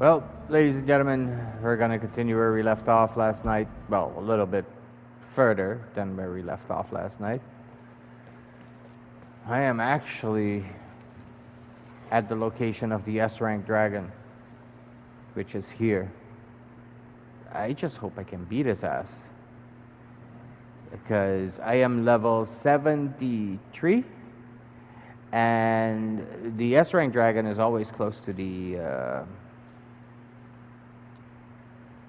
Well, ladies and gentlemen, we're gonna continue where we left off last night. Well, a little bit further than where we left off last night. I am actually at the location of the S-rank dragon, which is here. I just hope I can beat his ass, because I am level 73, and the S-rank dragon is always close to the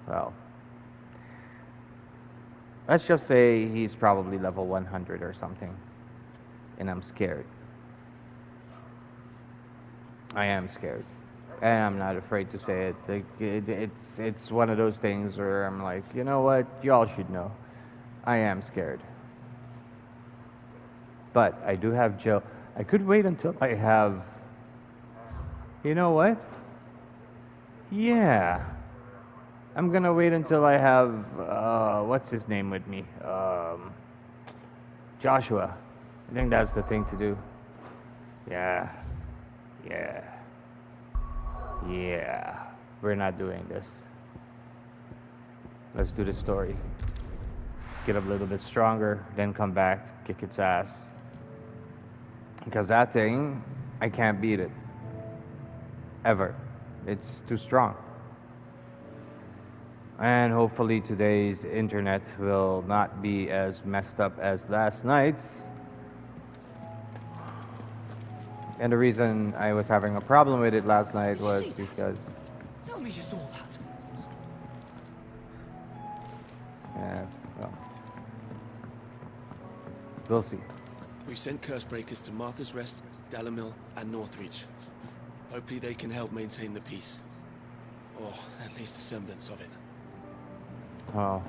well, let's just say he's probably level 100 or something, and I'm scared. I am scared, and I'm not afraid to say it. It's one of those things where I'm like, you know what, y'all should know, I am scared. But I do have Joe. I could wait until I have. You know what? Yeah. I'm gonna wait until I have, what's his name with me? Joshua. I think that's the thing to do. Yeah. Yeah. Yeah. We're not doing this. Let's do the story. Get a little bit stronger, then come back, kick its ass. Because that thing, I can't beat it. Ever. It's too strong. And hopefully today's internet will not be as messed up as last night's. And the reason I was having a problem with it last night was because... Tell me you saw that. Yeah, well... we'll see. We've sent Cursebreakers to Martha's Rest, Dalamil, and Northreach. Hopefully they can help maintain the peace. Or at least a semblance of it. Oh.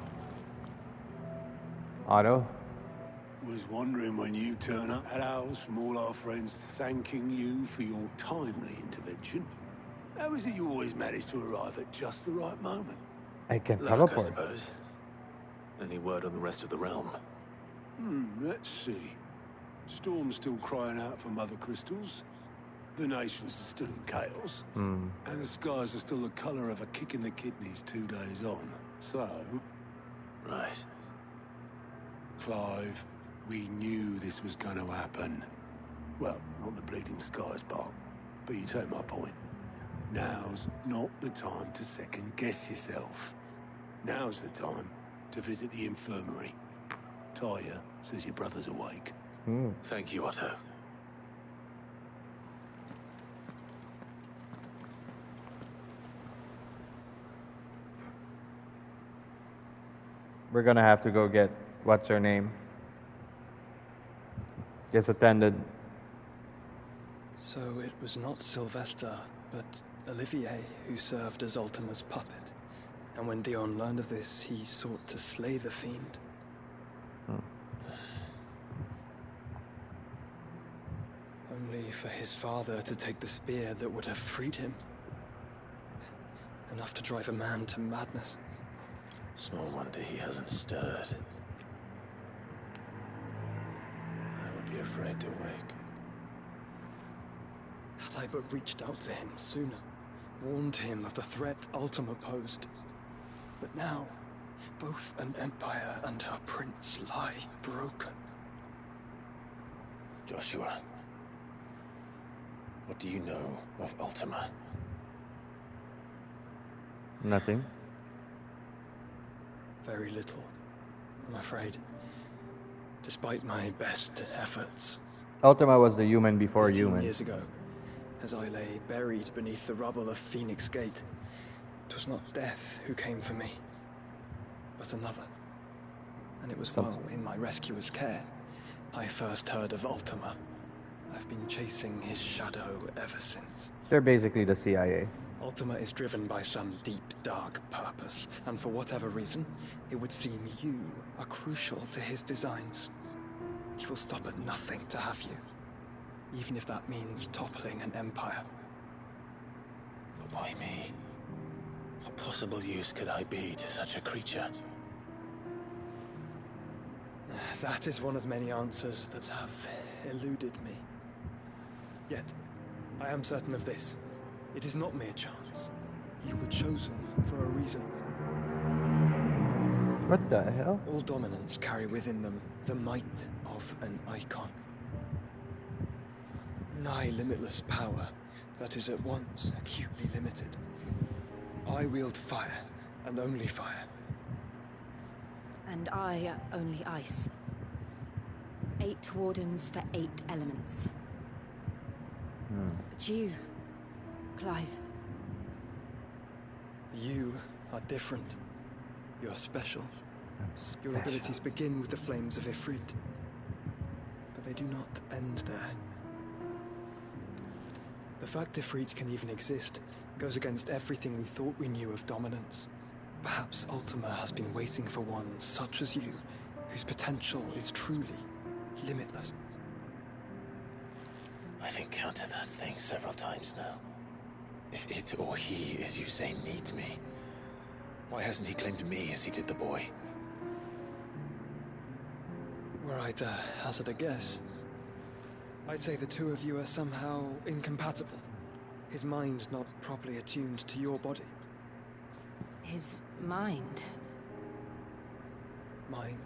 Otto? Was wondering when you turn up at ours from all our friends thanking you for your timely intervention. How is it you always manage to arrive at just the right moment? I can Luck, teleport. I suppose. Any word on the rest of the realm? Let's see. Storm's still crying out for mother crystals. The nations are still in chaos. And the skies are still the colour of a kick in the kidneys 2 days on. So... Right. Clive, we knew this was going to happen. Well, not the bleeding skies part, but you take my point. Now's not the time to second-guess yourself. Now's the time to visit the infirmary. Taya says your brother's awake. Thank you, Otto. We're gonna have to go get what's her name. Gets attended. So it was not Sylvester, but Olivier who served as Ultima's puppet. And when Dion learned of this, he sought to slay the fiend. Only for his father to take the spear that would have freed him. Enough to drive a man to madness. Small wonder he hasn't stirred. I would be afraid to wake. Had I but reached out to him sooner, warned him of the threat Ultima posed. But now, both an empire and her prince lie broken. Joshua, what do you know of Ultima? Nothing. Very little, I'm afraid. Despite my best efforts. Ultima was the human before 18 human. years ago, as I lay buried beneath the rubble of Phoenix Gate, it was not death who came for me, but another. And it was while in my rescuer's care, I first heard of Ultima. I've been chasing his shadow ever since. They're basically the CIA. Ultima is driven by some deep, dark purpose, and for whatever reason, it would seem you are crucial to his designs. He will stop at nothing to have you, even if that means toppling an empire. But why me? What possible use could I be to such a creature? That is one of many answers that have eluded me. Yet, I am certain of this. It is not mere chance. You were chosen for a reason. What the hell? All dominants carry within them the might of an icon. Nigh limitless power that is at once acutely limited. I wield fire, and only fire. And I only ice. 8 wardens for 8 elements. But you, Clive. You are different. You're special. I'm Your special. abilities begin with the flames of Ifrit. But they do not end there. The fact Ifrit can even exist goes against everything we thought we knew of dominance. Perhaps Ultima has been waiting for one such as you, whose potential is truly limitless. I've encountered that thing several times now. If it or he, as you say, needs me, why hasn't he claimed me as he did the boy? Were I to hazard a guess, I'd say the two of you are somehow incompatible. His mind not properly attuned to your body. His mind. Mind,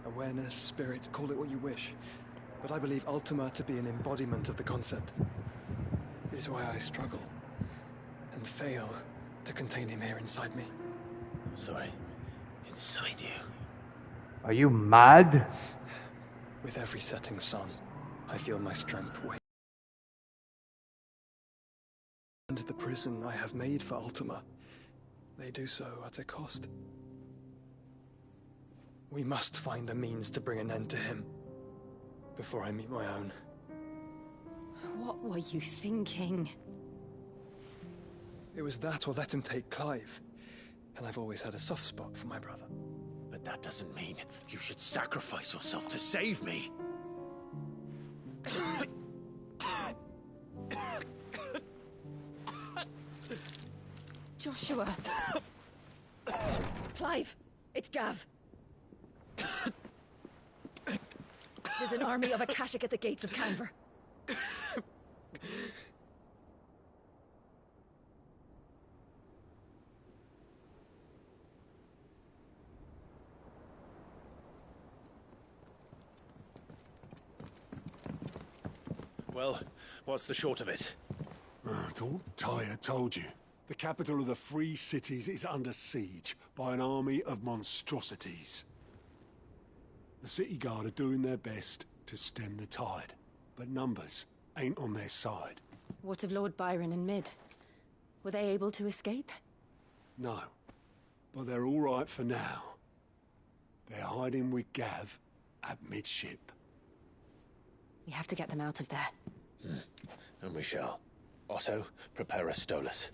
awareness, spirit, call it what you wish. But I believe Ultima to be an embodiment of the concept. It is why I struggle and fail to contain him here inside me. I'm sorry. Inside you. Are you mad? With every setting sun, I feel my strength wane. And the prison I have made for Ultima, they do so at a cost. We must find a means to bring an end to him before I meet my own. What were you thinking? It was that or let him take Clive. And I've always had a soft spot for my brother. But that doesn't mean you should sacrifice yourself to save me. Joshua. Clive, it's Gav. There's an army of Akashic at the gates of Canver. Well, what's the short of it? It's all Tyre told you. The capital of the Free Cities is under siege by an army of monstrosities. The city guard are doing their best to stem the tide, but numbers ain't on their side. What of Lord Byron and Mid? Were they able to escape? No, but they're all right for now. They're hiding with Gav at midship. We have to get them out of there. And we shall. Otto, prepare a Stolas.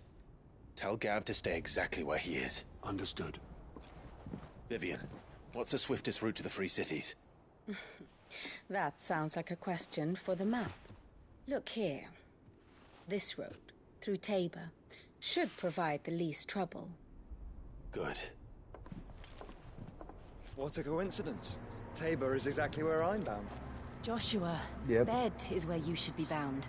Tell Gav to stay exactly where he is. Understood. Vivian, what's the swiftest route to the Free Cities? That sounds like a question for the map. Look here. This road, through Tabor, should provide the least trouble. Good. What a coincidence. Tabor is exactly where I'm bound. Joshua, Yep. bed is where you should be bound.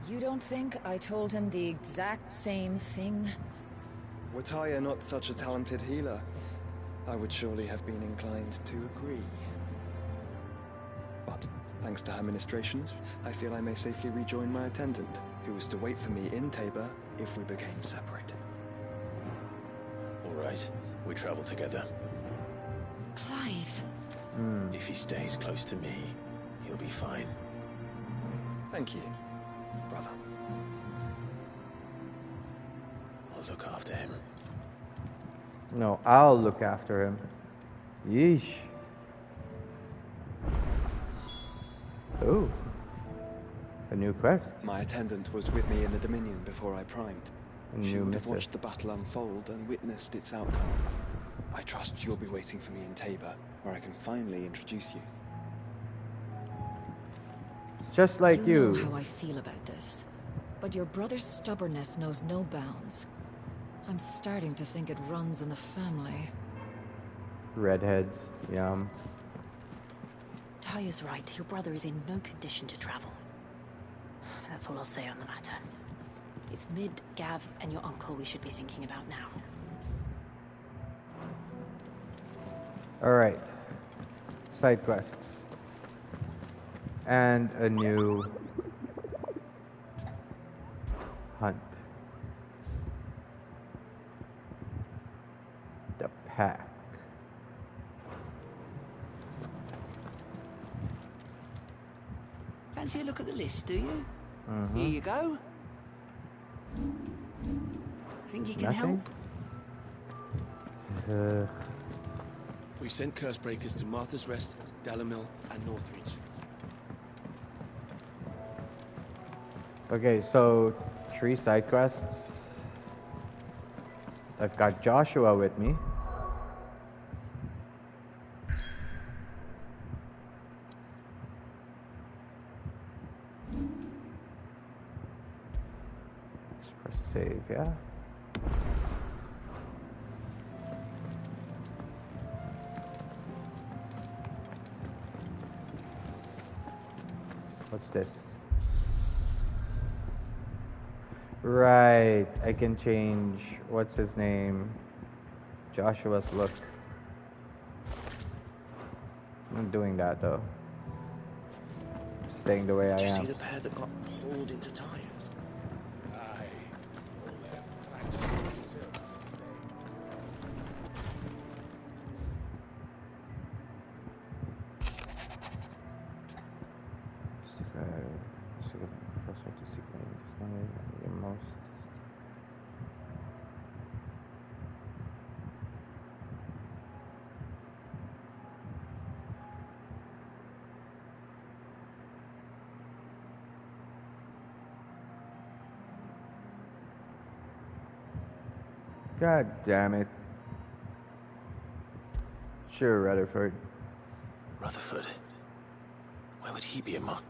You don't think I told him the exact same thing? Were Tyre not such a talented healer, I would surely have been inclined to agree. But, thanks to her ministrations, I feel I may safely rejoin my attendant, who was to wait for me in Tabor if we became separated. All right, we travel together. Clive. If he stays close to me, he'll be fine. Thank you, brother. I'll look after him. No, I'll look after him. Yeesh. Oh. A new quest. My attendant was with me in the Dominion before I primed. A She new would have mission. watched the battle unfold and witnessed its outcome. I trust you'll be waiting for me in Tabor, where I can finally introduce you. Just like You know you. how I feel about this. But your brother's stubbornness knows no bounds. I'm starting to think it runs in the family. Redheads. Yum. Ty is right. Your brother is in no condition to travel. That's all I'll say on the matter. It's Mid, Gav, and your uncle we should be thinking about now. Alright. Side quests. And a new hunt. The pack. Fancy a look at the list, do you? Mm-hmm. Here you go. Think you can Nothing? help? We've sent curse breakers to Martha's Rest, Dalamil, and Northreach. Okay, so 3 side quests. I've got Joshua with me. Let's press save, yeah. What's this? Right, I can change, what's his name? Joshua's look. I'm not doing that though. Staying the way I Did you am. see the pair that got hauled into tires? Aye. All their fancy silk. God damn it. Sure, Rutherford. Rutherford? Why would he be a monk?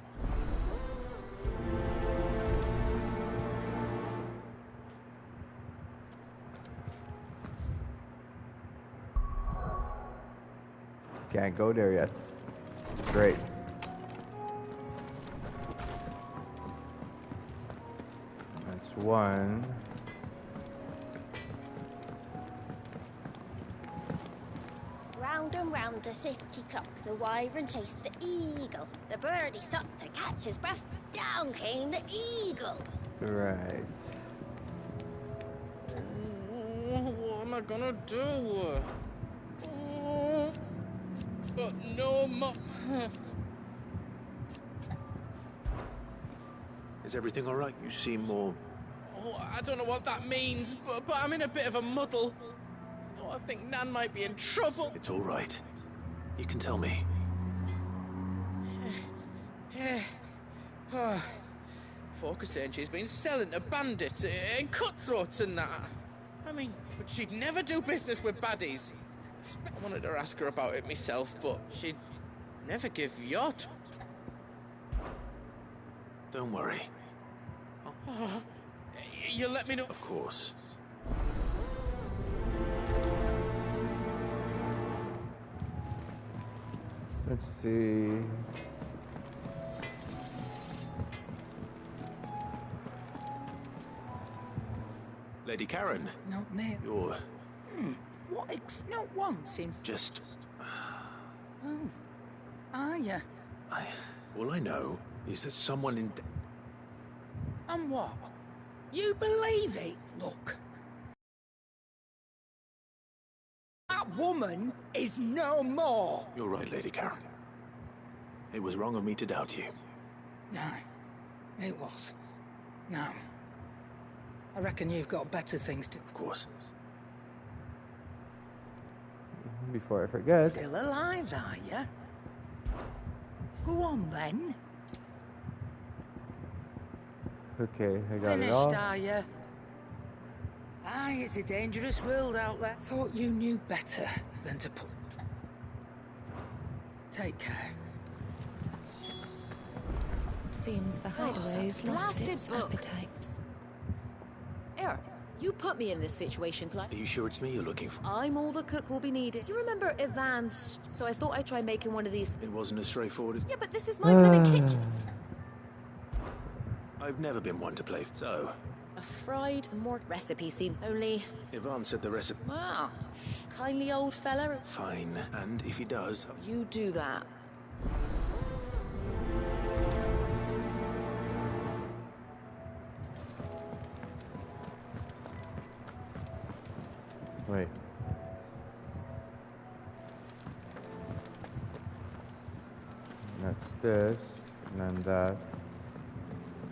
Can't go there yet. Great. That's one. Round and round the city clock, the wyvern chased the eagle. The birdie stopped to catch his breath. Down came the eagle. Right. What am I gonna do? But no more. Is everything all right? You seem more... Oh, I don't know what that means, but I'm in a bit of a muddle. Oh, I think Nan might be in trouble. It's all right. You can tell me. Forker saying she's been selling to bandits and cutthroats and that. I mean, but she'd never do business with baddies. I wanted to ask her about it myself, but she'd never give yot. Don't worry. Oh, you let me know. Of course. Let's see. Lady Karen, Not near. you're What not once in... just... Oh. Are ya? All I know is that someone in... And what? You believe it? Look. That woman is no more. You're right, Lady Karen. It was wrong of me to doubt you. No, it was. No. I reckon you've got better things to... Of course. Before I forget. Still alive, are ya? Go on, then. Okay, I got it Finished, all. are ya? Aye, it's a dangerous world out there. Thought you knew better than to put... Take care. Seems the hideaway's lost blasted its book. appetite. Here, you put me in this situation, Clyde. Are you sure it's me you're looking for? I'm all the cook will be needed. You remember Ivan's... So I thought I'd try making one of these... It wasn't as straightforward as... Yeah, but this is my bloody kitchen. I've never been one to play... So, A fried more recipe seemed only. Ivan said the recipe. Ah, kindly old fella. Fine. And if he does, You do that. Wait. That's this, and then that.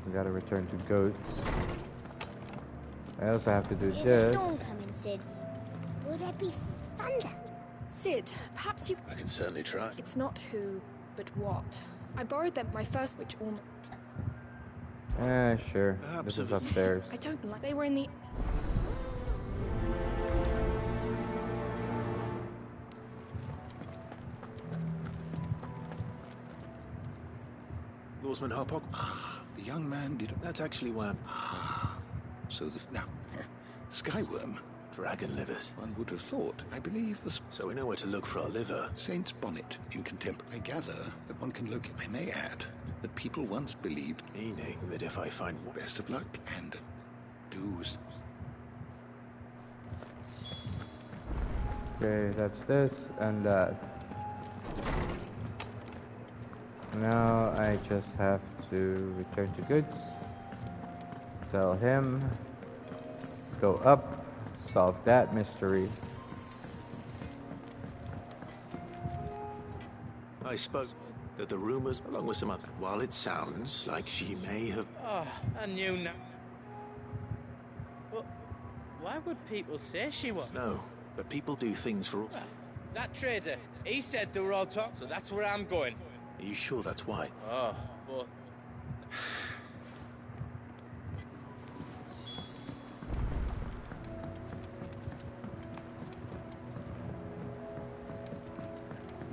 We gotta return to goats. I also have to do Is this. a storm coming, Sid? Will there be thunder? Sid, perhaps you... I can certainly try. It's not who, but what. I borrowed them my first, which all... Sure. Perhaps This is if- upstairs. I don't like... They were in the... Lawsman Harpock. Ah, the young man did. That's actually why I'm. Ah, so the now, Skyworm. Dragon livers. One would have thought. I believe the So we know where to look for our liver. Saint's bonnet in contemporary. I gather that one can look. I may add that people once believed. Meaning that if I find Best of luck and do's. Okay, that's this and that. Now I just have to return to goods, tell him, go up, solve that mystery. I spoke that the rumors, along with some other, while it sounds like she may have. Oh, I knew now. But why would people say she was? No, but people do things for. Well, that trader, he said they were all talk, so that's where I'm going. Are you sure that's why? Oh, but...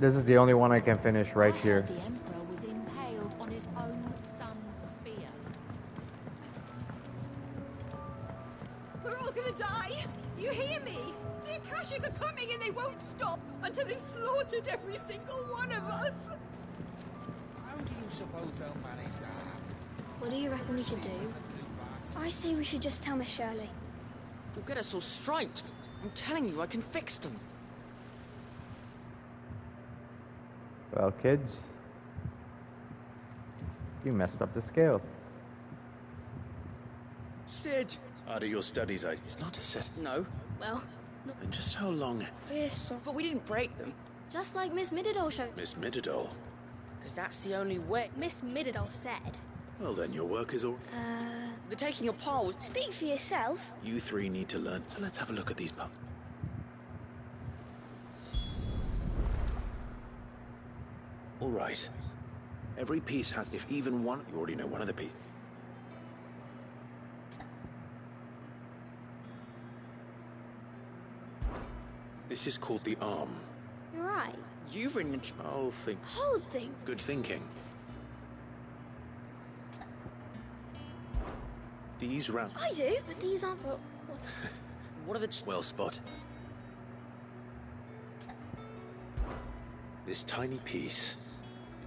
This is the only one I can finish right here. The Emperor was impaled on his own son's spear. We're all gonna die! You hear me? The Akashic are coming and they won't stop until they've slaughtered every single one of us! How do you suppose they'll manage that? What do you reckon we should do? I say we should just tell Miss Shirley. You'll get us all straight. I'm telling you, I can fix them. Well, kids, you messed up the scale. Sid! Out of your studies, it's not a set. No. Well, no. And just how long? Yes, But we didn't break them. just like Miss Mididol showed. Miss Mididol. Because that's the only way. Miss Mididol said. Well, then your work is all. The taking apart was... Speak for yourself. You three need to learn. So let's have a look at these pups. All right. Every piece has, if even one, you already know one of the pieces. This is called the arm. You're right. You've written... I'll think. Hold things. Good thinking. These round. I do, but these aren't. What are the... Well spot. This tiny piece.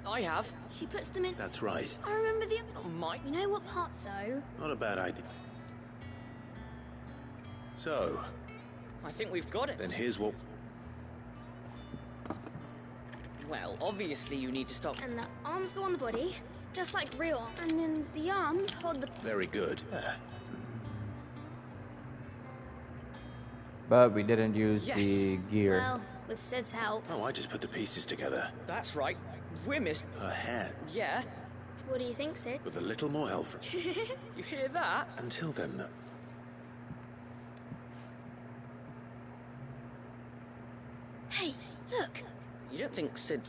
I have. She puts them in. That's right. I remember the. Oh, my... You know what part, though? Not a bad idea. So, I think we've got it. then here's what. Well, obviously you need to stop... And the arms go on the body, just like real arms. And then the arms hold the. Very good. But we didn't use Yes. the gear. Well, with Sid's help. Oh, I just put the pieces together. That's right. We're missed. Her hand. Yeah. What do you think, Sid? With a little more help from. You hear that? Until then, though. Hey, look. You don't think Sid...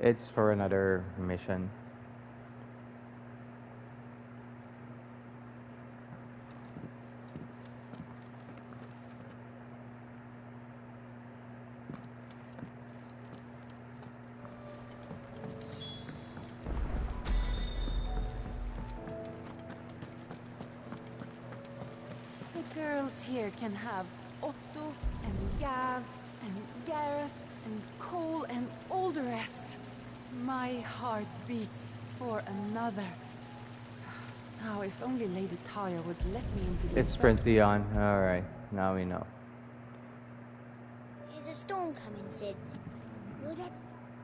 It's for another mission. The girls here can have Otto and Gav and Gareth and Cole and all the rest. My heart beats for another. Oh, if only Lady Taya would let me into the... It's Prince Dion. Alright, now we know. Is a storm coming, Sid? Will there...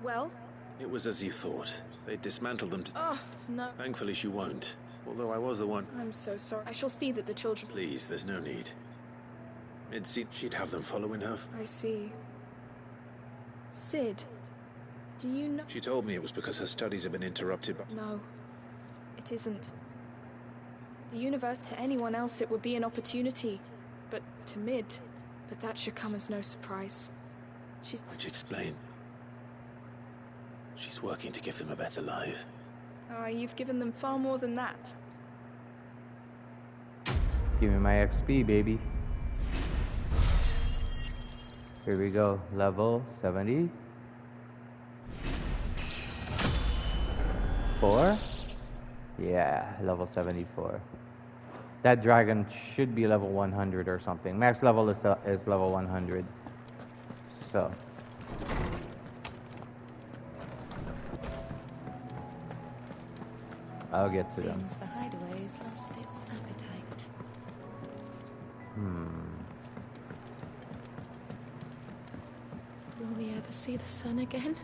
Well? It was as you thought. They dismantled them to... Oh, no. Thankfully she won't. Although I was the one... I'm so sorry. I shall see that the children... Please, there's no need. She'd have them following her. I see. Sid, do you know... She told me it was because her studies have been interrupted by... No, it isn't. The universe, to anyone else, it would be an opportunity. But to Mid... But that should come as no surprise. She's... Why'd you explain? She's working to give them a better life. Oh, you've given them far more than that. Give me my XP, baby. Here we go. Level 74. Yeah, level 74. That dragon should be level 100 or something. Max level is level 100. So. I'll get to them. Seems the hideaway's lost its appetite. Will we ever see the sun again?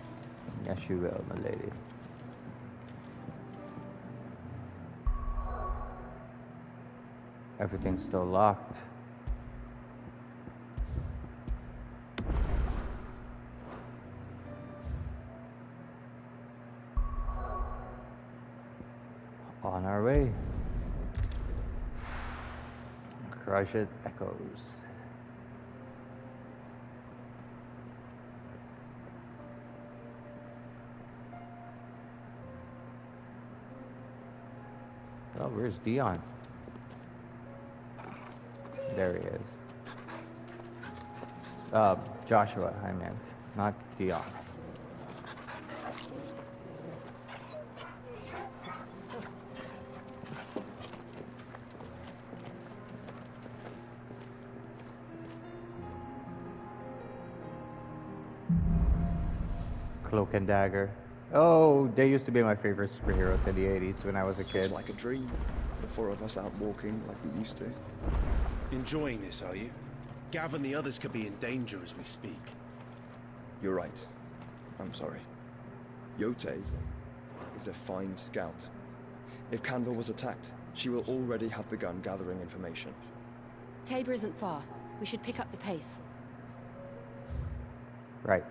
Yes, you will, my lady. Everything's still locked. On our way. Crush it, echoes. Oh, where's Dion? There he is. Joshua, I meant, not Dion. Cloak and Dagger. Oh, they used to be my favorite superheroes in the 80s when I was a kid. It's like a dream. The four of us out walking like we used to. Enjoying this, are you? Gav and the others could be in danger as we speak. You're right. I'm sorry. Yote is a fine scout. If Canva was attacked, she will already have begun gathering information. Tabor isn't far. We should pick up the pace. Right.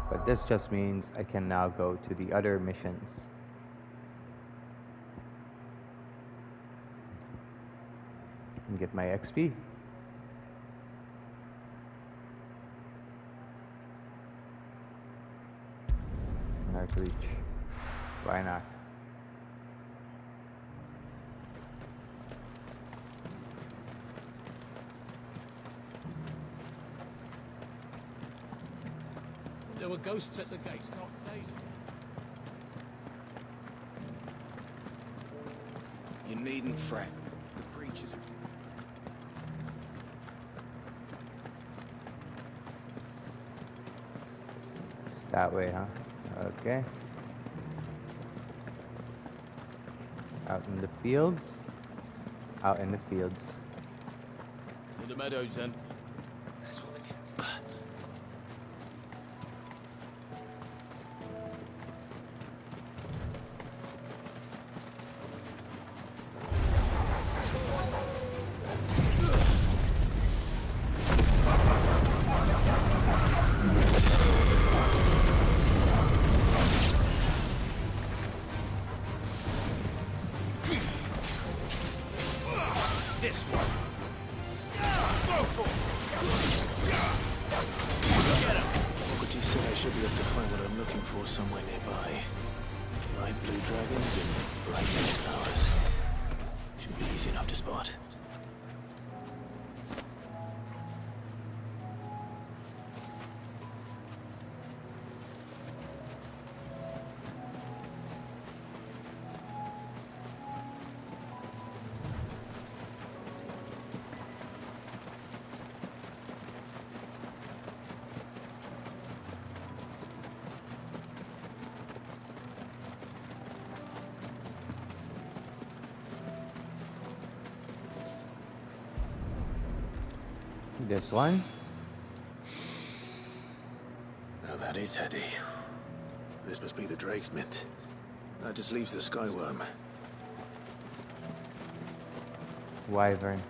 But this just means I can now go to the other missions. And get my XP. North Reach. Why not? There were ghosts at the gates, not days. You needn't fret. The creatures... That way, huh? Okay. Out in the fields. Out in the fields. In the meadows, then. This one. Socrates said I should be able to find what I'm looking for somewhere nearby. Bright blue dragons and bright red flowers. Should be easy enough to spot. this one. Now that is heady. This must be the Drake's mint. That just leaves the Skyworm. Wyvern.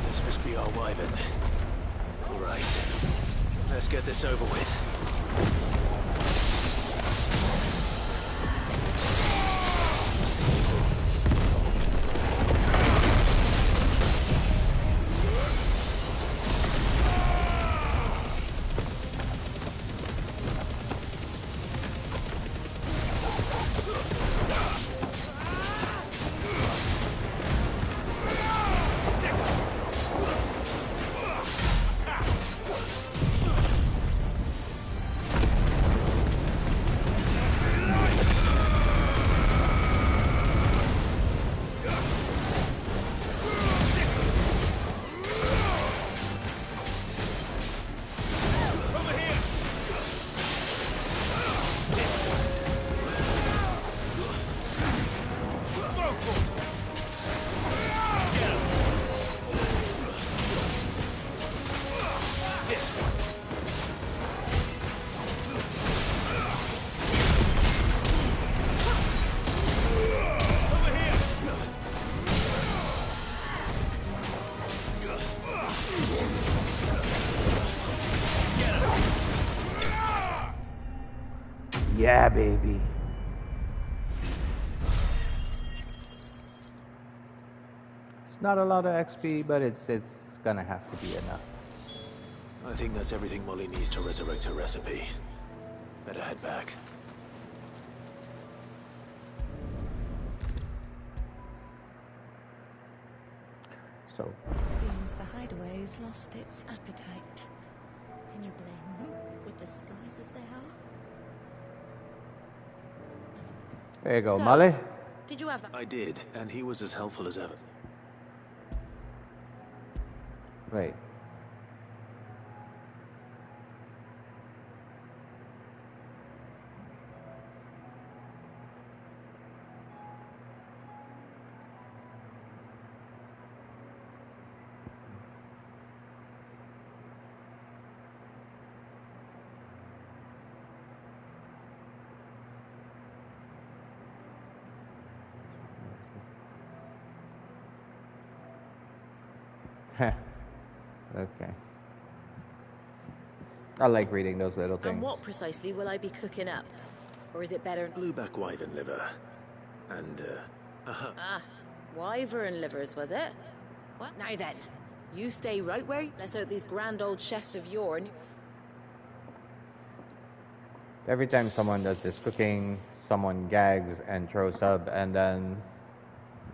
This must be our Wyvern. All right. Let's get this over with. Yeah, baby. It's not a lot of XP, but it's gonna have to be enough. I think that's everything Molly needs to resurrect her recipe. Better head back. So. Seems the hideaway's lost its appetite. Can you blame them, with the skies as they are? There you go, So, Molly. Did you have that? I did, and he was as helpful as ever. Wait. Okay. I like reading those little things. And what precisely will I be cooking up? Or is it better? Blueback wyvern liver. And, Wyvern livers, was it? What? Now then, you stay right where let's hope these grand old chefs of yourn. Every time someone does this cooking, someone gags and throws up, and then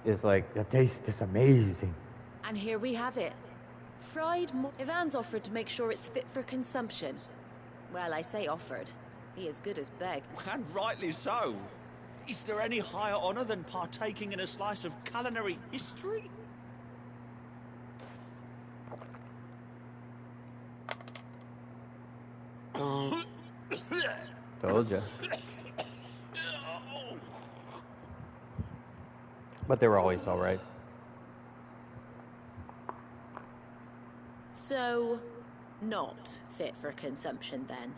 it's like, the taste is amazing. And here we have it. Fried Ivan's offered to make sure it's fit for consumption. Well, I say offered. He as good as begged. And rightly so. Is there any higher honor than partaking in a slice of culinary history? Told ya. But they were always alright. So, not fit for consumption then.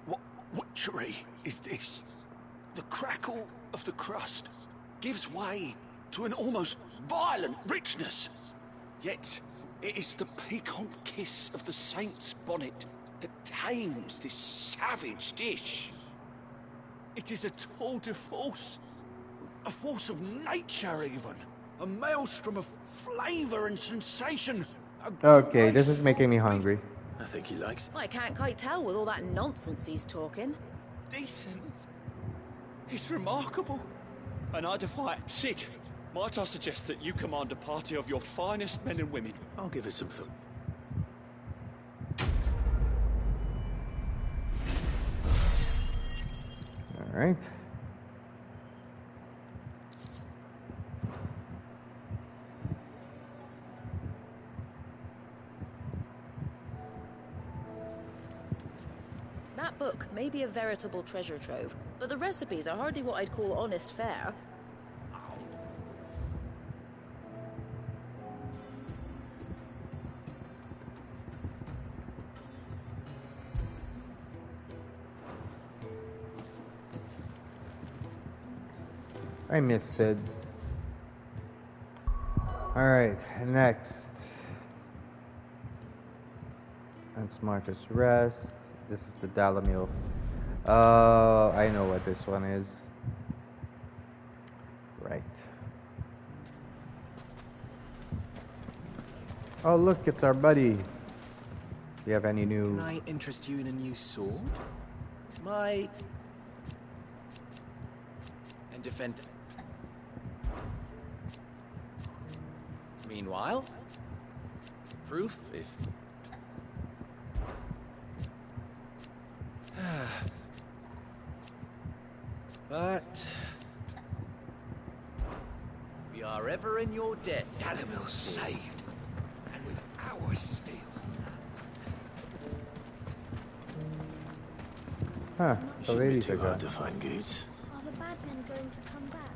What witchery is this? The crackle of the crust gives way to an almost violent richness. Yet, it is the piquant kiss of the saint's bonnet that tames this savage dish. It is a tour de force. A force of nature, even. A maelstrom of flavor and sensation. Okay, this is making me hungry. I think he likes it. I can't quite tell with all that nonsense he's talking. Decent. It's remarkable. And I defy... Sid, might I suggest that you command a party of your finest men and women? I'll give it some thought. Alright. may be a veritable treasure trove, but the recipes are hardly what I'd call honest fare. I miss Sid. Alright, next. That's Martha's Rest. This is the Dalamil. I know what this one is. Right. Oh look, it's our buddy. Do you have any new... Can I interest you in a new sword? My... And defend... Meanwhile, proof if... But... we are ever in your debt. Dalamil's saved, and with our steel. Huh, the ladies Too are hard gone. to find goods. Are the bad men going to come back?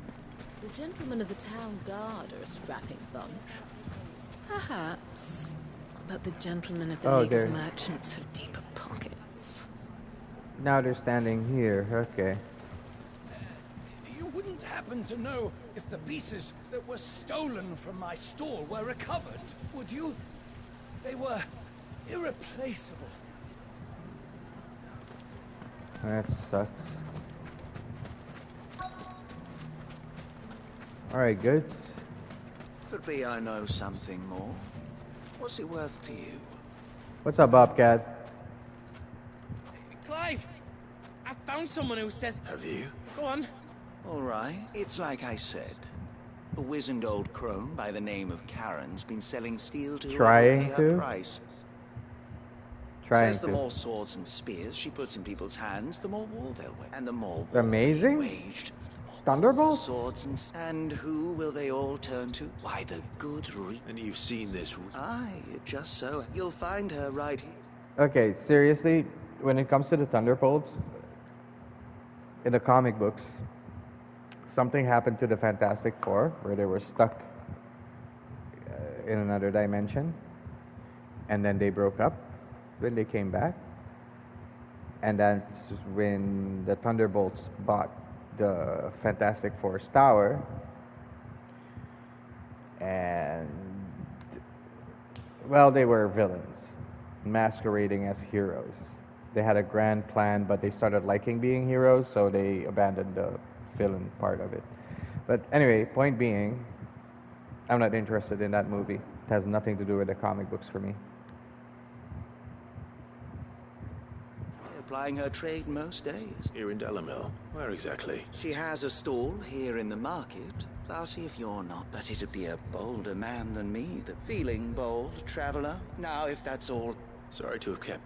The gentlemen of the town guard are a strapping bunch. Perhaps. But the gentlemen of the Oh, League there. of Merchants have deeper pockets. Now they're standing here, okay. You wouldn't happen to know if the pieces that were stolen from my stall were recovered, would you? They were irreplaceable. That sucks. Alright, goods. Could be I know something more. What's it worth to you? What's up, Bobcat? Clive! I found someone who says... Have you? Go on. All right. It's like I said. A wizened old crone by the name of Karen's been selling steel to whoever Trying pay her to? price. Trying Says the to. more swords and spears she puts in people's hands, the more war they'll wage. And the more war Amazing? waged, Thunderbolts? swords and who will they all turn to? Why, the good And you've seen this... Aye, just so. You'll find her right here. Okay, seriously, when it comes to the Thunderbolts, in the comic books, something happened to the Fantastic Four where they were stuck in another dimension, and then they broke up when they came back, and that's when the Thunderbolts bought the Fantastic Four's tower, and well, they were villains masquerading as heroes. They had a grand plan, but they started liking being heroes, so they abandoned the villain part of it. But anyway, point being, I'm not interested in that movie. It has nothing to do with the comic books for me. Applying her trade most days. Here in Dalamil. Where exactly? She has a stall here in the market, but if you're not, but it'd be a bolder man than me, that feeling bold, traveler. Now, if that's all... Sorry to have kept...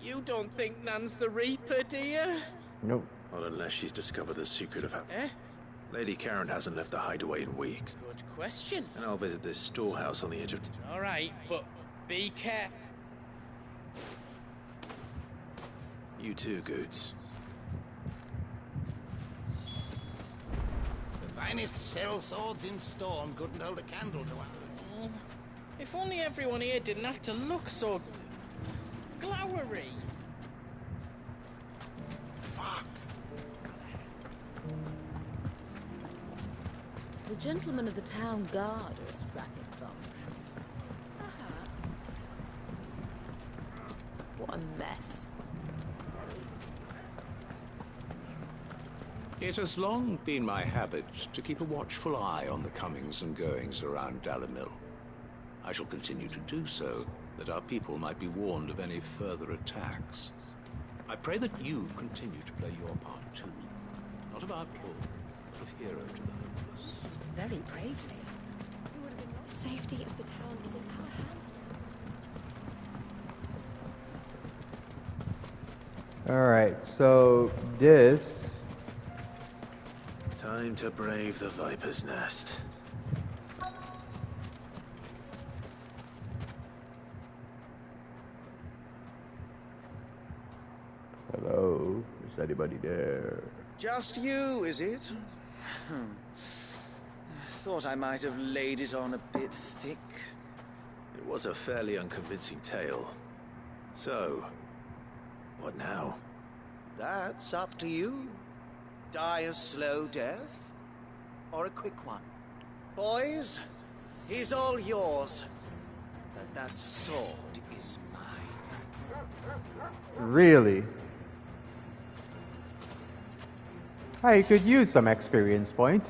You don't think Nan's the Reaper, do you? Nope. Not unless she's discovered the secret of her... Eh? Lady Karen hasn't left the hideaway in weeks. Good question. And I'll visit this storehouse on the edge of... All right, but be careful. You too, Goods. The finest sellswords in Storm couldn't hold a candle to her. If only everyone here didn't have to look so... glowery. Fuck. The gentlemen of the town guard are a strapping bunch. Perhaps. What a mess. It has long been my habit to keep a watchful eye on the comings and goings around Dalamil. I shall continue to do so, that our people might be warned of any further attacks. I pray that you continue to play your part too, not of outlaw, but of hero to the hopeless. Very bravely. The safety of the town is in our hands. Alright, so this... Time to brave the Viper's Nest. Hello? Is anybody there? Just you, is it? Thought I might have laid it on a bit thick. It was a fairly unconvincing tale. So, what now? That's up to you. Die a slow death, or a quick one. Boys, he's all yours. But that sword is mine. Really? I could use some experience points.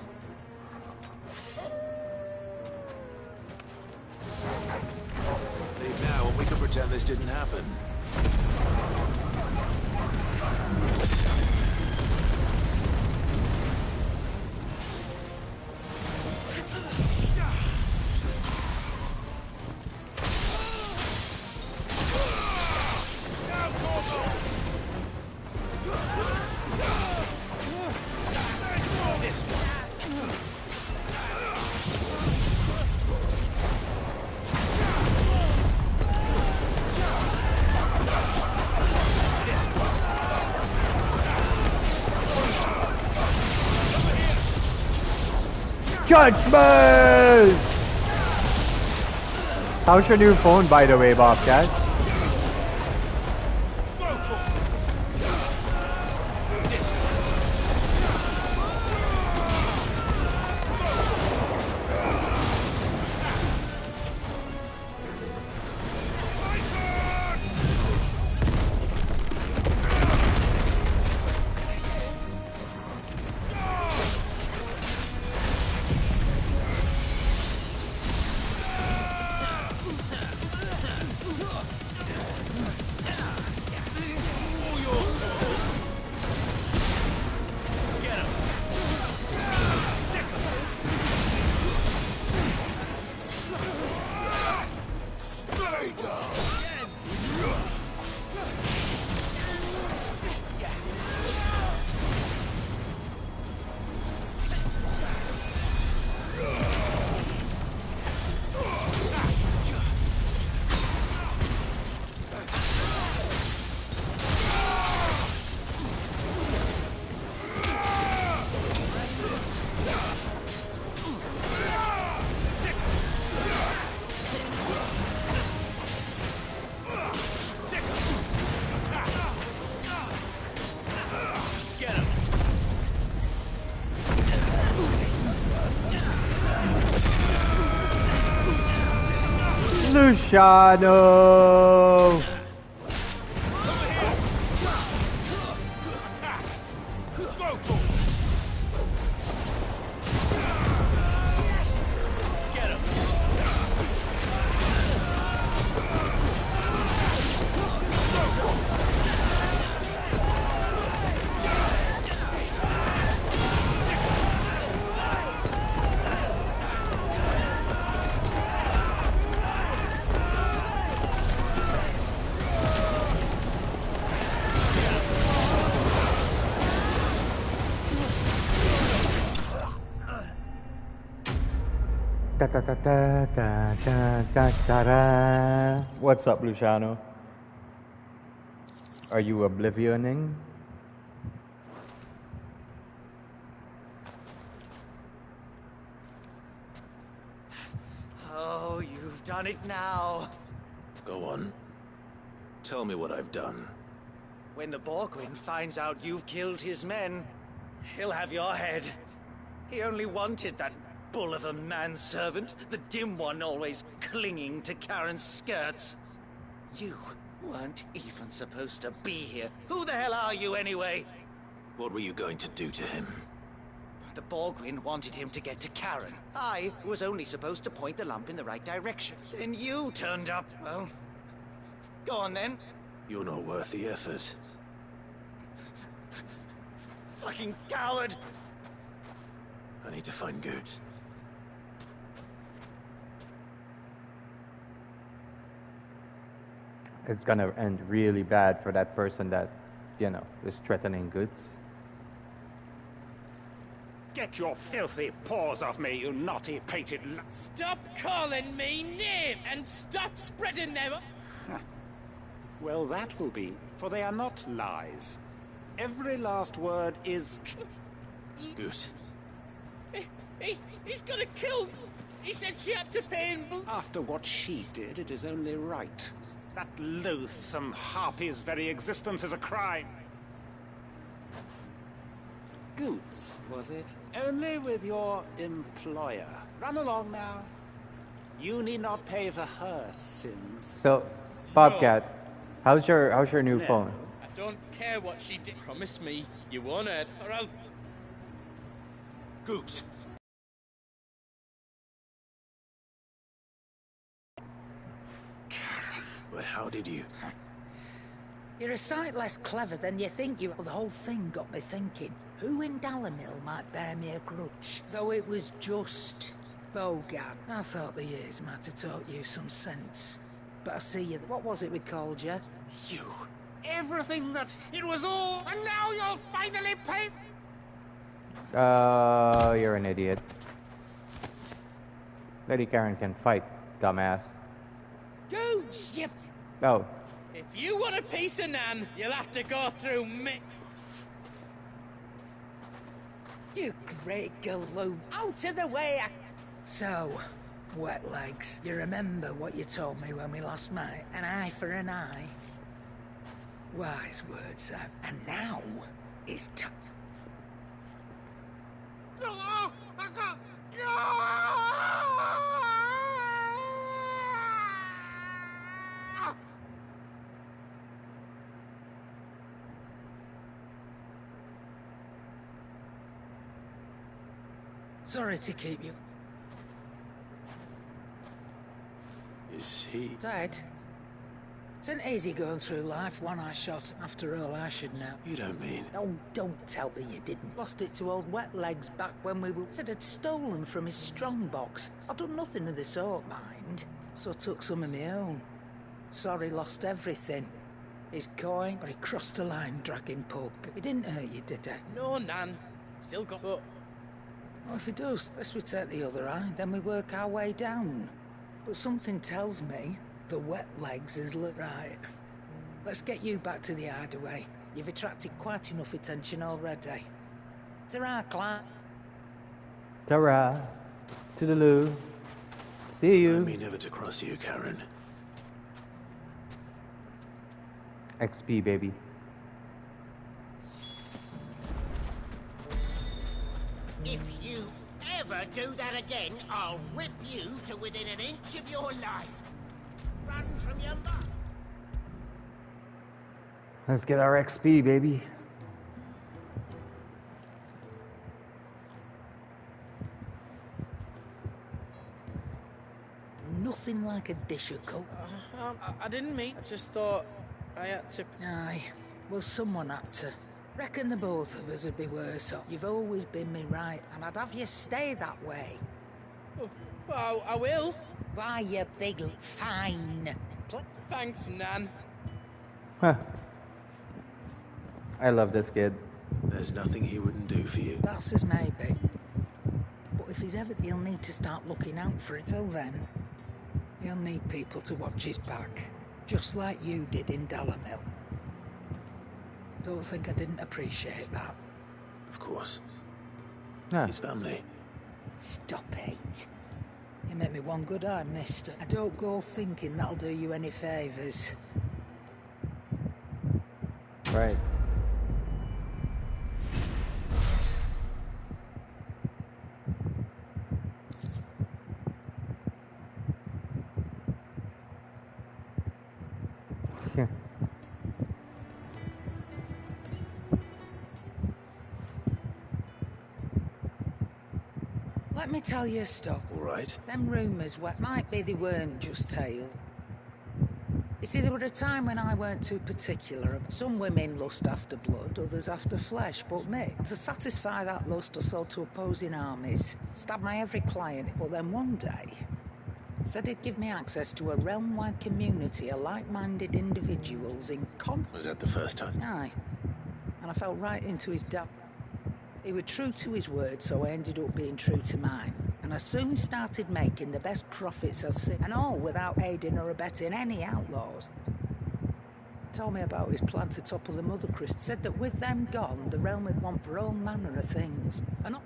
Leave now and we can pretend this didn't happen. Judgment! How's your new phone, by the way, Bobcat? Luciano! What's up, Luciano? Are you oblivioning? Oh, you've done it now. Go on. Tell me what I've done. When the Borgwyn finds out you've killed his men, he'll have your head. He only wanted that bull of a manservant, the dim one always clinging to Karen's skirts. You weren't even supposed to be here. Who the hell are you anyway? What were you going to do to him? The Borgwyn wanted him to get to Karen. I was only supposed to point the lamp in the right direction. Then you turned up. Well, go on then. You're not worth the effort. Fucking coward! I need to find Goetz. It's gonna end really bad for that person that, you know, is threatening Goetz. Get your filthy paws off me, you naughty painted Stop calling me name and stop spreading them. Well, that will be, for they are not lies. Every last word is... Goose. He's gonna kill... He said she had to pay in blood. After what she did, it is only right. That loathsome harpy's very existence is a crime. Goots, was it? Only with your employer. Run along now. You need not pay for her sins. So, Bobcat, how's your new phone? I don't care what she did. Promise me you won't hurt, or I'll... Goops. But how did you? You're a sight less clever than you think you are. The whole thing got me thinking, who in Dalimil might bear me a grudge? Though it was just Bogan. I thought the years might have taught you some sense. But I see you. What was it we called you? You. Everything that... It was all... And now you'll finally pay... You're an idiot. Lady Karen can fight, dumbass. Goots, you... Oh. If you want a piece of Nan, you'll have to go through me. You great galoot. Out of the way! So, wet legs, you remember what you told me when we last met? An eye for an eye? Wise words, that. And now, it's time. Sorry to keep you. Is he... Dad, it's an easy going through life, one I shot. After all, I should know. You don't mean... Oh, don't tell me you didn't. Lost it to old Wet Legs back when we were... Said I'd stolen from his strongbox. I'd done nothing of the sort, mind. So took some of my own. Sorry, lost everything. His coin, but he crossed a line dragging poke. He didn't hurt you, did he? No, Nan. Still got... But... Well, if he does, let's we take the other eye, then we work our way down. But something tells me the Wet Legs is right. Let's get you back to the hideaway. You've attracted quite enough attention already. Ta-ra, Clark. Ta-ra. Toodaloo. See you. Remind me never to cross you, Karen. XP, baby. If you ever do that again, I'll whip you to within an inch of your life. Run from your mother. Let's get our XP, baby. Nothing like a dish of coke. I didn't mean. I just thought I had to... Aye. Well, someone had to. Reckon the both of us would be worse off. You've always been me right, and I'd have you stay that way. Oh, well, I will. Why, you big... Fine. Thanks, Nan. Huh. I love this kid. There's nothing he wouldn't do for you. That's as maybe. But if he's ever... he'll need to start looking out for it. Till then, he'll need people to watch his back. Just like you did in Dalimil. Don't think I didn't appreciate that. Of course. Yeah. His family. Stop it. You make me one good eye, mister. I don't go thinking that'll do you any favours. Right. Let me tell you a story. All right. Them rumours might be they weren't just tale. You see, there were a time when I weren't too particular. Some women lust after blood, others after flesh, but me, to satisfy that lust I sold to opposing armies. Stabbed my every client, but then one day, said he'd give me access to a realm-wide community of like-minded individuals in Was that the first time? Aye. And I fell right into his doubt. He was true to his word, so I ended up being true to mine. And I soon started making the best profits I'd seen, and all without aiding or abetting any outlaws. Told me about his plan to topple the Mother Christ. Said that with them gone, the realm would want for all manner of things. And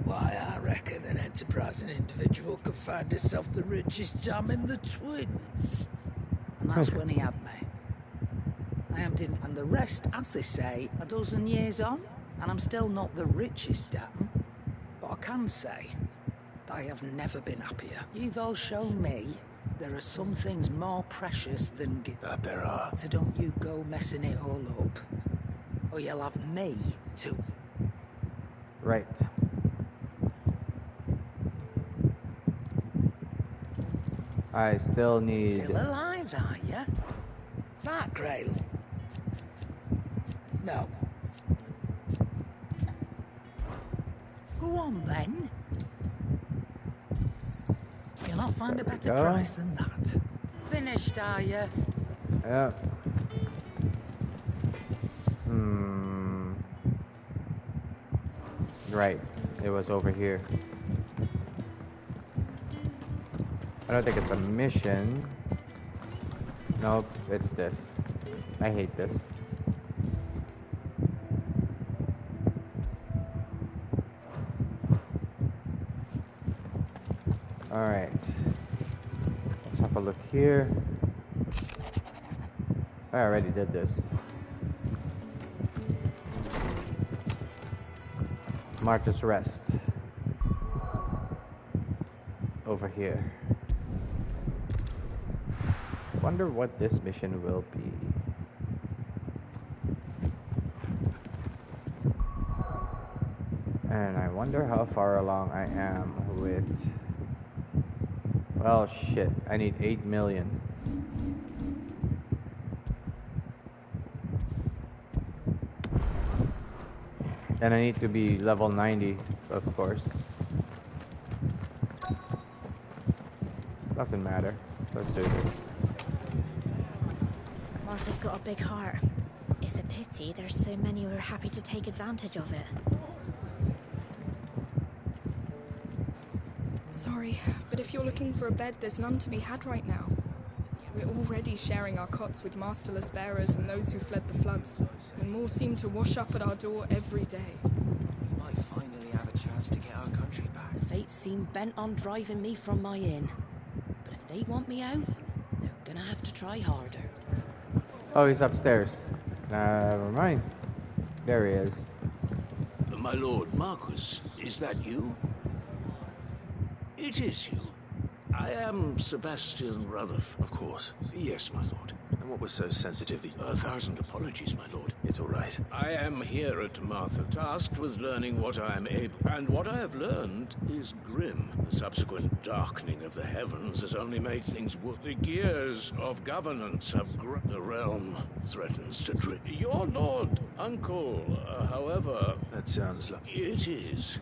why, I reckon an enterprising individual could find himself the richest dam in the Twins. And that's when he had me. I am in, and the rest, as they say, a dozen years on, and I'm still not the richest dam. But I can say that I have never been happier. You've all shown me there are some things more precious than that there are. So don't you go messing it all up, or you'll have me too. Right. I still need... Still alive, are ya? That cradle? No. Go on, then. You'll not find a better price than that. Finished, are ya? Yep. Right. It was over here. I don't think it's a mission. Nope, it's this. I hate this. Alright. Let's have a look here. I already did this. Martha's Rest. Over here. Wonder what this mission will be. And I wonder how far along I am with... Well, shit. I need 8 million. And I need to be level 90, of course. Doesn't matter. Let's do this. Martha's got a big heart. It's a pity there's so many who are happy to take advantage of it. Sorry, but if you're looking for a bed, there's none to be had right now. We're already sharing our cots with masterless bearers and those who fled the floods, and more seem to wash up at our door every day. We might finally have a chance to get our country back. Fate seem bent on driving me from my inn. But if they want me out, they're gonna have to try harder. Oh, he's upstairs. Never mind. There he is. My lord Marquis, is that you? It is you. I am Sebastian Rutherford. Of course. Yes, my lord. And what was so sensitive that... 1,000 apologies, my lord. It's all right. I am here at Martha, tasked with learning what I am able... And what I have learned is grim. The subsequent darkening of the heavens has only made things worse. The gears of governance have the realm threatens to drift. Your lord, uncle, however... That sounds like... It is.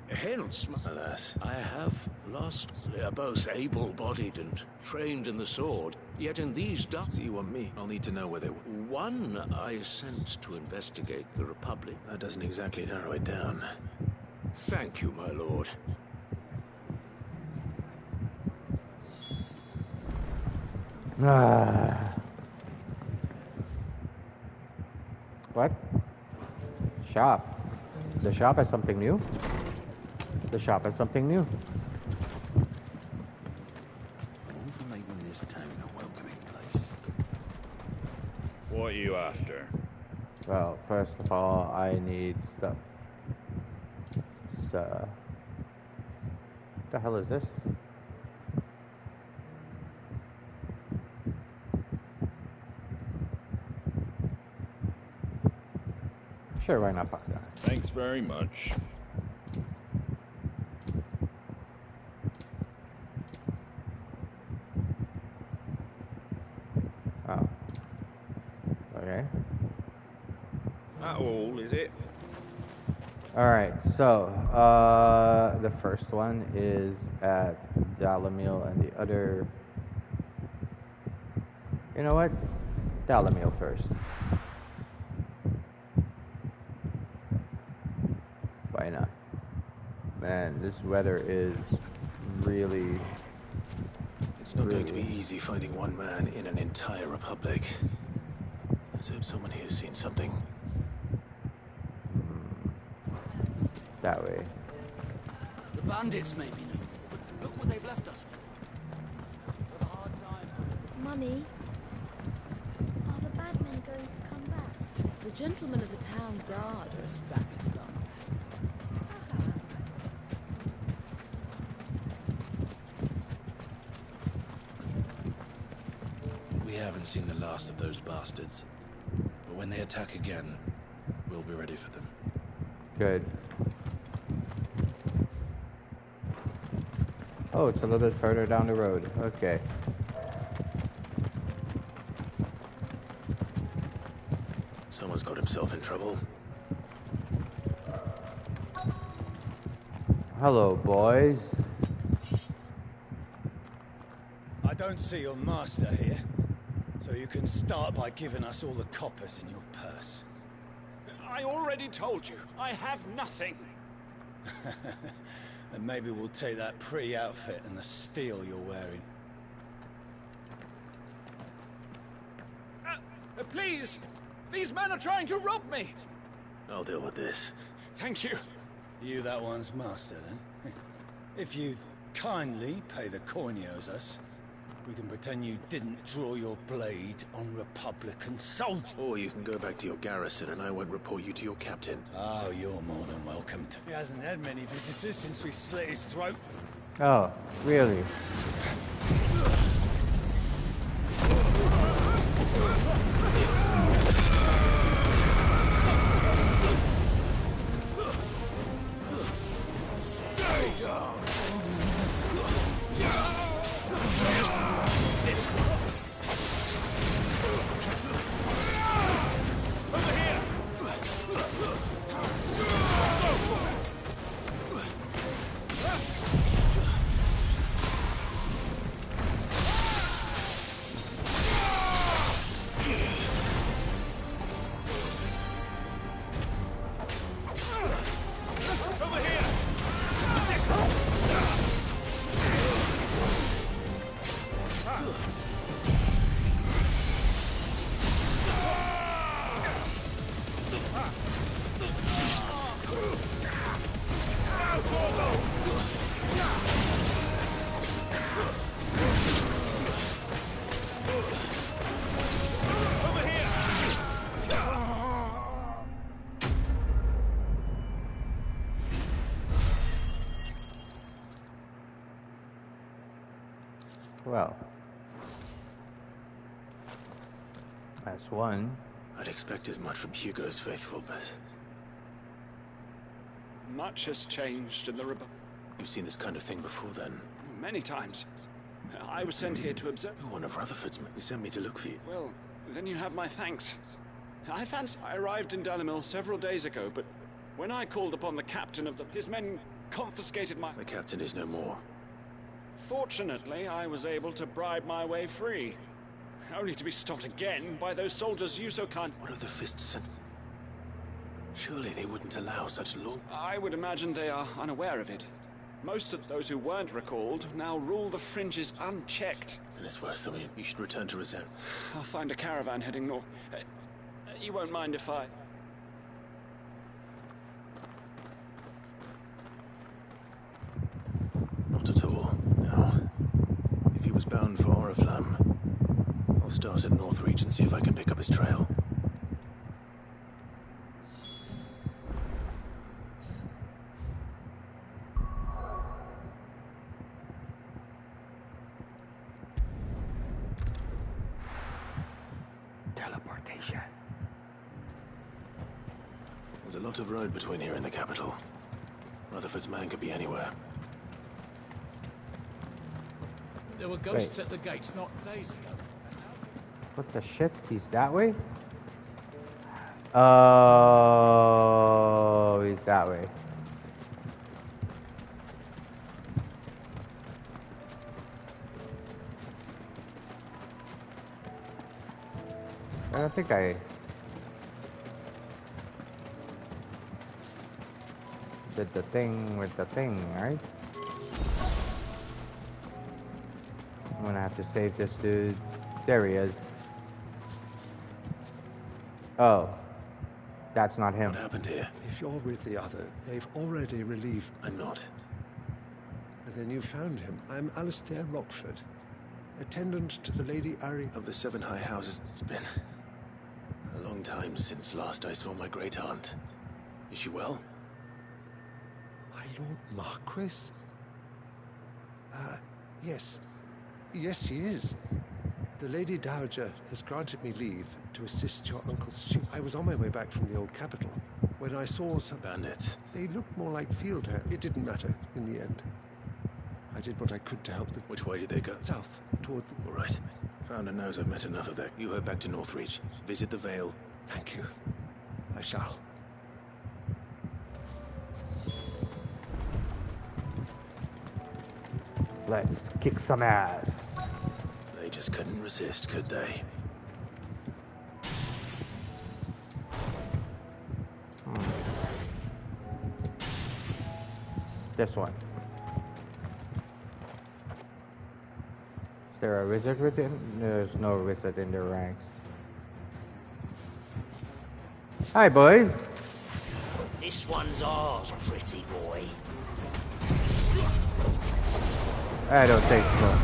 Hence, alas, I have lost. They are both able-bodied and trained in the sword. Yet in these dark... So you want me? I'll need to know where they were. One I sent to investigate the Republic. That doesn't exactly narrow it down. Thank you, my lord. What? Shop. The shop has something new? The shop has something new. All for making this town a welcoming place. What are you after? Well, first of all, I need stuff. So, what the hell is this? Sure, why not fuck that? Thanks very much. Oh. Okay. That all, is it? Alright, so, the first one is at Dalamil and the other... You know what? Dalamil first. Why not? Man, this weather is really... It's It's not going to be easy finding one man in an entire republic. Let's hope someone here's seen something. That way. The bandits may be new, but look what they've left us with. Mummy, are the bad men going to come back? The gentlemen of the town guard are strapping along. We haven't seen the last of those bastards, but when they attack again, we'll be ready for them. Good. Oh, it's a little bit further down the road. Okay. Someone's got himself in trouble. Hello, boys. I don't see your master here, so you can start by giving us all the coppers in your purse. I already told you, I have nothing. And maybe we'll take that pretty outfit and the steel you're wearing. Please! These men are trying to rob me! I'll deal with this. Thank you. You that one's master, then? If you kindly pay the coin he owes us, we can pretend you didn't draw your blade on Republican soldiers. Or you can go back to your garrison and I won't report you to your captain. Oh, you're more than welcome to. He hasn't had many visitors since we slit his throat. Oh, really? Stay down. Well, that's one. I'd expect as much from Hugo's faithful, but... Much has changed in the Republic. You've seen this kind of thing before, then? Many times. I was sent here to observe... You're one of Rutherford's men. He sent me to look for you. Well, then you have my thanks. I arrived in Dalimil several days ago, but when I called upon the captain of his men confiscated my... The captain is no more. Fortunately, I was able to bribe my way free. Only to be stopped again by those soldiers you so kind... What have the Fists sent? Surely they wouldn't allow such law? I would imagine they are unaware of it. Most of those who weren't recalled now rule the fringes unchecked. Then it's worse than we... You should return to Rosette. I'll find a caravan heading north. You won't mind if I... Not at all. No. If he was bound for Oriflamme, I'll start at Northreach and see if I can pick up his trail. Teleportation. There's a lot of road between here and the capital. Rutherford's man could be anywhere. There were ghosts at the gates not days ago. What the shit? He's that way? Oh, he's that way. I don't think I did the thing with the thing, right? I'm gonna have to save this dude. There he is. Oh. That's not him. What happened here? If you're with the other, they've already relieved... I'm not. Then you found him. I'm Alistair Rockford, attendant to the Lady Ari... Of the 7 high houses, it's been a long time since last I saw my great aunt. Is she well? My Lord Marquis? Yes. Yes, she is. The Lady Dowager has granted me leave to assist your uncle's suit. I was on my way back from the old capital when I saw some... bandits. They looked more like field hands. It didn't matter in the end. I did what I could to help them. Which way did they go? South, toward the... All right. Founder knows I've met enough of that. You head back to Northreach. Visit the Vale. Thank you. I shall. Let's kick some ass. They just couldn't resist, could they? This one. Is there a wizard within? There's no wizard in their ranks. Hi, boys. This one's ours, pretty boy. I don't think so.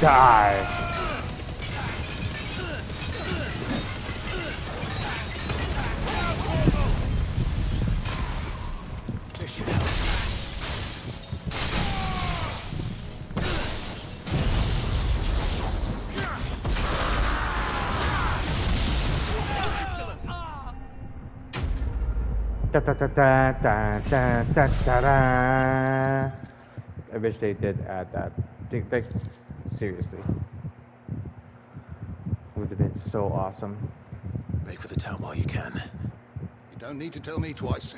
Die. Da, da, da, da, da, da, da, da, da. I wish they did add that. Seriously. Would have been so awesome. Make for the town while you can. You don't need to tell me twice.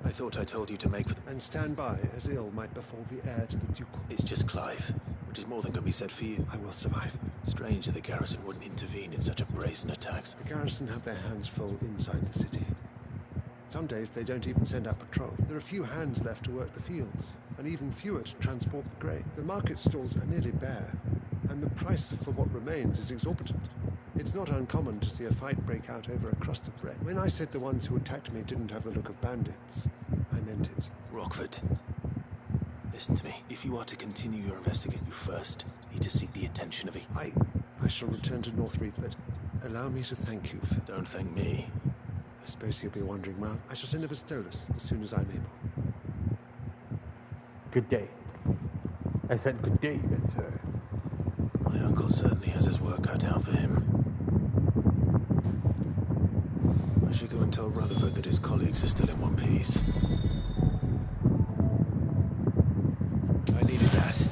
I thought I told you to make for the... And stand by, as ill might befall the heir to the ducal... It's just Clive, which is more than can be said for you. I will survive. Strange that the garrison wouldn't intervene in such a brazen attack. The garrison have their hands full inside the city. Some days they don't even send out patrol. There are few hands left to work the fields, and even fewer to transport the grain. The market stalls are nearly bare, and the price for what remains is exorbitant. It's not uncommon to see a fight break out over a crust of bread. When I said the ones who attacked me didn't have the look of bandits, I meant it. Rockford, listen to me. If you are to continue your investigation, you first need to seek the attention of I shall return to Northreach, but allow me to thank you for... Don't thank me. I suppose he'll be wandering round. I shall send a pistolus as soon as I'm able. Good day. I said good day, good sir. My uncle certainly has his work cut out for him. I should go and tell Rutherford that his colleagues are still in one piece. I needed that.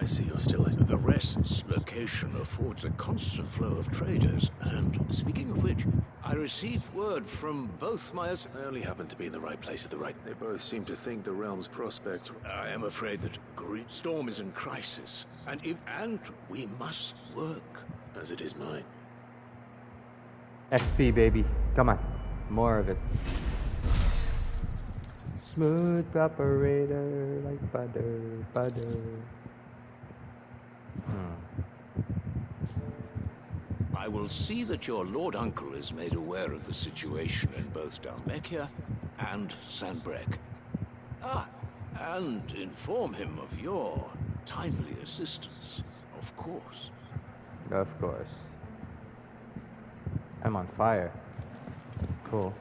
I see you're still in the rest's location affords a constant flow of traders, and speaking of which, I received word from both my... I only happen to be in the right place at the right... They both seem to think the realm's prospects... I am afraid that Green Storm is in crisis, and we must work. As it is mine. XP, baby. Come on. More of it. Smooth operator, like butter. I will see that your Lord Uncle is made aware of the situation in both Dalmekia and Sanbreque. And inform him of your timely assistance, of course. Of course. I'm on fire. Cool.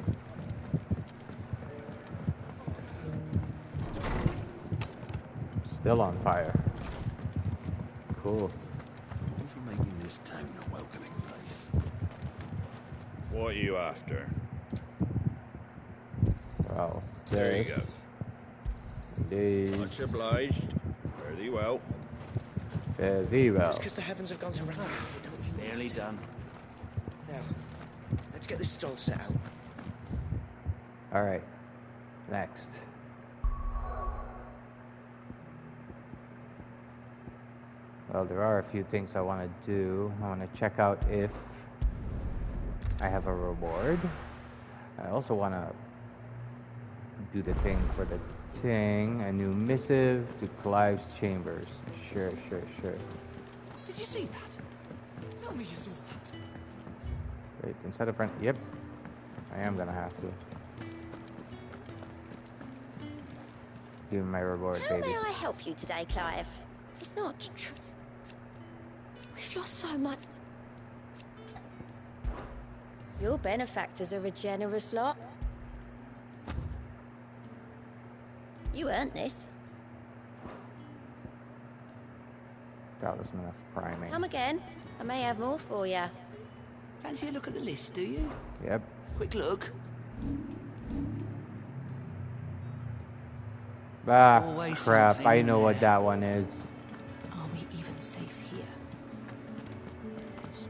Still on fire. Cool. For making this town a welcoming place. What are you after? Wow. There you go. Indeed. Much obliged. Very well. Very well. Just because the heavens have gone to rain, Nearly done. Now, let's get this stall set out. Alright. Next. Well, there are a few things I want to do. I want to check out if I have a reward. I also want to do the thing for the thing. A new missive to Clive's chambers. Sure. Did you see that? Tell me you saw that. Wait, inside of front. Yep. I am going to have to. Give me my reward, How baby. may I help you today, Clive? It's not true. We've lost so much. Your benefactors are a generous lot. You earned this. That wasn't enough priming. Come again. I may have more for you. Fancy a look at the list, do you? Yep. Quick look. Always Crap. something I in know what there. that one is. Are we even safe here?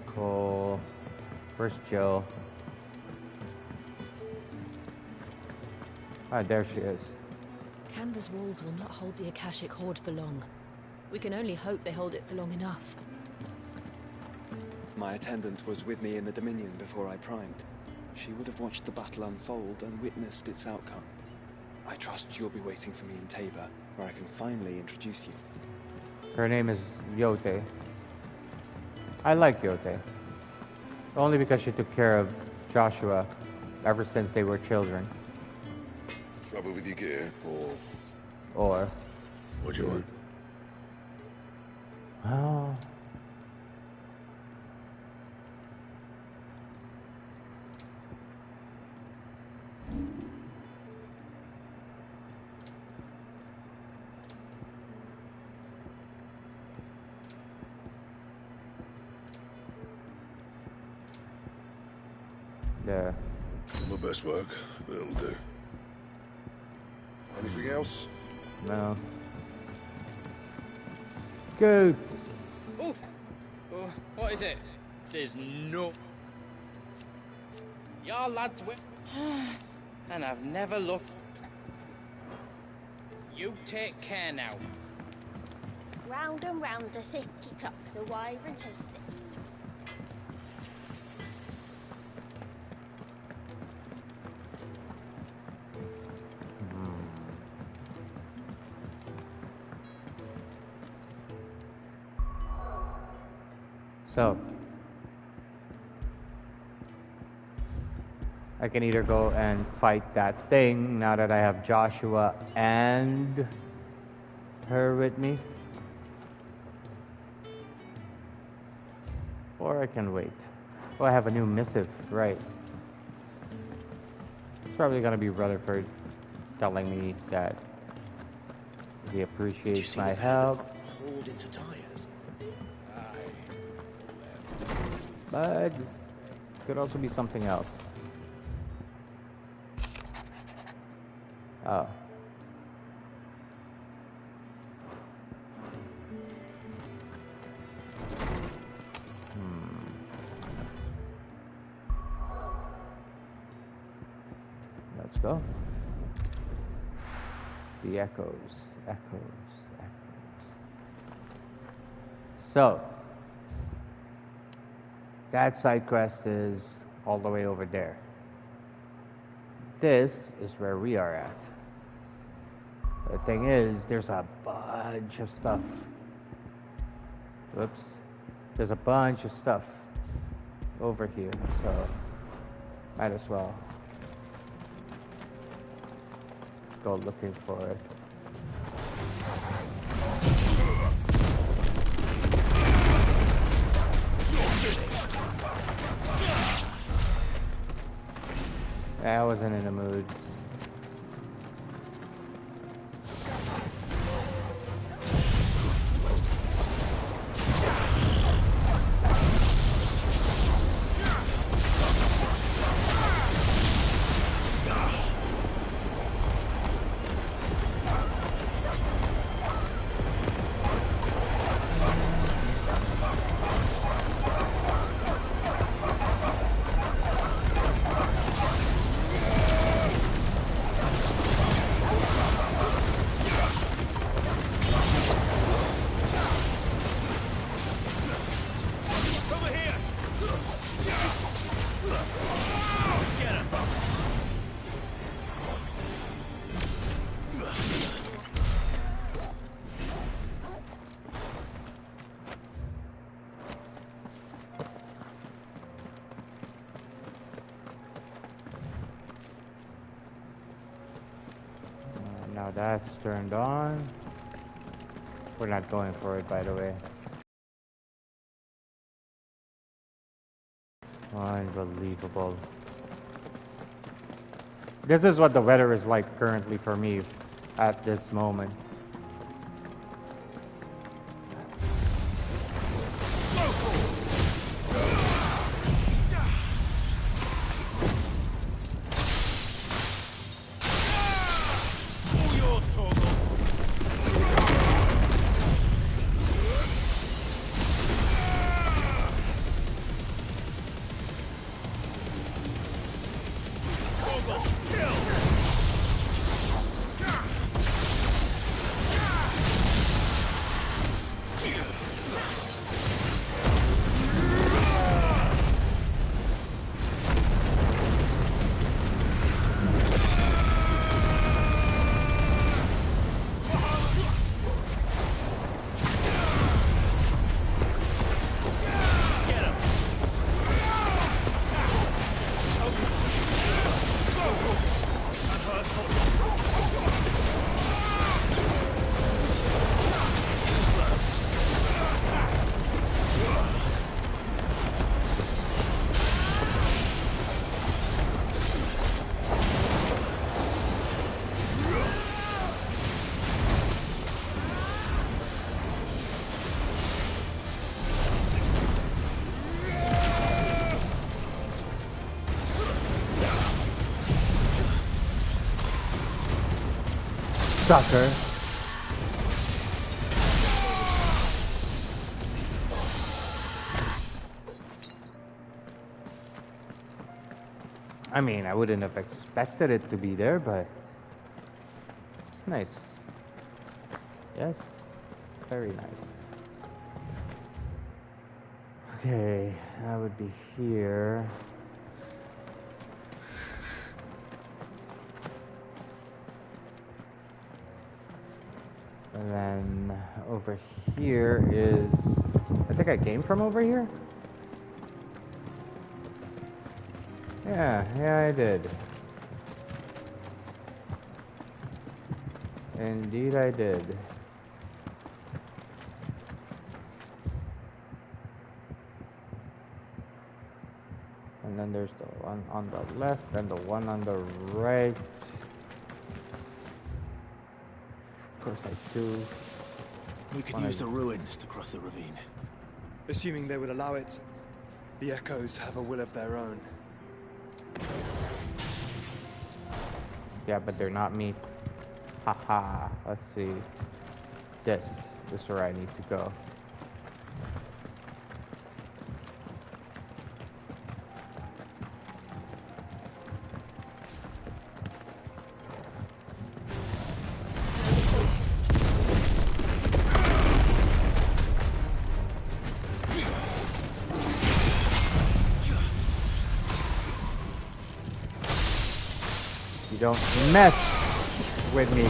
Cool. Where's Jill? Ah, there she is. Canda's walls will not hold the Akashic Horde for long. We can only hope they hold it for long enough. My attendant was with me in the Dominion before I primed. She would have watched the battle unfold and witnessed its outcome. I trust you'll be waiting for me in Tabor, where I can finally introduce you. Her name is Yote. I like Yote. Only because she took care of Joshua ever since they were children. Trouble with your gear, Or... What do you want? Oh... Yeah. My best work, but it'll do. Anything else? No. Goats. Oh, what is it? There's no... Your lads will... And I've never looked... You take care now. Round and round the city clock, the wyvern chased the So, I can either go and fight that thing now that I have Joshua and her with me, or I can wait. Oh, I have a new missive, right. It's probably gonna be Rutherford telling me that he appreciates my help. Hauled into tires. But could also be something else. Oh. Let's go. The echoes. So, that side quest is all the way over there. This is where we are at. The thing is, there's a bunch of stuff. Whoops. There's a bunch of stuff over here, so might as well go looking for it. I wasn't in the mood. Now that's turned on. We're not going for it, by the way. Unbelievable. This is what the weather is like currently for me at this moment. Sucker. I mean, I wouldn't have expected it to be there, but it's nice. Yes, very nice. Okay, that would be here. And then over here is, I think I came from over here? Yeah, I did. Indeed I did. And then there's the one on the left and the one on the right. Of course I do. We could use the ruins to cross the ravine. Assuming they would allow it. The Echoes have a will of their own. Yeah, but they're not me. Haha. Let's see. This is where I need to go. You don't mess with me.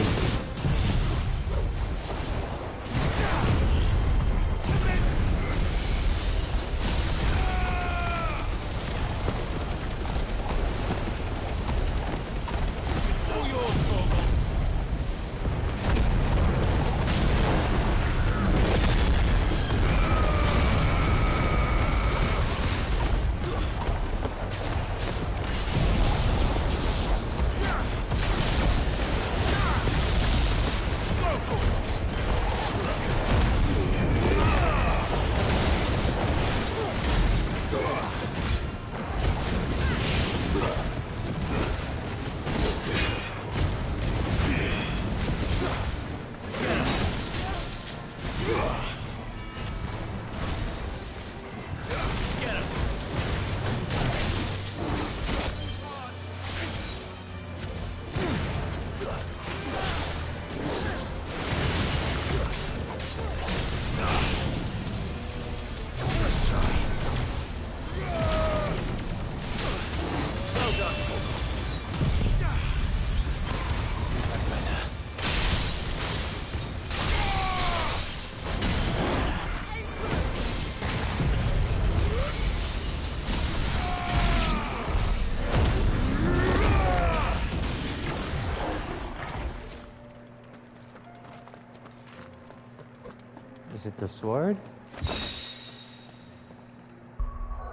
Is it the sword?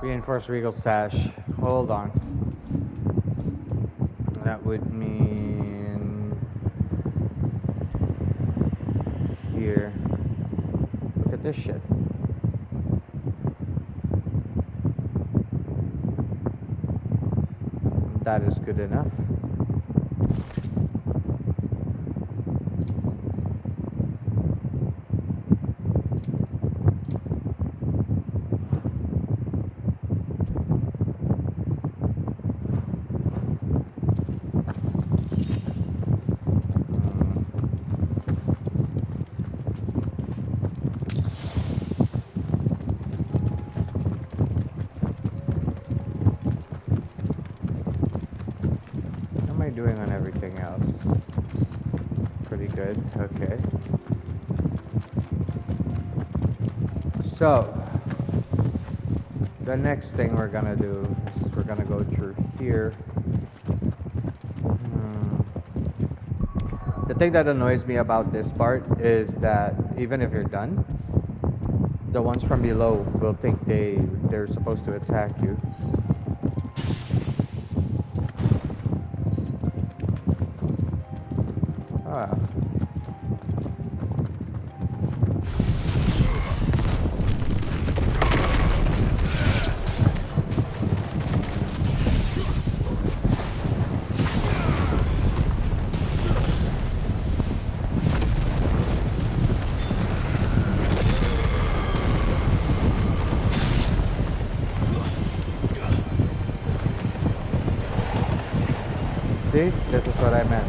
Reinforced regal sash. Hold on. That would mean here. Look at this shit. That is good enough. Doing on everything else. Pretty good. Okay. So the next thing we're gonna do is we're gonna go through here. The thing that annoys me about this part is that even if you're done, the ones from below will think they're supposed to attack you. See? This is what I meant.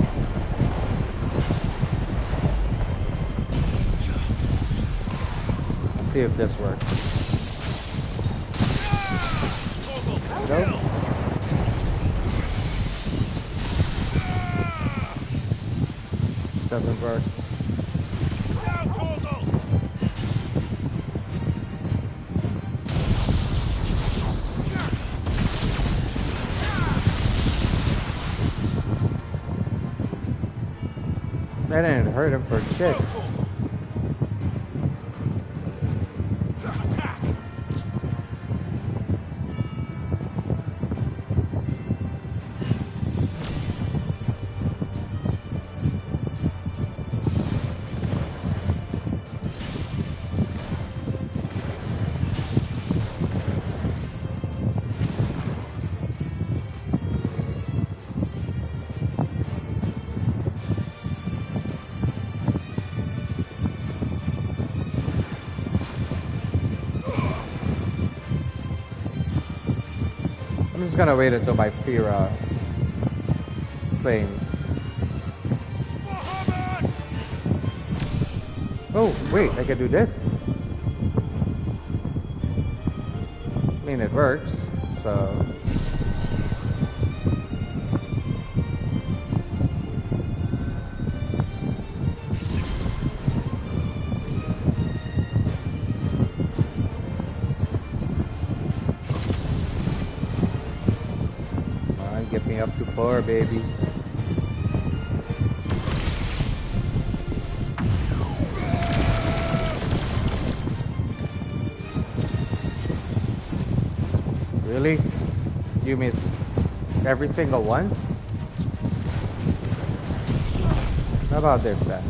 Let's see if this works. Nope. Doesn't work. That didn't hurt him for shit. I'm just gonna wait until my Fira flames. Oh, wait, I can do this? I mean, it works, so... Get me up to 4, baby. Really? You missed every single one? How about this then?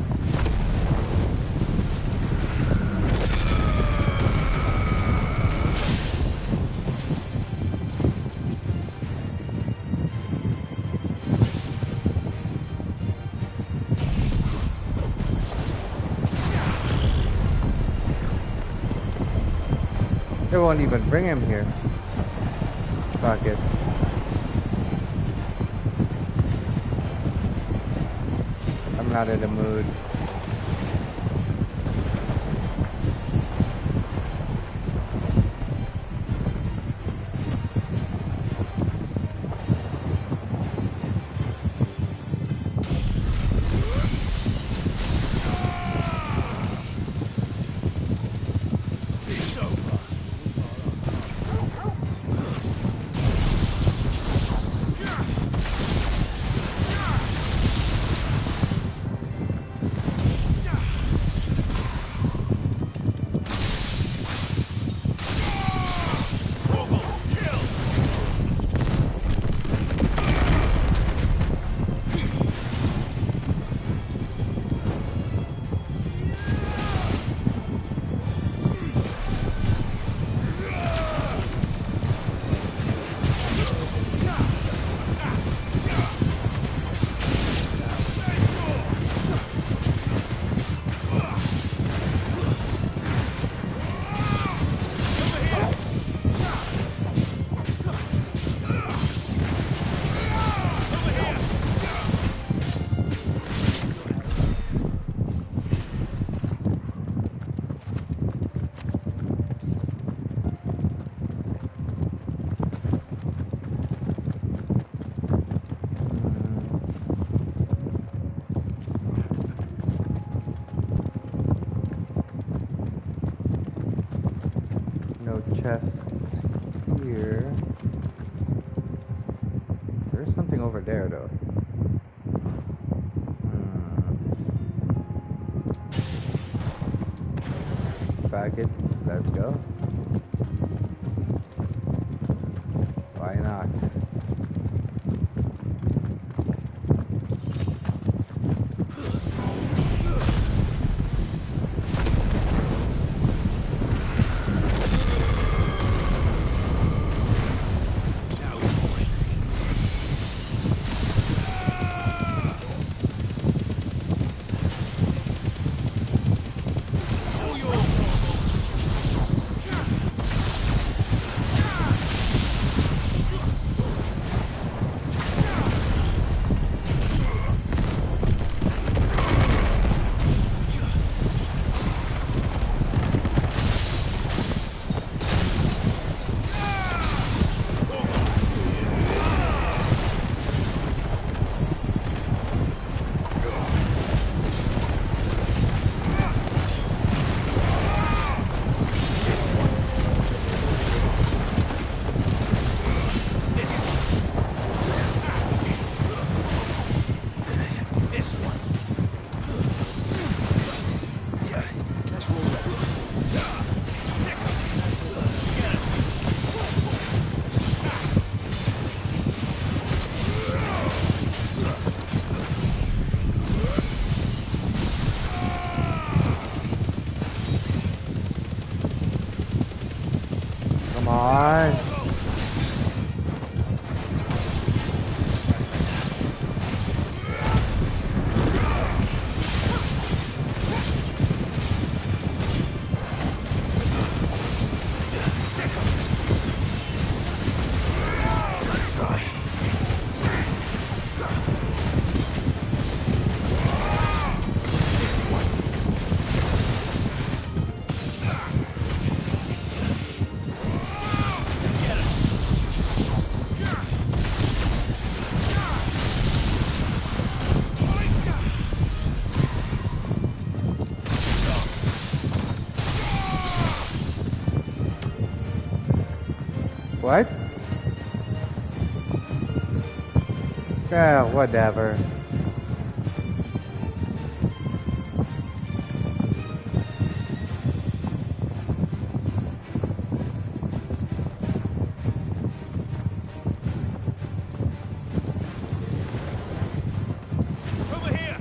They won't even bring him here. Fuck it. I'm not in the mood. Chests here. There's something over there though. Back it. Let's go. Why not? Come on. What? Yeah, whatever. Over here!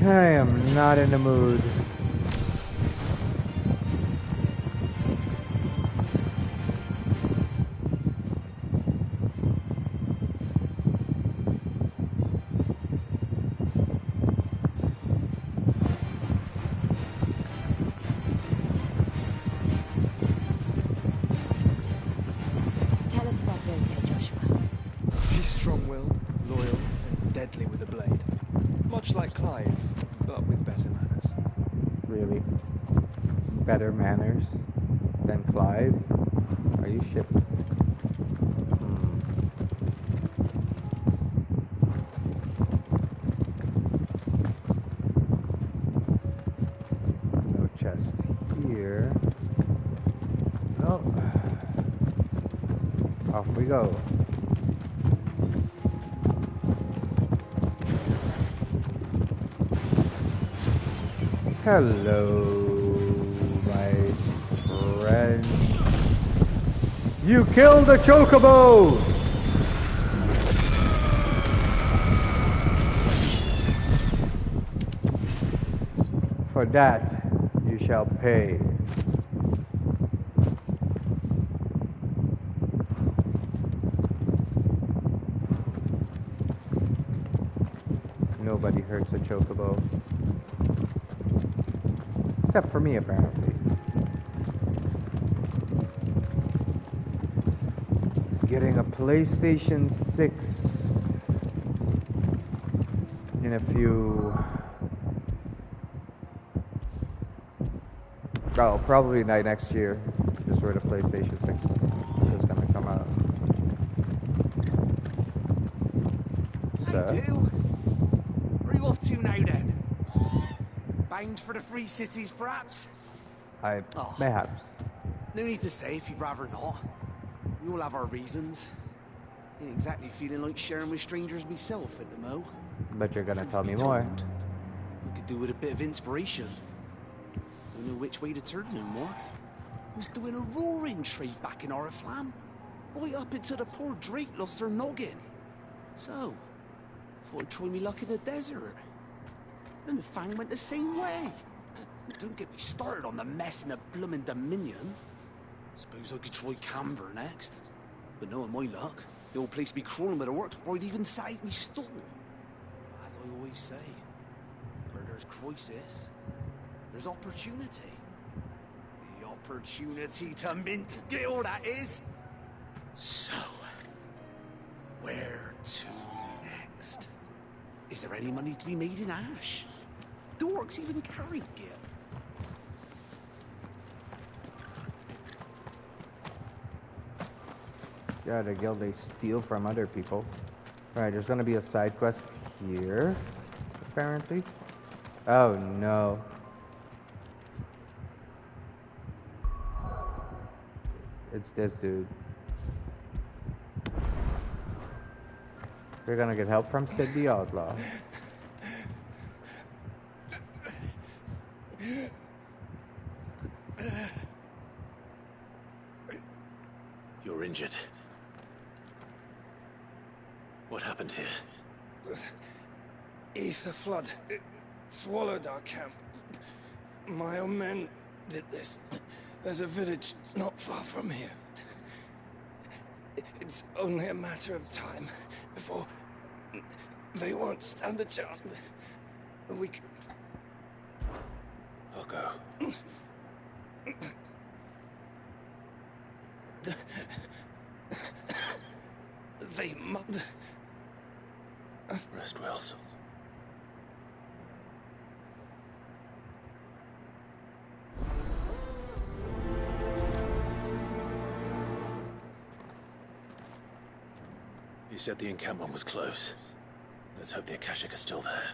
I am not in the mood. Tell us about Goethe, Joshua. She's strong-willed, loyal, and deadly with a blade. Much like Clive, but with better manners. Really? Better manners than Clive? Are you shitting? No chest here. Oh. Off we go. Hello, my friend. You killed the chocobo! For that, you shall pay. Nobody hurts a chocobo. Except for me, apparently. Getting a PlayStation 6 in a few... Oh, probably next year is where the PlayStation 6 is gonna come out. So... Hey, do. Where are you off to now, then? Bound for the Free Cities, perhaps? Mayhaps. No need to say if you'd rather not. We all have our reasons. Ain't exactly feeling like sharing with strangers myself at the mo. But you're gonna Truth tell be me more. told, we could do with a bit of inspiration. Don't know which way to turn no more. Was doing a roaring trade back in Oriflamme. Right up until the poor Drake lost her noggin. So, thought I'd try me luck in the desert. And the Fang went the same way. Don't get me started on the mess in the bloomin' Dominion. Suppose I could try Camber next. But knowing my luck, the old place be crawling with the work before I'd even sat out me stall. But as I always say, where there's crisis, there's opportunity. The opportunity to mint Gil, that is. So, where to next? Is there any money to be made in Ash? Do orcs even carry Gil? Yeah, the guild, they steal from other people. Alright, there's gonna be a side quest here, apparently. Oh no. It's this dude. We're gonna get help from Sid the Outlaw. You're injured. What happened here? Ether flood. It swallowed our camp. My own men did this. There's a village not far from here. It's only a matter of time before they won't stand a chance. We can... I'll go. They must... Rest well, son. You said the encampment was close. Let's hope the Akashic are still there.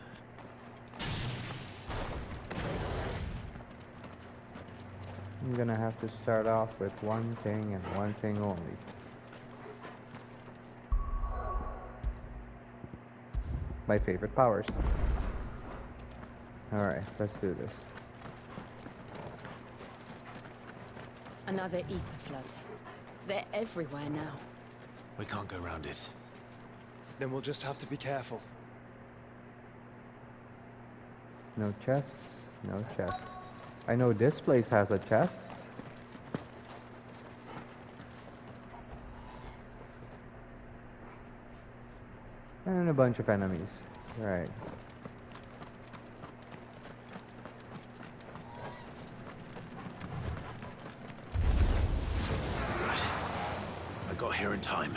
I'm gonna have to start off with one thing and one thing only. My favorite powers. Alright, let's do this. Another ether flood. They're everywhere now. We can't go round it. Then we'll just have to be careful. No chests, no chests. I know this place has a chest. And a bunch of enemies. Right. I got here in time.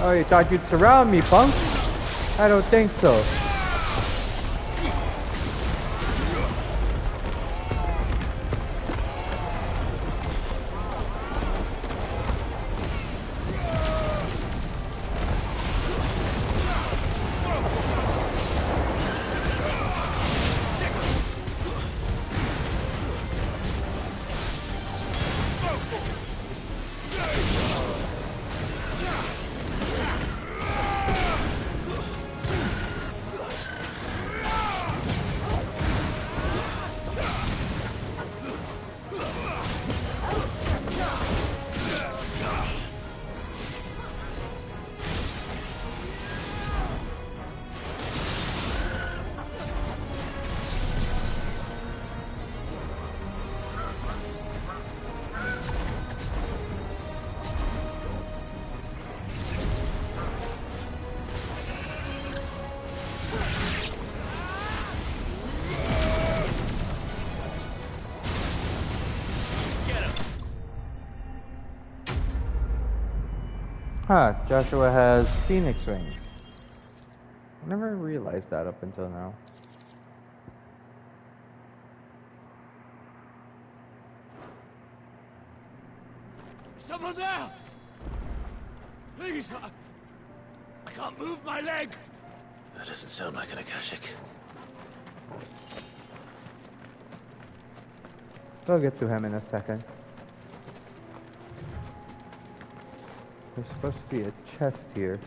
Oh, you thought you'd surround me, punk? I don't think so. Huh, Joshua has Phoenix Wings. I never realized that up until now. Someone there! Please, I can't move my leg! That doesn't sound like an Akashic. We'll get to him in a second. There's supposed to be a chest here.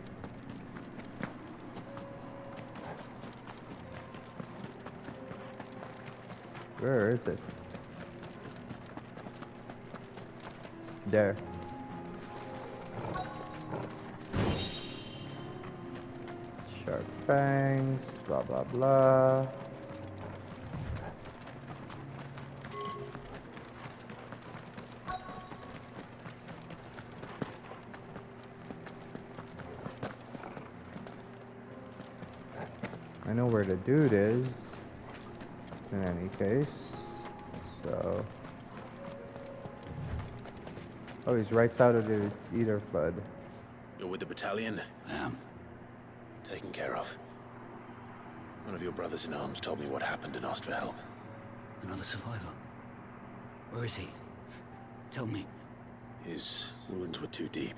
Where is it? There. Sharp fangs, blah blah blah. I know where the dude is, in any case, so... Oh, he's right side of the ether flood. You're with the battalion? I am. Taken care of. One of your brothers in arms told me what happened and asked for help. Another survivor? Where is he? Tell me. His wounds were too deep.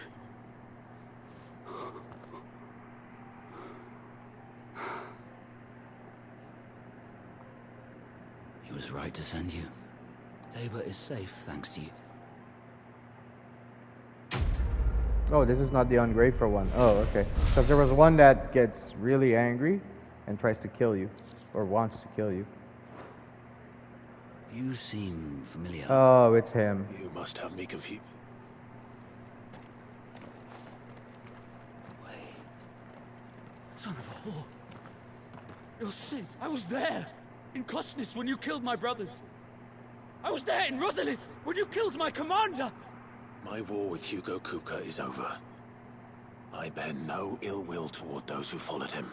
He was right to send you. Tabor is safe, thanks to you. Oh, this is not the ungrateful one. Oh, okay. Because there was one that gets really angry and tries to kill you. Or wants to kill you. You seem familiar. Oh, it's him. You must have me confused. Son of a whore. You're Sid. I was there. In Kosnis when you killed my brothers. I was there in Rosalith when you killed my commander. My war with Hugo Kupka is over. I bear no ill will toward those who followed him.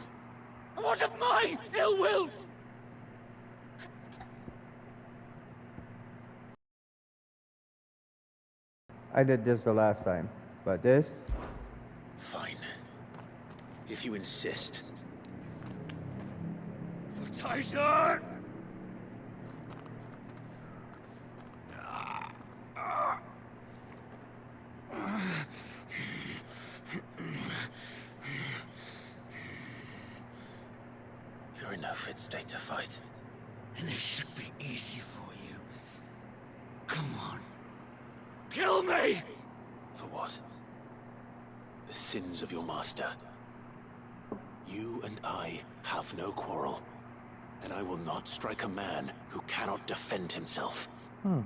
And what of my ill will? I did this the last time, but this... Fine. If you insist. For Tyson! You're in no fit state to fight. And this should be easy for you. Come on. Kill me! For what? The sins of your master. You and I have no quarrel. And I will not strike a man who cannot defend himself. No.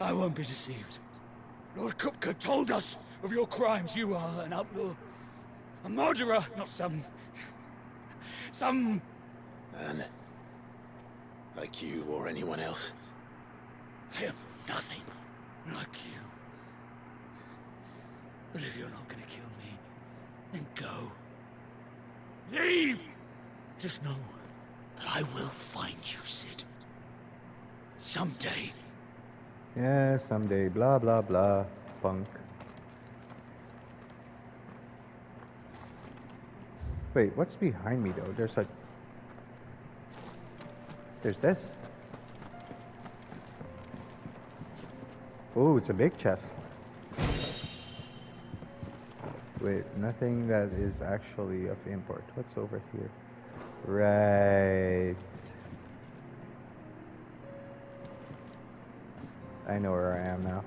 I won't be deceived. Lord Kupka told us of your crimes. You are an outlaw. A murderer, not some... Man. Like you or anyone else. I am nothing like you. But if you're not gonna kill me, then go. Leave! Just know that I will find you, Sid. Someday. Yeah, someday. Blah, blah, blah. Punk. Wait, what's behind me, though? There's like... There's this. Oh, it's a big chest. Wait, nothing that is actually of import. What's over here? Right. I know where I am now.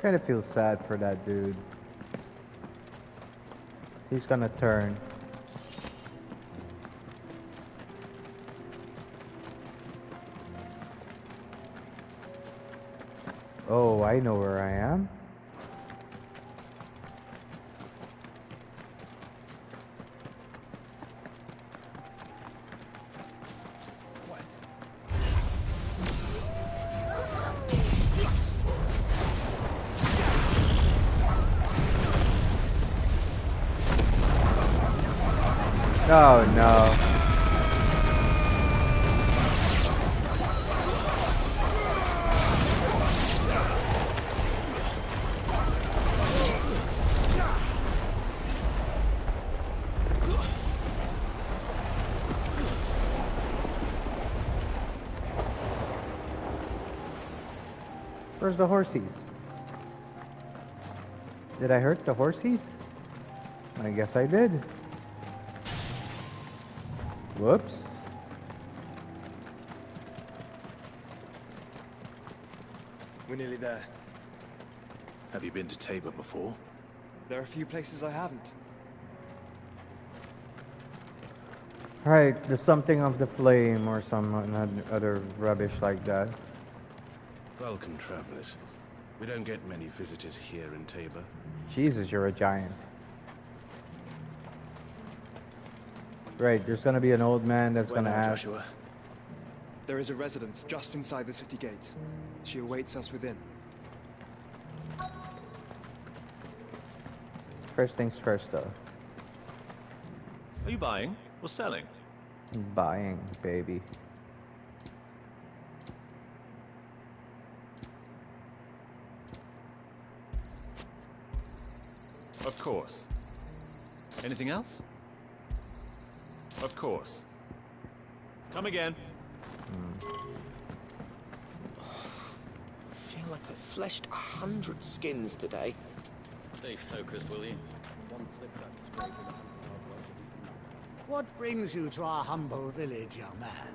Kind of feel sad for that dude. He's gonna turn. Oh, I know where I am. Oh no. Where's the horsies? Did I hurt the horsies? I guess I did. Whoops. We're nearly there. Have you been to Tabor before? There are a few places I haven't. Right, there's something of the flame or some other rubbish like that. Welcome, travelers. We don't get many visitors here in Tabor. Jesus, you're a giant. Right, there's gonna be an old man that's gonna ask. Joshua? There is a residence just inside the city gates. She awaits us within. First things first, though. Are you buying or selling? Buying, baby. Of course. Anything else? Of course. Come again. I feel like I've fleshed 100 skins today. Stay focused, will you? One slip that's straight in. What brings you to our humble village, young man?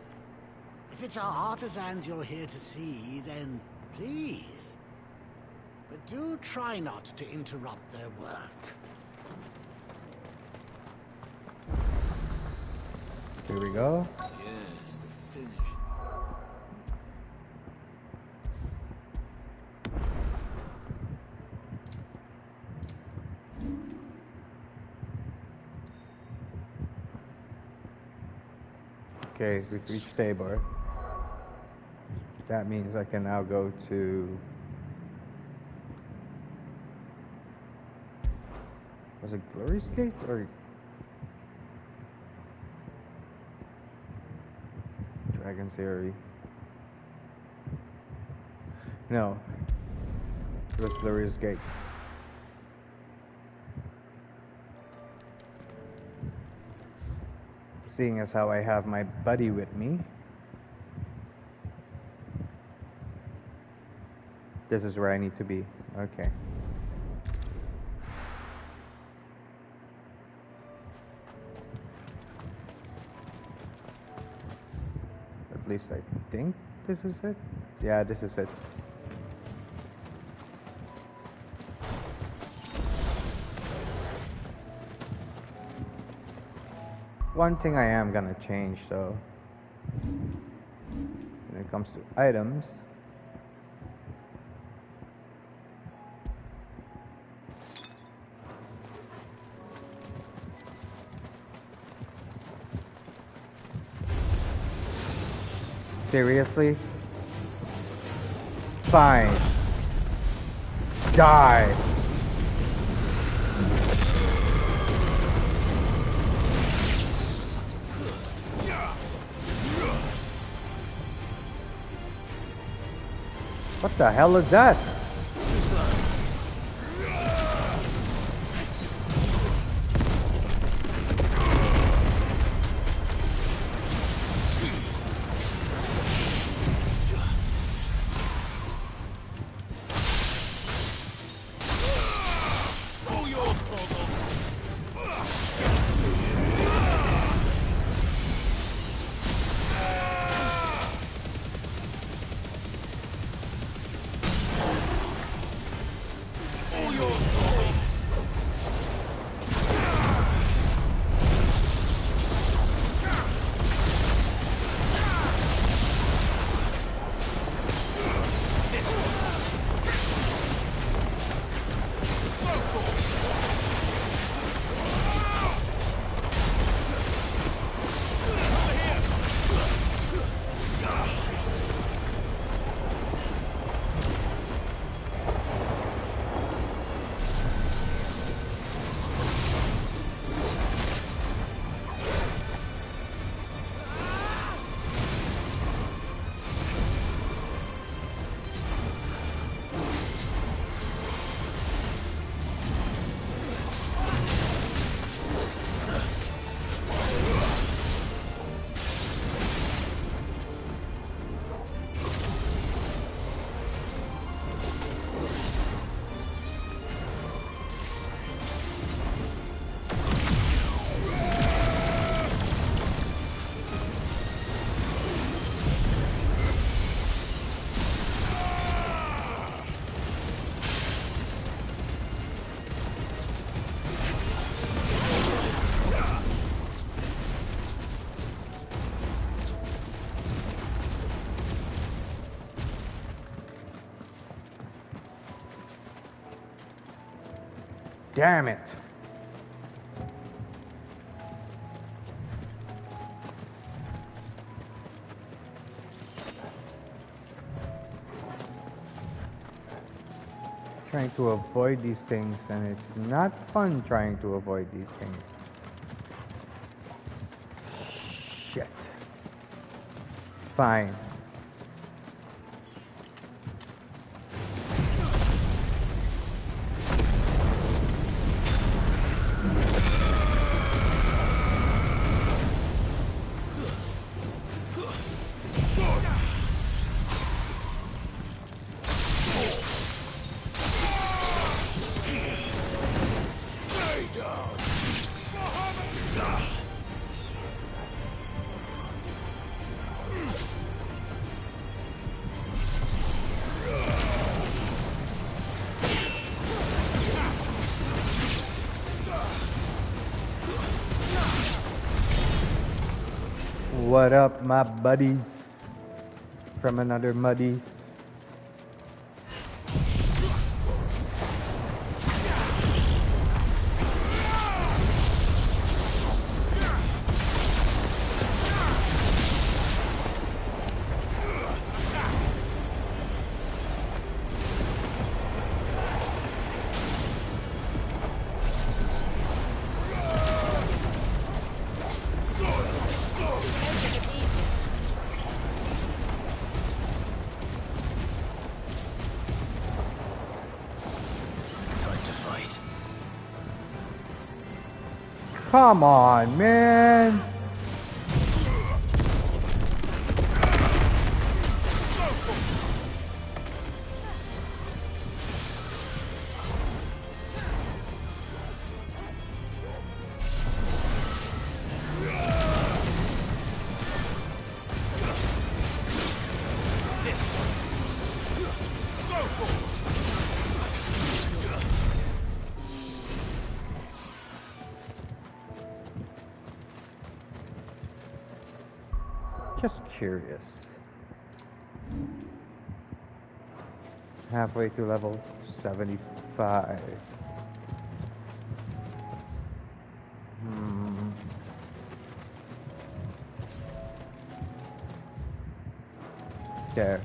If it's our artisans you're here to see, then please. But do try not to interrupt their work. Here we go. Yes, the finish. Okay, we've reached Tabor. That means I can now go to... Was it Glory's Gate or... Dragon's Eyrie? No. It was Glory's Gate. Seeing as how I have my buddy with me, this is where I need to be. Okay. At least I think this is it. Yeah, this is it. One thing I am gonna change though, when it comes to items, seriously? Fine. Die. What the hell is that? Damn it. Trying to avoid these things, and it's not fun trying to avoid these things. Shit. Fine. What up, my buddies from another Muddies? Come on, man. Just curious. Halfway to level 75. Okay. There's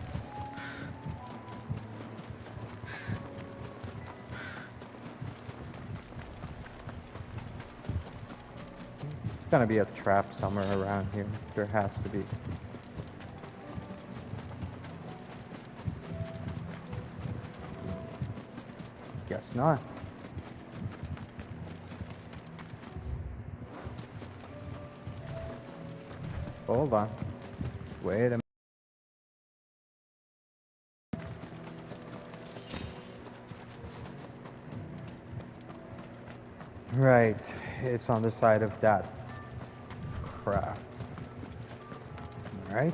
gonna be a trap somewhere around here. There has to be. Guess not. Hold on. Wait a minute. Right, it's on the side of that crap. Alright.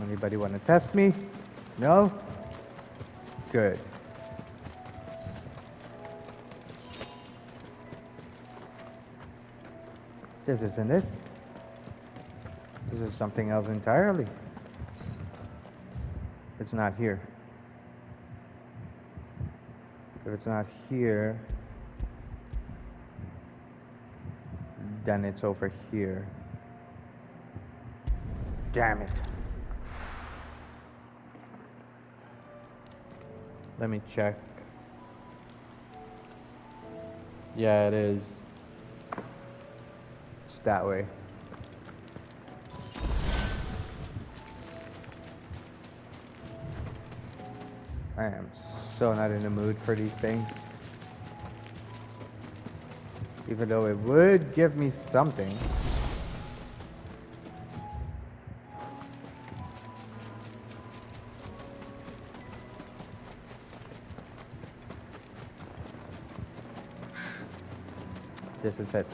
Anybody want to test me? No? Good. This isn't it. This is something else entirely. It's not here. If it's not here, then it's over here. Damn it. Let me check. Yeah, it is. It's that way. I am so not in the mood for these things. Even though it would give me something. This is it.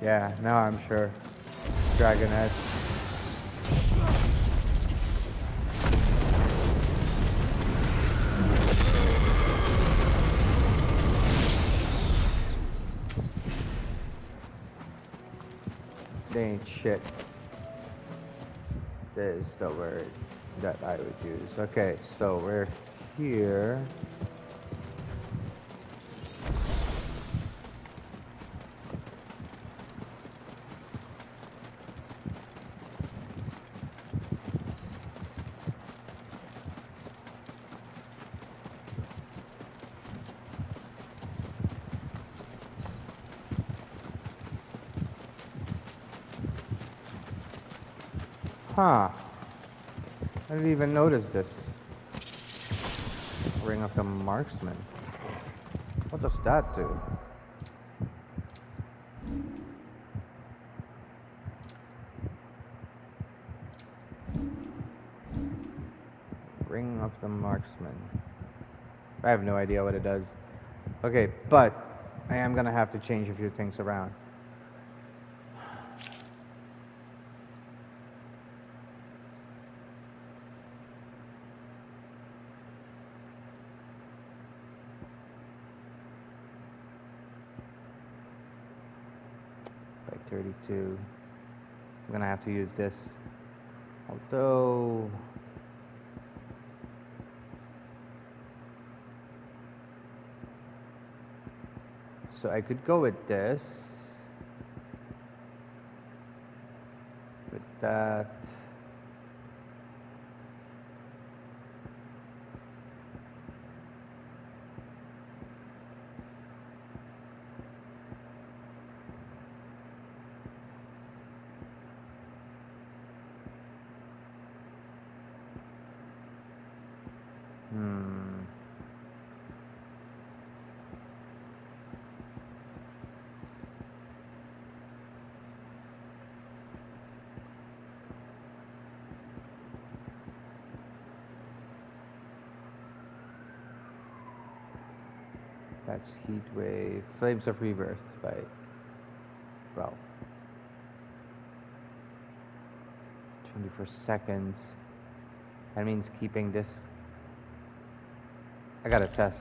Yeah, now I'm sure. Dragonette. They ain't shit. This is the word that I would use. Okay, so we're here. Huh. I didn't even notice this. Ring of the Marksman. What does that do? Ring of the Marksman. I have no idea what it does. Okay, but I am gonna have to change a few things around. Like 32. I'm gonna have to use this. Although so I could go with this. With that. That's Heat Wave. Flames of Rebirth by... Well... 24 seconds. That means keeping this. I gotta test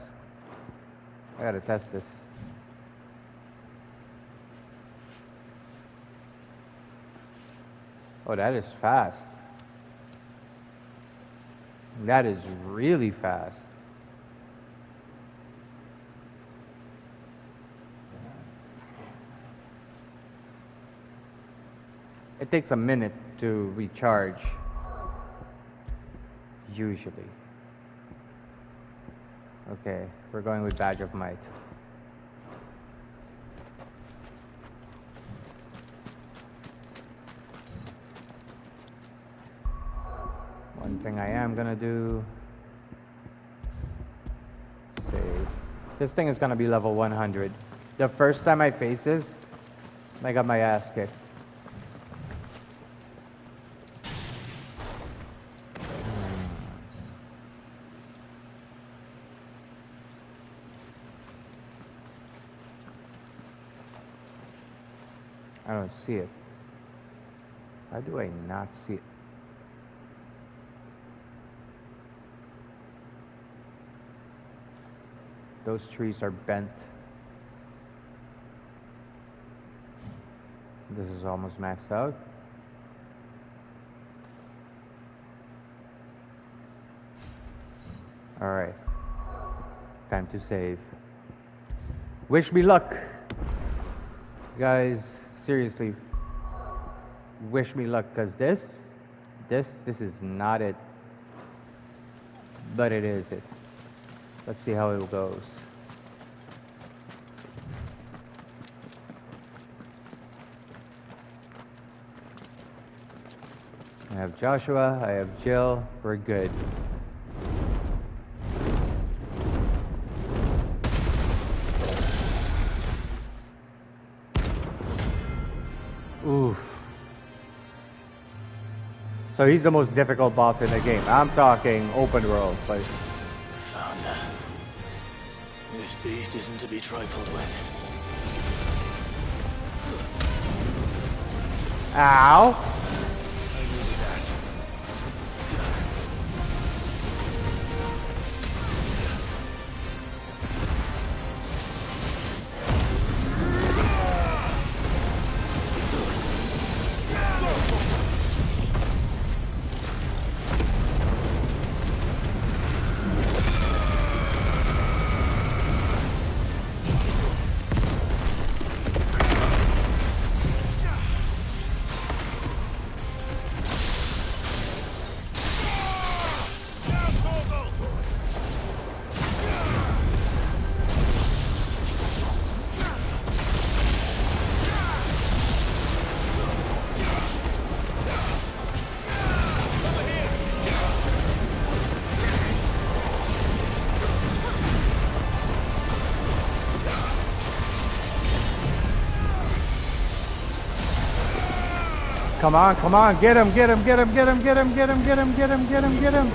this. Oh, that is fast. That is really fast. It takes a minute to recharge, usually. Okay, we're going with Badge of Might. One thing I am gonna do, save. This thing is gonna be level 100. The first time I faced this, I got my ass kicked. I don't see it. Why do I not see it? Those trees are bent. This is almost maxed out. Alright. Time to save. Wish me luck! Guys, seriously. Wish me luck, because this is not it. But it is it. Let's see how it goes. I have Joshua, I have Jill, we're good. Oof. So he's the most difficult boss in the game. I'm talking open world, but... Founder. This beast isn't to be trifled with. Ow! Come on, come on, get him, get him, get him, get him, get him, get him, get him, get him, get him, get him.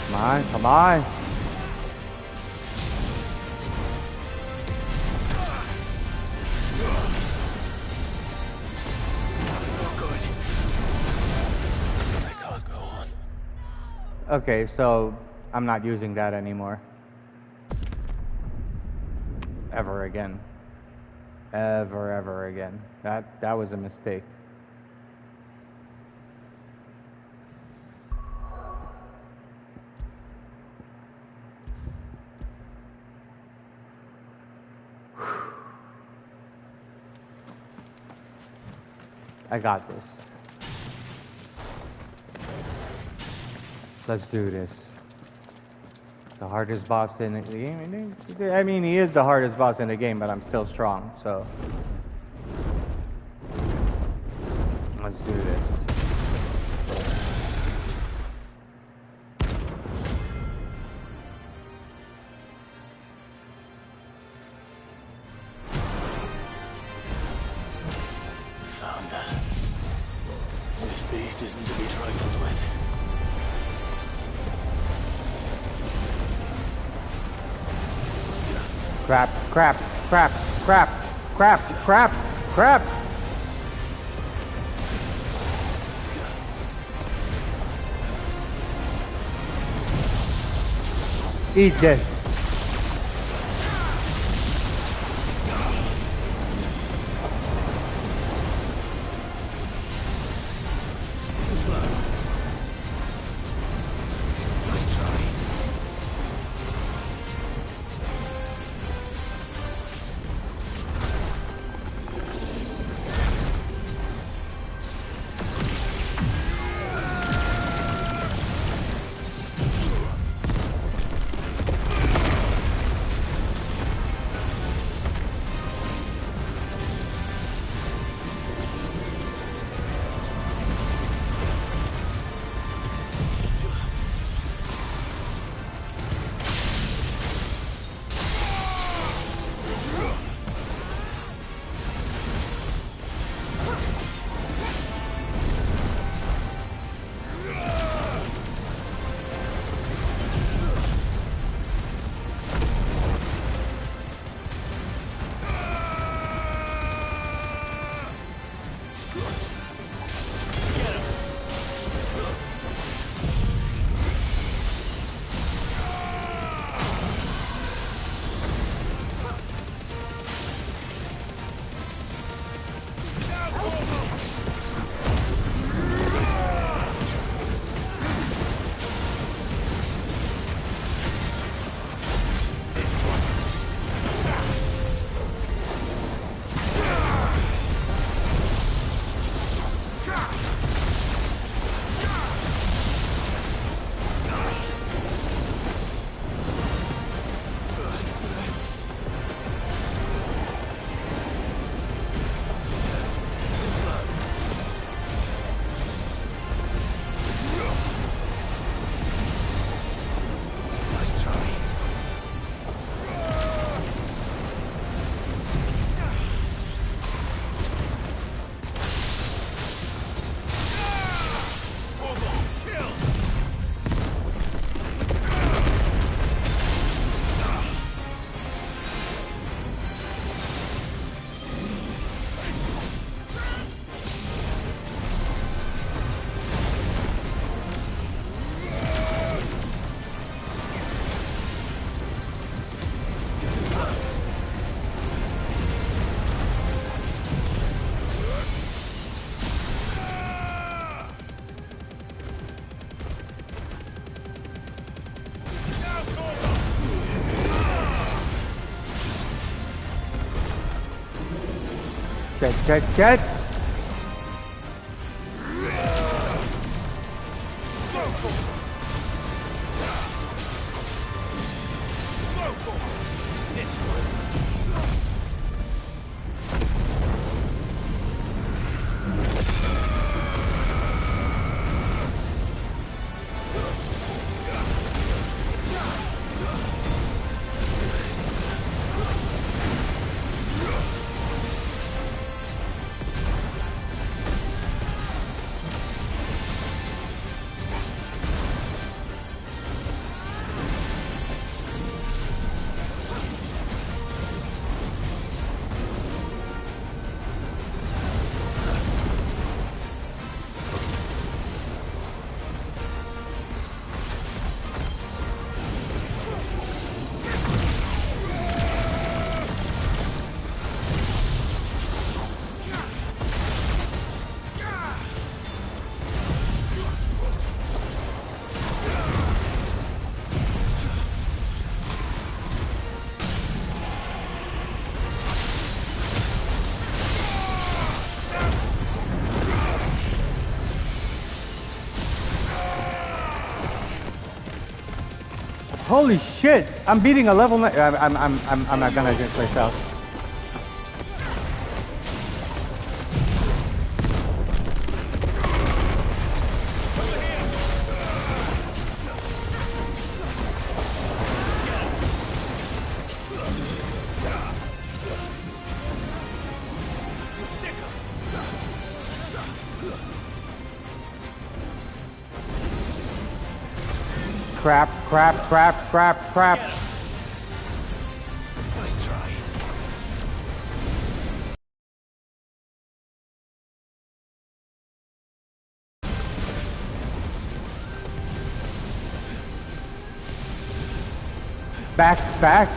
Come on, come on. I can't go on. Okay, so I'm not using that anymore. Ever again. Ever again. That was a mistake. I got this. Let's do this. The hardest boss in the game. I mean, he is the hardest boss in the game, but I'm still strong, so. Let's do this. Founder. This beast Respect isn't to be trifled with. Crap, crap, crap, crap, crap, crap, crap. Eat this. Get. Holy shit! I'm beating a level. I'm not gonna jinx myself. Crap, crap, crap, crap, crap. Nice try. Back, back.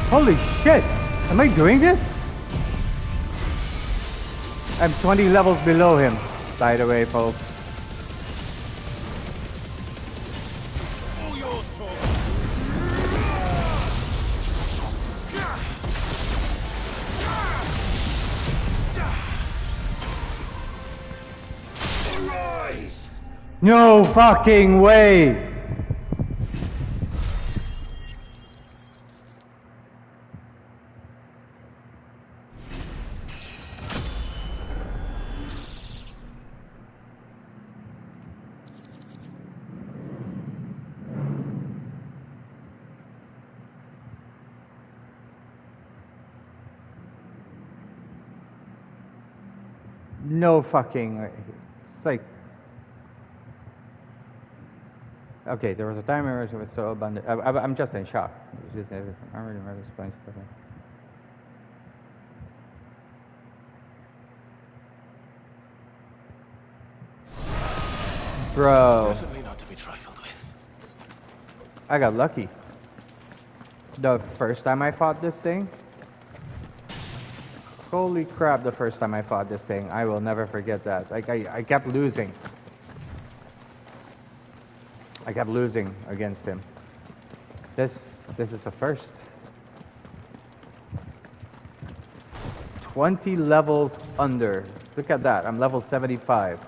Holy shit! Am I doing this? I'm 20 levels below him, by the way, folks. All yours, Tom. Arise! No fucking way! No fucking way. It's like... Okay, there was a time where it was so abundant. I'm just in shock. It's just everything. I already remember this place. Bro. Definitely not to be trifled with. I got lucky. The first time I fought this thing, holy crap, the first time I fought this thing, I will never forget that. Like, I kept losing. I kept losing against him. This is a first. 20 levels under. Look at that, I'm level 75.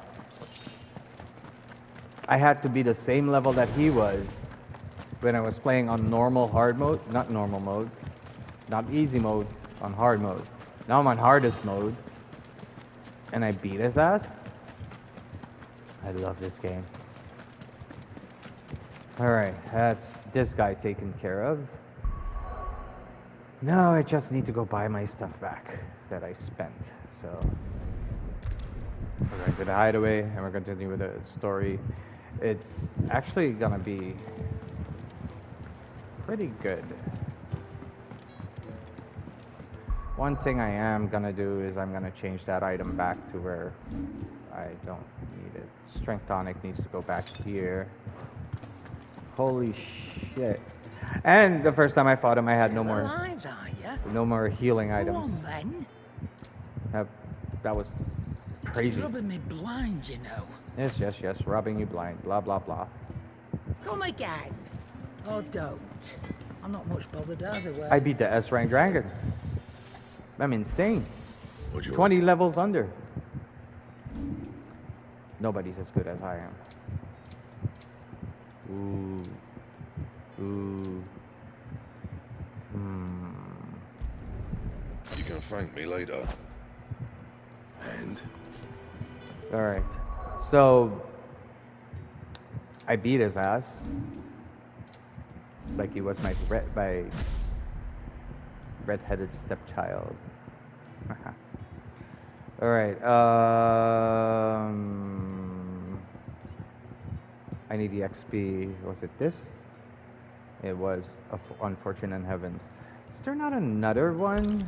I had to be the same level that he was when I was playing on normal hard mode, not normal mode, not easy mode, on hard mode. Now I'm on hardest mode, and I beat his ass. I love this game. Alright, that's this guy taken care of. Now I just need to go buy my stuff back that I spent. So we're going to the hideaway and we're going to continue with the story. It's actually gonna be pretty good. One thing I am gonna do is I'm gonna change that item back to where I don't need it. Strength tonic needs to go back here. Holy shit. And the first time I fought him, I had no more healing items. Go on, then. That was crazy. You're rubbing me blind, you know. Yes, yes, yes. Rubbing you blind. Blah, blah, blah. Come again. Or don't. I'm not much bothered either way. I beat the S rank dragon. I'm insane. 20 levels under. Nobody's as good as I am. Ooh. Ooh. You can thank me later. And? Alright. So, I beat his ass. Like he was my red-headed stepchild. Alright, I need the XP. Was it this? It was Unfortunate Heavens. Is there not another one?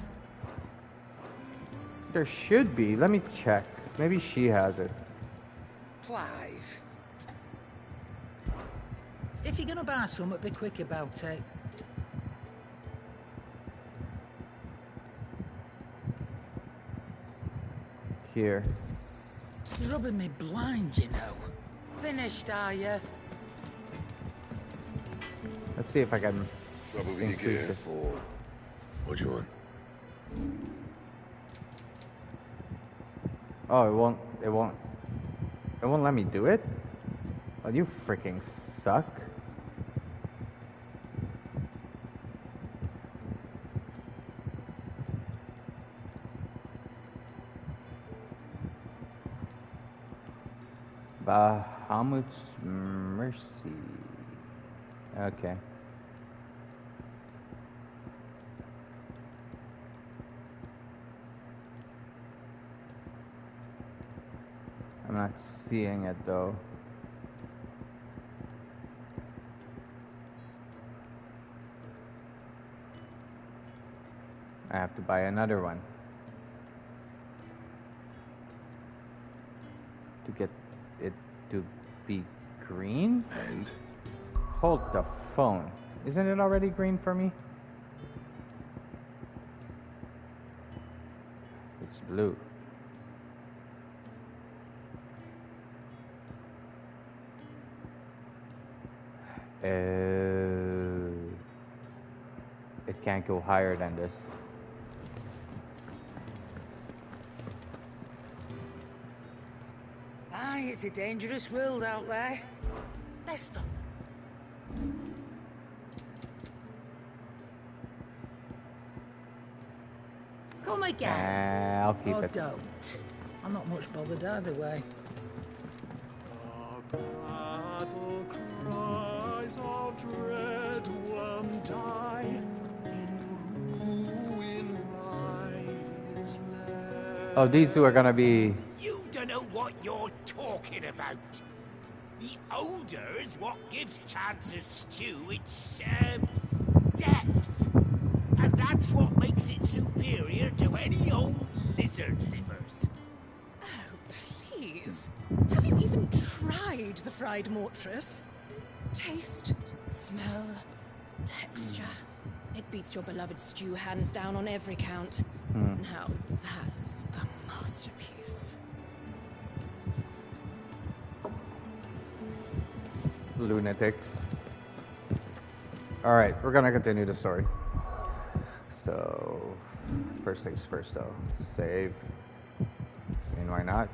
There should be. Let me check. Maybe she has it. Clive. If you're gonna buy something, be quick about it. Here. You're rubbing me blind, you know. Finished, are you? Let's see if I can Trouble with increase your gear, this. or what do you want? Oh, it won't let me do it? Oh, you freaking suck. Bahamut's Mercy. Okay. not seeing it though. I have to buy another one to get it to be green. And? Hold the phone. Isn't it already green for me? It's blue. It can't go higher than this. Aye, it's a dangerous world out there. Lester. Come again. I'll keep or it. Don't. I'm not much bothered either way. Battle cries of dread one die in ruin lies left. Oh, these two are gonna be. You don't know what you're talking about. The odor's what gives Chance's stew its depth. And that's what makes it superior to any old lizard livers. Please. Have you even tried the fried mortress? Taste, smell, texture. It beats your beloved stew hands down on every count. Now that's a masterpiece. Lunatics. Alright, we're gonna continue the story. So, first things first though. Save. I mean, why not?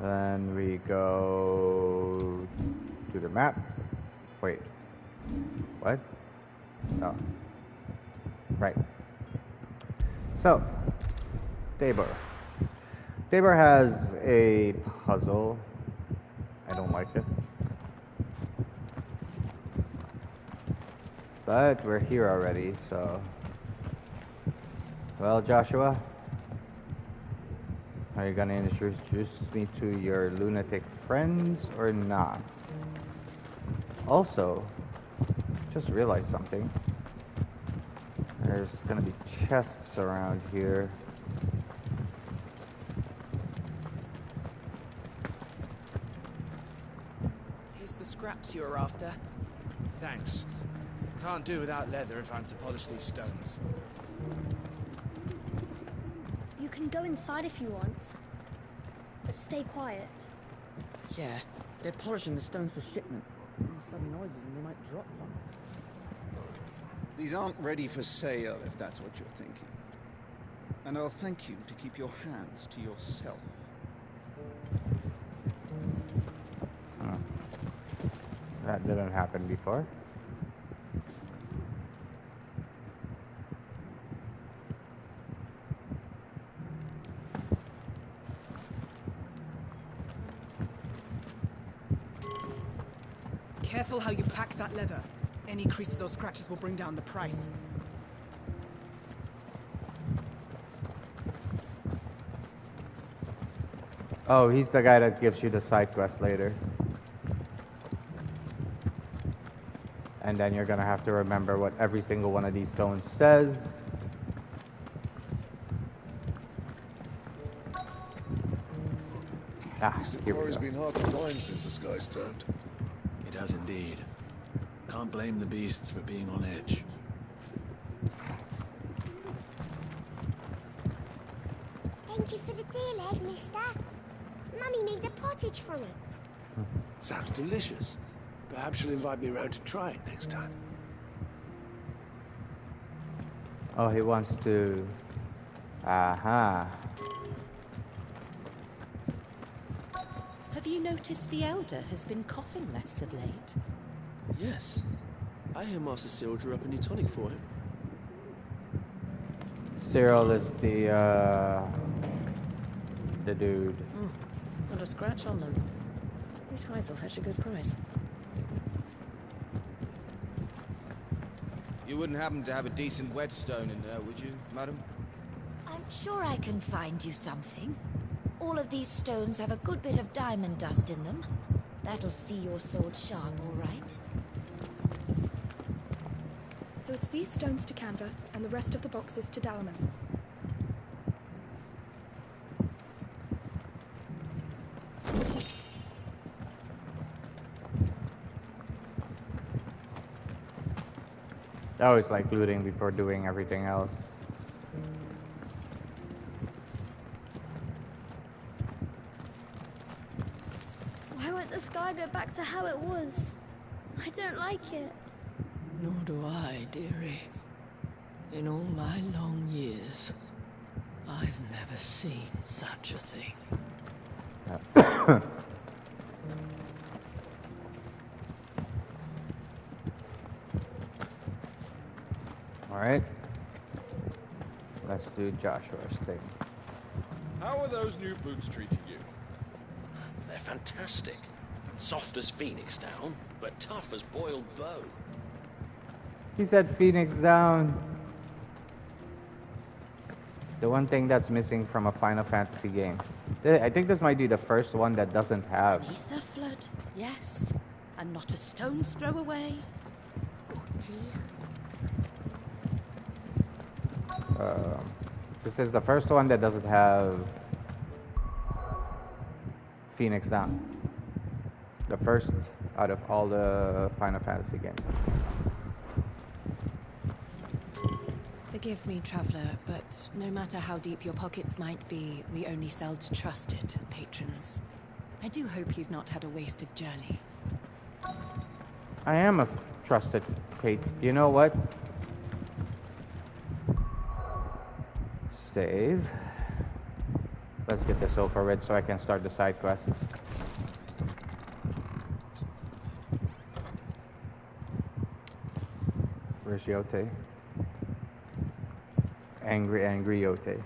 Then we go to the map. Wait. What? Oh. Right. So, Tabor. Tabor has a puzzle. I don't like it. But we're here already, so... Well, Joshua, are you gonna introduce me to your lunatic friends or not? Also, just realized something. There's gonna be chests around here. Here's the scraps you were after. Thanks. Can't do without leather if I'm to polish these stones. You can go inside if you want, but stay quiet. Yeah, they're polishing the stones for shipment. Any sudden noises and they might drop one. These aren't ready for sale, if that's what you're thinking. And I'll thank you to keep your hands to yourself. That didn't happen before. Careful how you pack that leather. Any creases or scratches will bring down the price. Oh, he's the guy that gives you the side quest later. And then you're gonna have to remember what every single one of these stones says. This quarry's been hard to find since the sky's turned. It has indeed. Can't blame the beasts for being on edge. Thank you for the dear leg, mister. Mummy made a pottage from it. Sounds delicious. Perhaps she'll invite me around to try it next time. Oh, he wants to... Aha. Have you noticed the Elder has been coughing less of late? Yes. I hear Master Cyril drew up a new tonic for him. Cyril is the dude. Not a scratch on them. These hides will fetch a good price. You wouldn't happen to have a decent whetstone in there, would you, madam? I'm sure I can find you something. All of these stones have a good bit of diamond dust in them. That'll see your sword sharp, all right? So it's these stones to Canva, and the rest of the boxes to Dalamel. I always like looting before doing everything else. Why won't the sky go back to how it was? I don't like it. Nor do I, dearie. In all my long years, I've never seen such a thing. Alright. Let's do Joshua's thing. How are those new boots treating you? They're fantastic. Soft as phoenix down, but tough as boiled bone. He said Phoenix down. The one thing that's missing from a Final Fantasy game. I think this might be the first one that doesn't have. Beneath the flood, yes. And not a stone's throw away. Oh dear. This is the first one that doesn't have Phoenix down. The first out of all the Final Fantasy games. Forgive me, traveler, but no matter how deep your pockets might be, we only sell to trusted patrons. I do hope you've not had a wasted journey. I am a trusted patron. You know what? Save. Let's get this over with so I can start the side quests. Where's Yote? Angry Yote.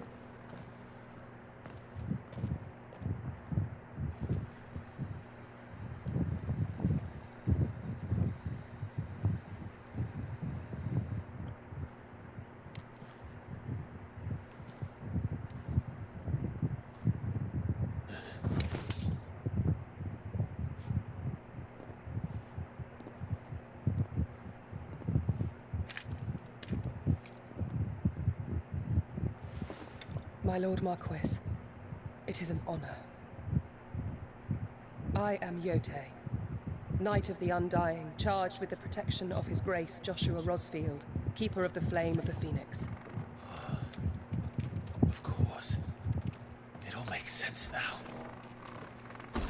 My Lord Marquis, it is an honor. I am Yote, Knight of the Undying, charged with the protection of His Grace Joshua Rosfield, Keeper of the Flame of the Phoenix. Of course. It all makes sense now.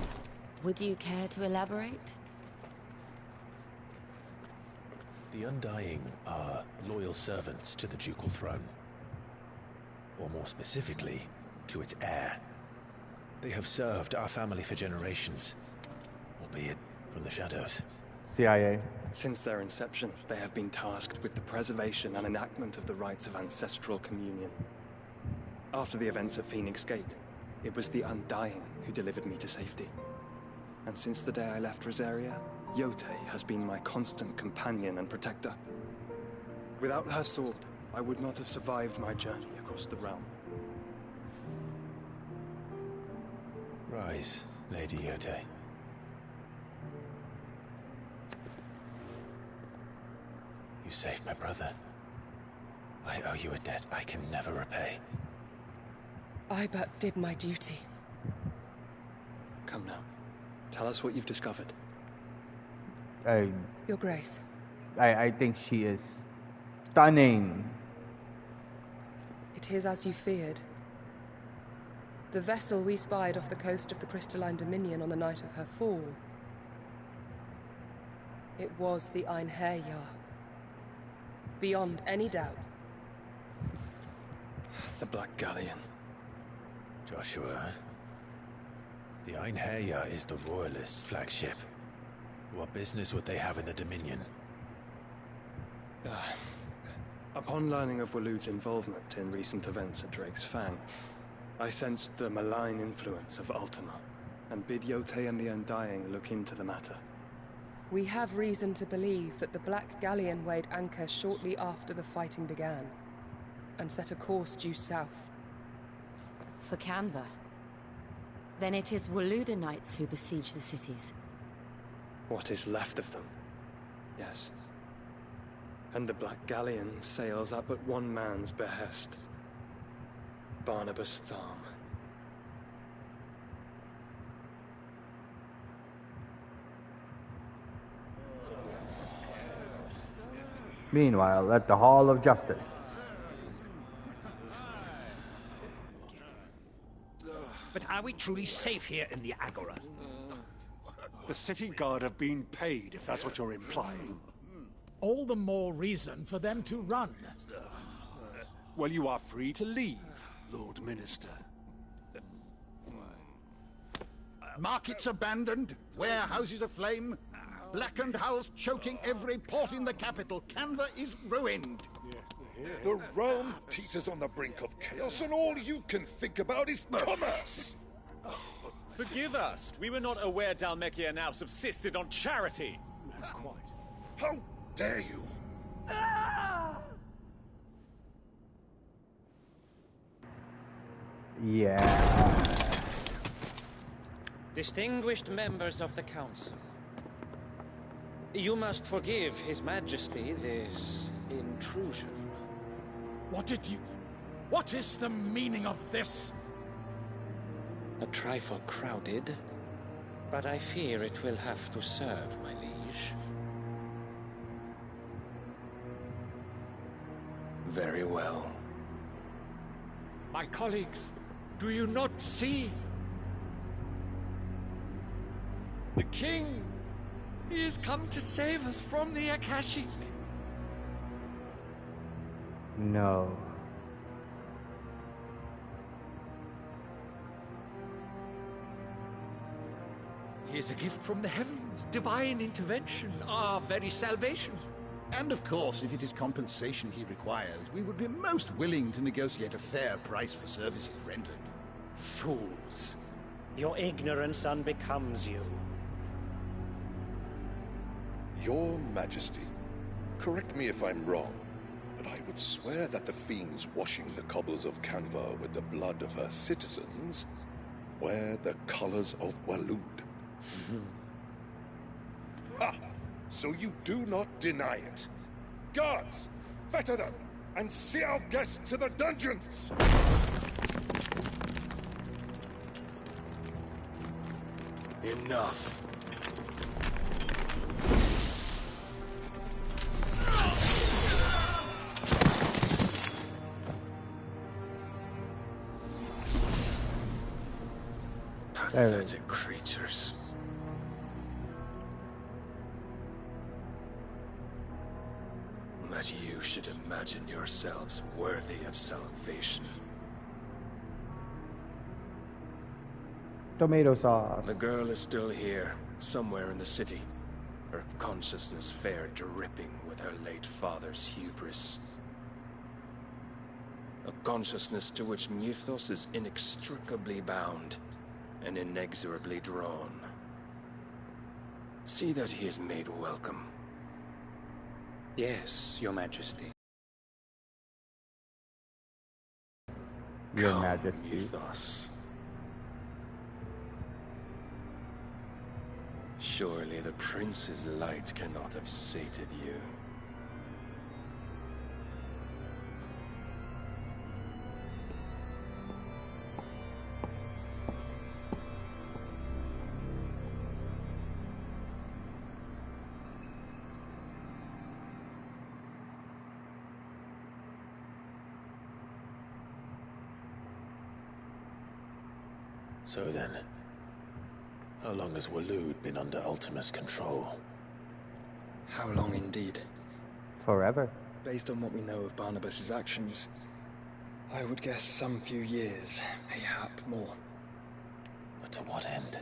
Would you care to elaborate? The Undying are loyal servants to the ducal throne. Or more specifically, to its heir. They have served our family for generations, albeit from the shadows. CIA. Since their inception, they have been tasked with the preservation and enactment of the rites of ancestral communion. After the events at Phoenix Gate, it was the Undying who delivered me to safety. And since the day I left Rosaria, Yote has been my constant companion and protector. Without her sword, I would not have survived my journey across the realm. Rise, Lady Yote. You saved my brother. I owe you a debt I can never repay. I but did my duty. Come now. Tell us what you've discovered. Your Grace. I think she is stunning. It is as you feared. The vessel we spied off the coast of the Crystalline Dominion on the night of her fall. It was the Einherjar. Beyond any doubt. The Black Galleon. Joshua, the Einherjar is the Royalists' flagship. What business would they have in the Dominion? Upon learning of Waloed's involvement in recent events at Drake's Fang, I sensed the malign influence of Ultima, and bid Yote and the Undying look into the matter. We have reason to believe that the Black Galleon weighed anchor shortly after the fighting began, and set a course due south. For Canva? Then it is Waluda knights who besiege the cities. What is left of them? Yes. And the Black Galleon sails at but one man's behest. Barnabas Tharm. Meanwhile, at the Hall of Justice. But are we truly safe here in the Agora? The city guard have been paid, if that's what you're implying. All the more reason for them to run. Well, you are free to leave, Lord Minister. Markets abandoned, warehouses aflame, blackened hulls choking every port in the capital. Canva is ruined. The realm teeters on the brink of chaos, and all you can think about is commerce! Forgive us. We were not aware Dhalmekia now subsisted on charity. Quite. How dare you? Yeah. Distinguished members of the Council, you must forgive His Majesty this intrusion. What is the meaning of this? A trifle crowded, but I fear it will have to serve, my liege. Very well. My colleagues, do you not see? The king! He has come to save us from the Akashic! No. He is a gift from the heavens, divine intervention, our very salvation. And of course, if it is compensation he requires, we would be most willing to negotiate a fair price for services rendered. Fools. Your ignorance unbecomes you. Your Majesty, correct me if I'm wrong, but I would swear that the fiends washing the cobbles of Canva with the blood of her citizens wear the colors of Walud. Ha! So you do not deny it. Guards, fetter them, and see our guests to the dungeons! Enough. Pathetic creatures. That you should imagine yourselves worthy of salvation. Tomato sauce. The girl is still here, somewhere in the city. Her consciousness fair dripping with her late father's hubris. A consciousness to which Mythos is inextricably bound and inexorably drawn. See that he is made welcome. Yes, Your Majesty. Your Come, Majesty. Mythos. Surely the prince's light cannot have sated you. So then, how long has Walud been under Ultima's control? How long indeed? Forever. Based on what we know of Barnabas's actions, I would guess some few years, mayhap more. But to what end?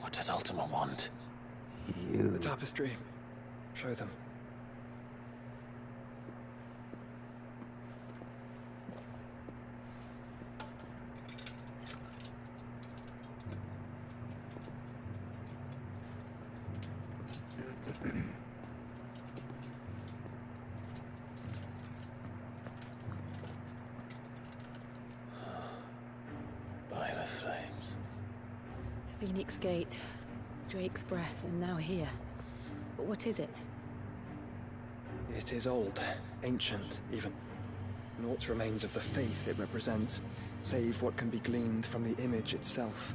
What does Ultima want? The tapestry. Show them. By the flames. Phoenix Gate, Drake's Breath, and now here. But what is it? It is old, ancient, even. Naught remains of the faith it represents, save what can be gleaned from the image itself.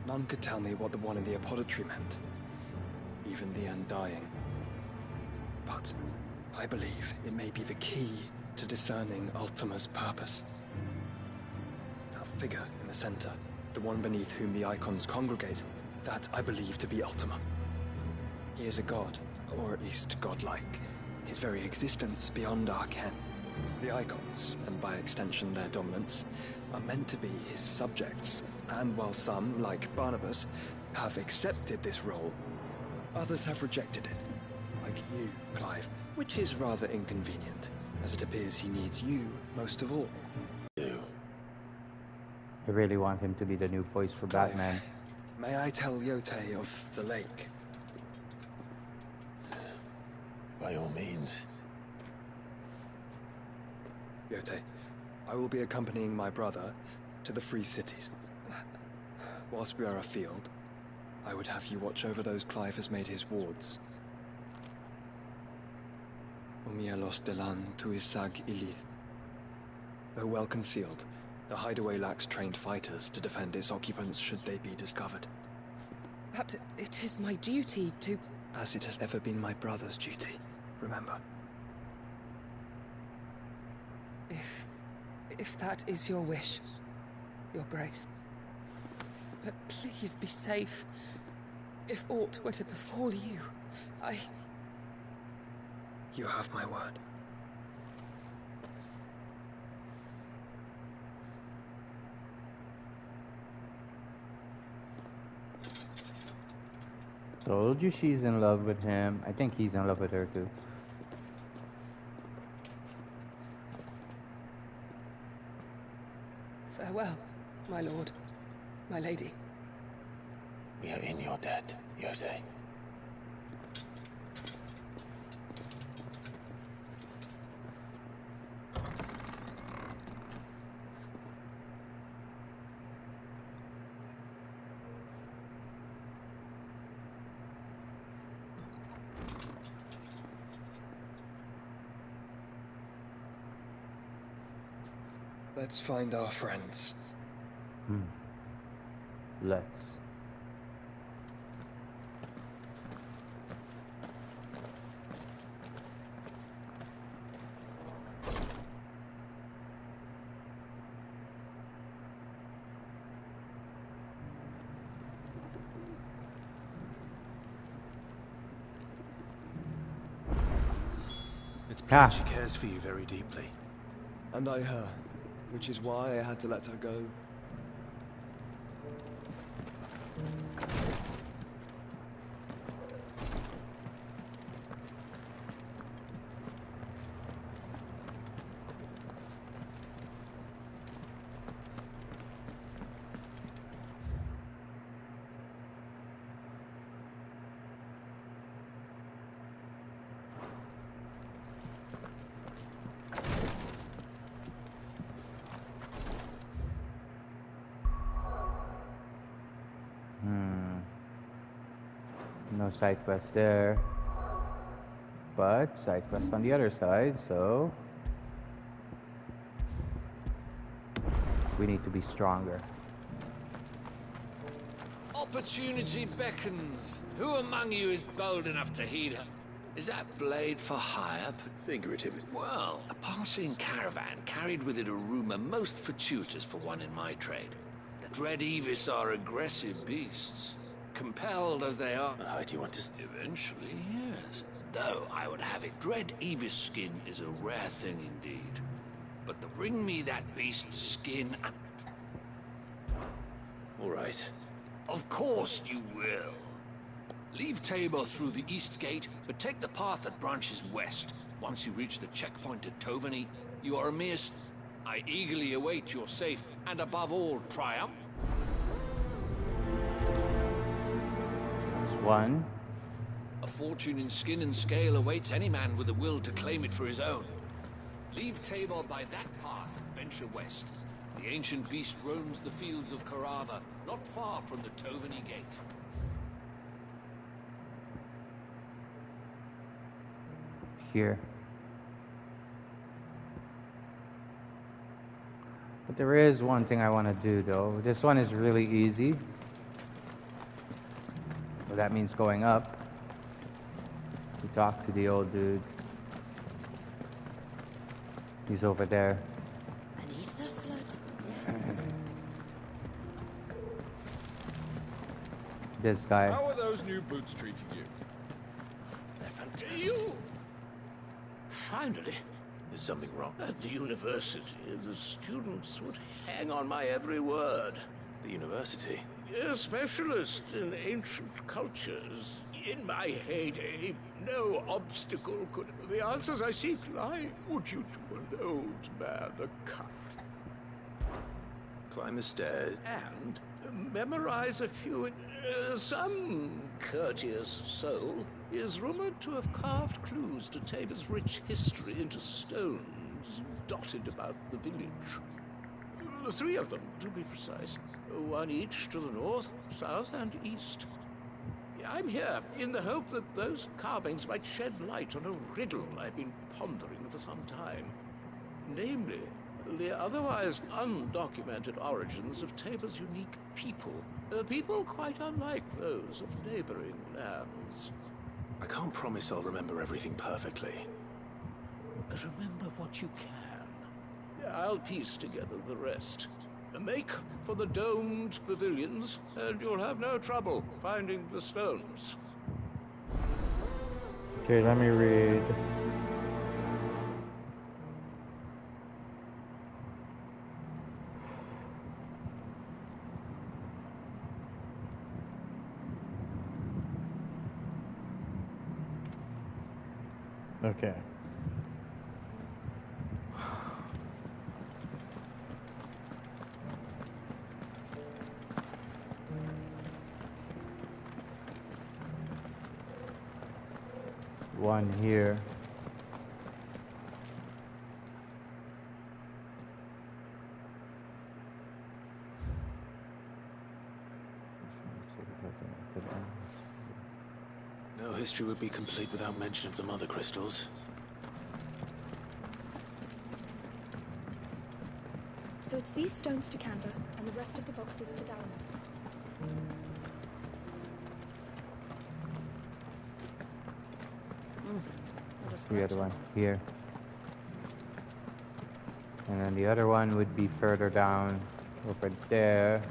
None could tell me what the one in the apothecary meant, even the Undying. But I believe it may be the key to discerning Ultima's purpose. That figure in the center, the one beneath whom the icons congregate, that I believe to be Ultima. He is a god, or at least godlike, his very existence beyond our ken. The icons, and by extension their dominants, are meant to be his subjects, and while some, like Barnabas, have accepted this role, others have rejected it. Like you, Clive, which is rather inconvenient, as it appears he needs you most of all. I really want him to be the new voice for Clive, Batman. may I tell Yotei of the lake? By all means. Yotei, I will be accompanying my brother to the Free Cities. Whilst we are afield, I would have you watch over those Clive has made his wards. Umielos delan tuisag ilith. Though well concealed, the hideaway lacks trained fighters to defend its occupants should they be discovered. But it is my duty to... As it has ever been my brother's duty, remember. If that is your wish, Your Grace. But please be safe. If aught were to befall you, You have my word. Told you she's in love with him. I think he's in love with her too. Farewell, my lord, my lady. We are in your debt, Yotei. Let's find our friends. Let's. It's plain she cares for you very deeply. And I her, which is why I had to let her go. No side quest there. But side quest on the other side, so we need to be stronger. Opportunity beckons. Who among you is bold enough to heed her? Is that blade for hire? Figuratively. Well, a passing caravan carried with it a rumor most fortuitous for one in my trade. The Dread Evis are aggressive beasts. Compelled as they are... Do you want to... Eventually, yes. Though I would have it, Dread Evis skin is a rare thing indeed. But to bring me that beast's skin and... All right. Of course you will. Leave Tabor through the east gate, but take the path that branches west. Once you reach the checkpoint at Tovany, you are a mere... I eagerly await your safe and above all triumph. One. A fortune in skin and scale awaits any man with the will to claim it for his own. Leave Tabor by that path and venture west. The ancient beast roams the fields of Carava, not far from the Toveni Gate. Here. But there is one thing I want to do though. This one is really easy. Well, that means going up. We talk to the old dude. He's over there. Beneath the flood, yes. This guy. How are those new boots treating you? They're fantastic. Finally. Is something wrong? At the university, the students would hang on my every word. The university? A specialist in ancient cultures. In my heyday, no obstacle could... The answers I seek lie. Would you do an old man a cut? Climb the stairs. And memorize a few... some courteous soul is rumored to have carved clues to Tabor's rich history into stones dotted about the village. 3 of them, to be precise. 1 each to the north, south, and east. I'm here in the hope that those carvings might shed light on a riddle I've been pondering for some time. Namely, the otherwise undocumented origins of Tabor's unique people. People quite unlike those of neighboring lands. I can't promise I'll remember everything perfectly. Remember what you can. I'll piece together the rest. Make for the domed pavilions, and you'll have no trouble finding the stones. Okay, let me read. Okay. One here. No history would be complete without mention of the mother crystals. So it's these stones to Canva, and the rest of the boxes to Dalma. The other one here. And then the other one would be further down over there.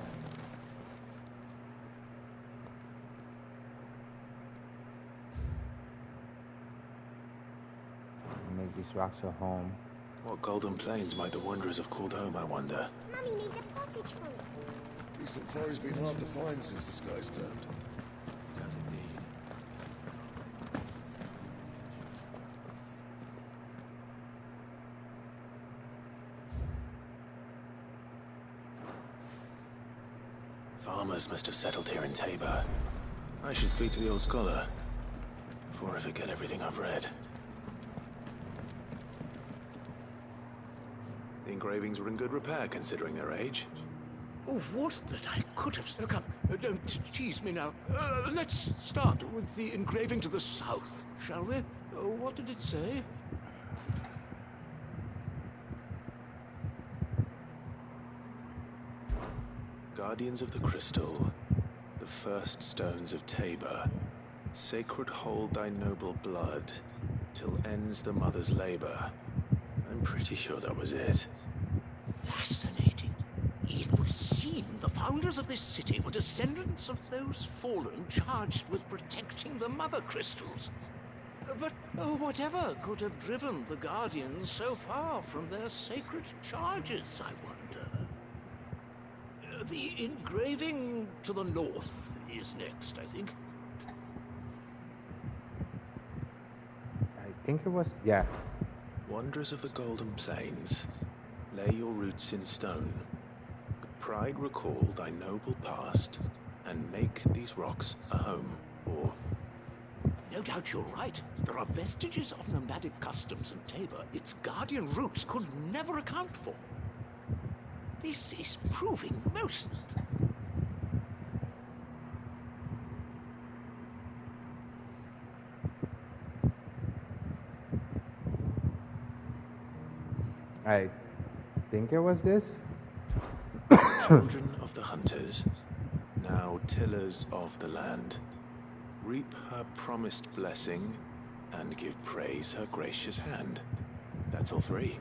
Make these rocks a home. What golden plains might the wanderers have called home, I wonder? Mummy needs a pottage for it. Recent foe's been hard to find since the sky's turned. Does indeed. Farmers must have settled here in Tabor. I should speak to the old scholar before I forget everything I've read. The engravings were in good repair considering their age. Oh, what that I could have... Come, don't tease me now. Let's start with the engraving to the south, shall we? What did it say? Guardians of the Crystal, the first stones of Tabor, sacred hold thy noble blood, till ends the mother's labor. I'm pretty sure that was it. Fascinating. It would seem the founders of this city were descendants of those fallen charged with protecting the mother crystals. But whatever could have driven the Guardians so far from their sacred charges, I wonder? The engraving to the north is next, I think. I think it was, yeah. Wanderers of the Golden Plains, lay your roots in stone. With pride recall thy noble past, and make these rocks a home, or... no doubt you're right. There are vestiges of nomadic customs in Tabor its guardian roots could never account for. This is proving most... I think it was this. Children of the hunters, now tillers of the land, reap her promised blessing and give praise her gracious hand. That's all three.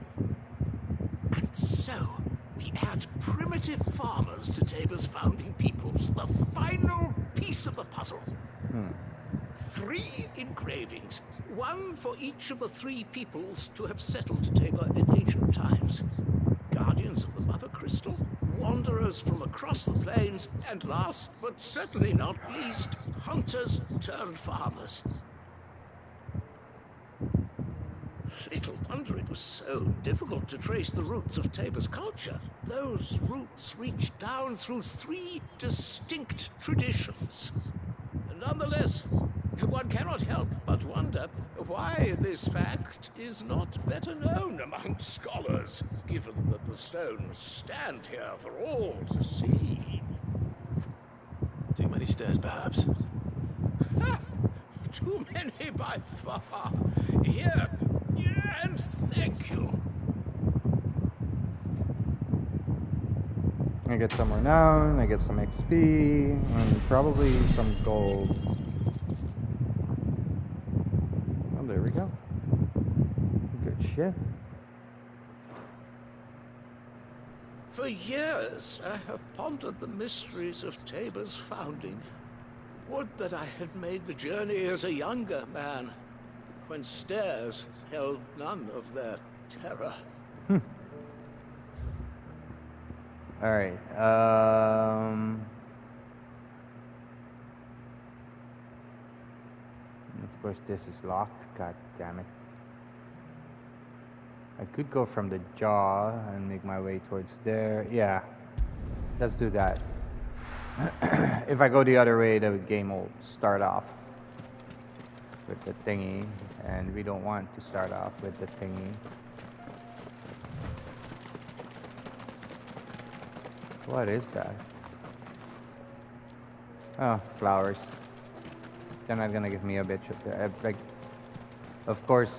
And so, we add primitive farmers to Tabor's founding peoples, the final piece of the puzzle. 3 engravings, one for each of the 3 peoples to have settled Tabor in ancient times. Guardians of the Mother Crystal, wanderers from across the plains, and last but certainly not least, hunters turned farmers. Little wonder it was so difficult to trace the roots of Tabor's culture. Those roots reach down through 3 distinct traditions. Nonetheless, one cannot help but wonder why this fact is not better known among scholars, given that the stones stand here for all to see. Too many stairs, perhaps? Too many by far. Here, and thank you. I get some renown, I get some XP, and probably some gold. Oh, there we go. Good shit. For years, I have pondered the mysteries of Tabor's founding. Would that I had made the journey as a younger man, when stairs held none of their terror. Alright, of course this is locked, god damn it. I could go from the jaw and make my way towards there. Yeah, let's do that. If I go the other way, the game will start off with the thingy, and we don't want to start off with the thingy. What is that? Oh, flowers. They're not gonna give me a bitch up there. Like, of course,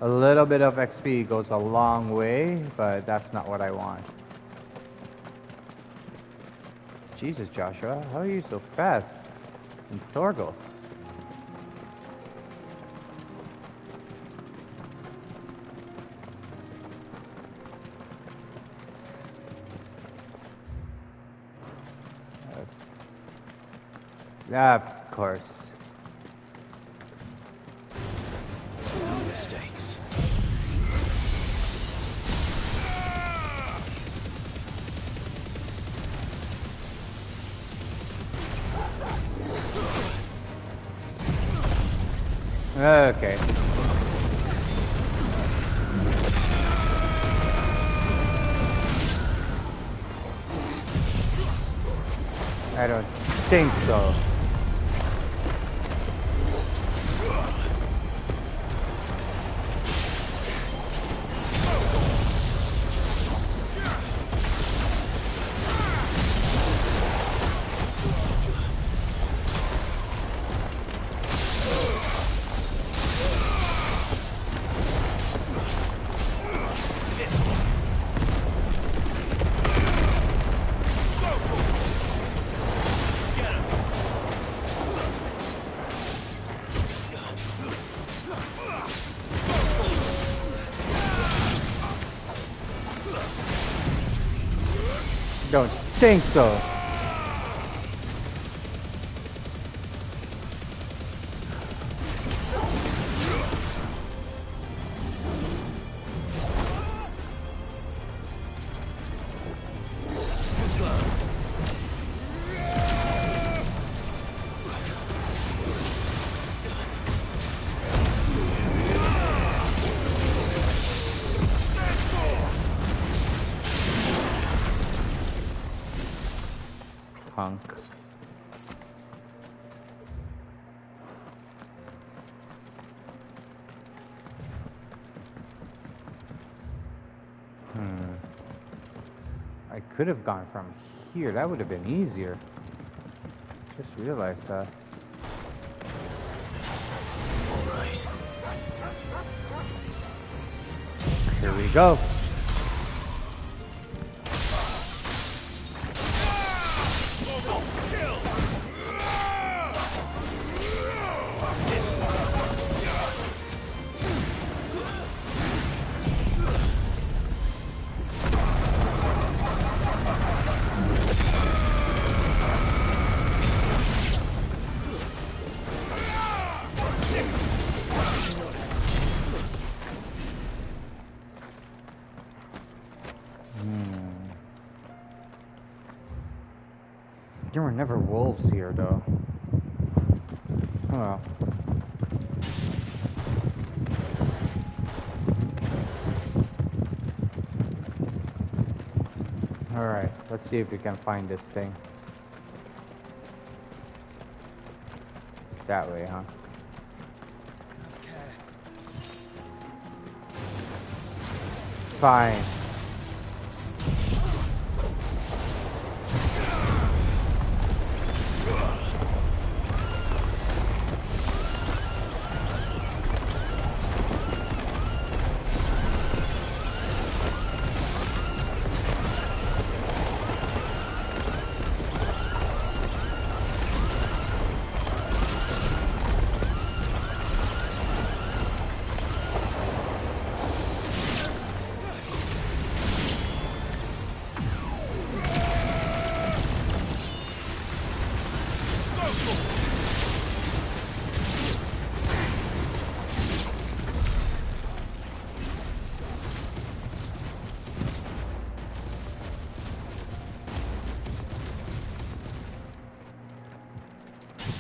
a little bit of XP goes a long way, but that's not what I want. Jesus, Joshua, how are you so fast? And Thorgal. Yeah, of course. No mistakes. Okay. I don't think so. Don't think so. Punk. could have gone from here. That would have been easier. Just realized that. All right. Here we go. There were never wolves here, though. Oh well. Alright, let's see if we can find this thing. That way, huh? Fine.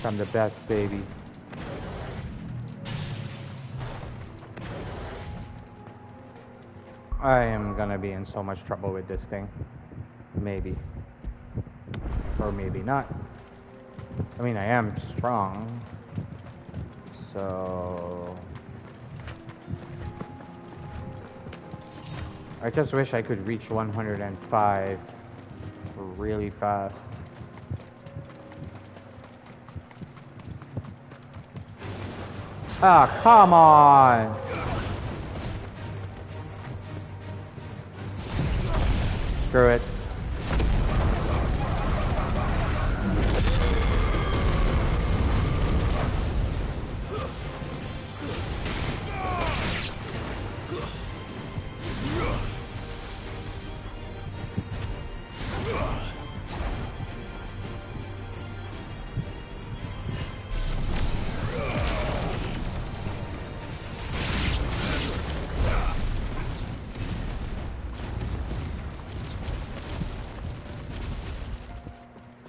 I'm the best, baby. I am gonna be in so much trouble with this thing. Maybe. Or maybe not. I mean, I am strong. So... I just wish I could reach 105 really fast. Ah, come on! Screw it.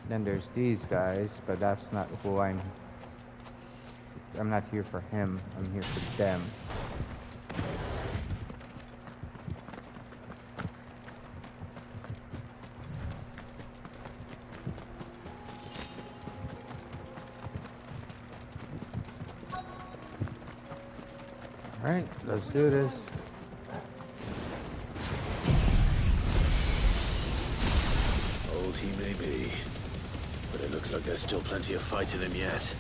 Then there's these guys, but that's not who I'm not here for him, I'm here for them. Alright, let's do this. Old he may be, but it looks like there's still plenty of fight in him yet.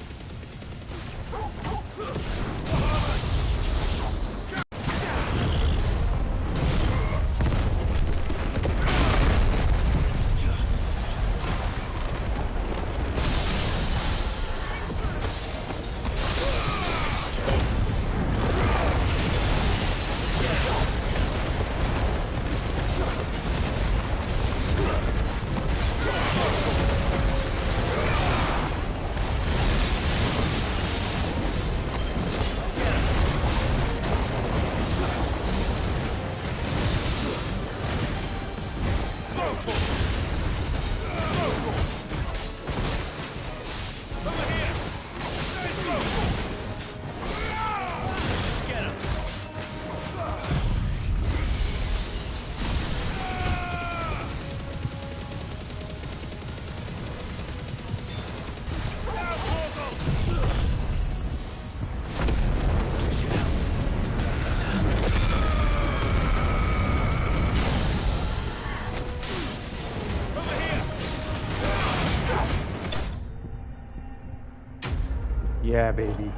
Yeah, baby.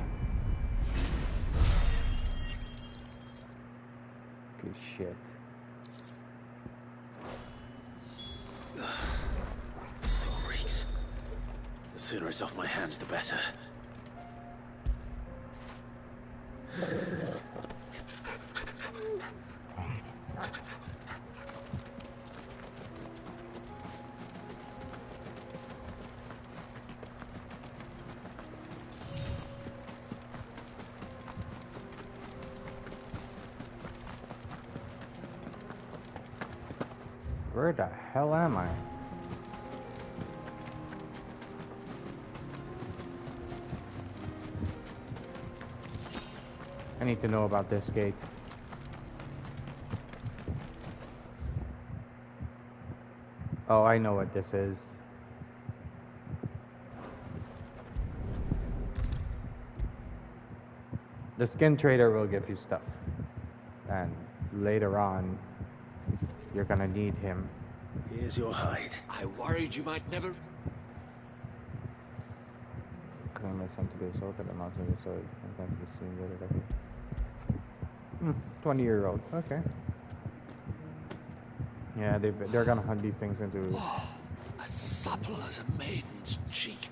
Good shit. This thing reeks. The sooner it's off my hands, the better. Where the hell am I? I need to know about this gate. Oh, I know what this is. The skin trader will give you stuff. And later on, you're gonna need him. Here's your hide. I worried you might never... Claim my son to be assaulted, I'm also assaulted. Sometimes we see the other day. 20-year-old. Okay. Yeah, they're gonna hunt these things into... Oh, as supple as a maiden's cheek.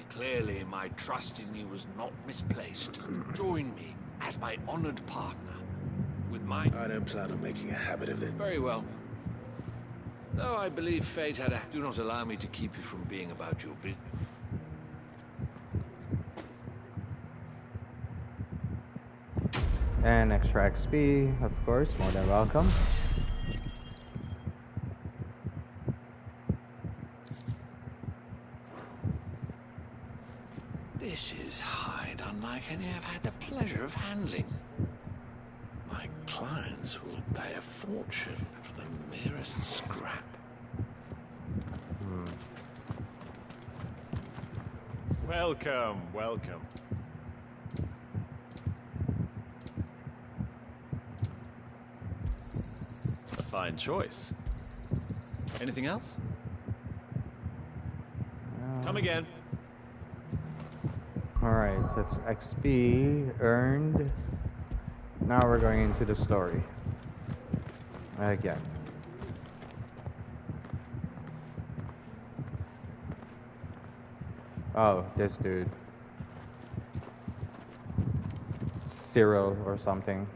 Clearly, my trust in you was not misplaced. Join me as my honored partner. With my... I don't plan on making a habit of it. Very well. Though I believe fate had a... Do not allow me to keep you from being about your business. And extra XP, of course, more than welcome. This is hide unlike any I've had the pleasure of handling. My clients will pay a fortune for the merest scrap. Welcome, welcome. A fine choice. Anything else? Come again. Alright, that's XP earned. Now we're going into the story. Again. Oh, this dude. Cyril or something.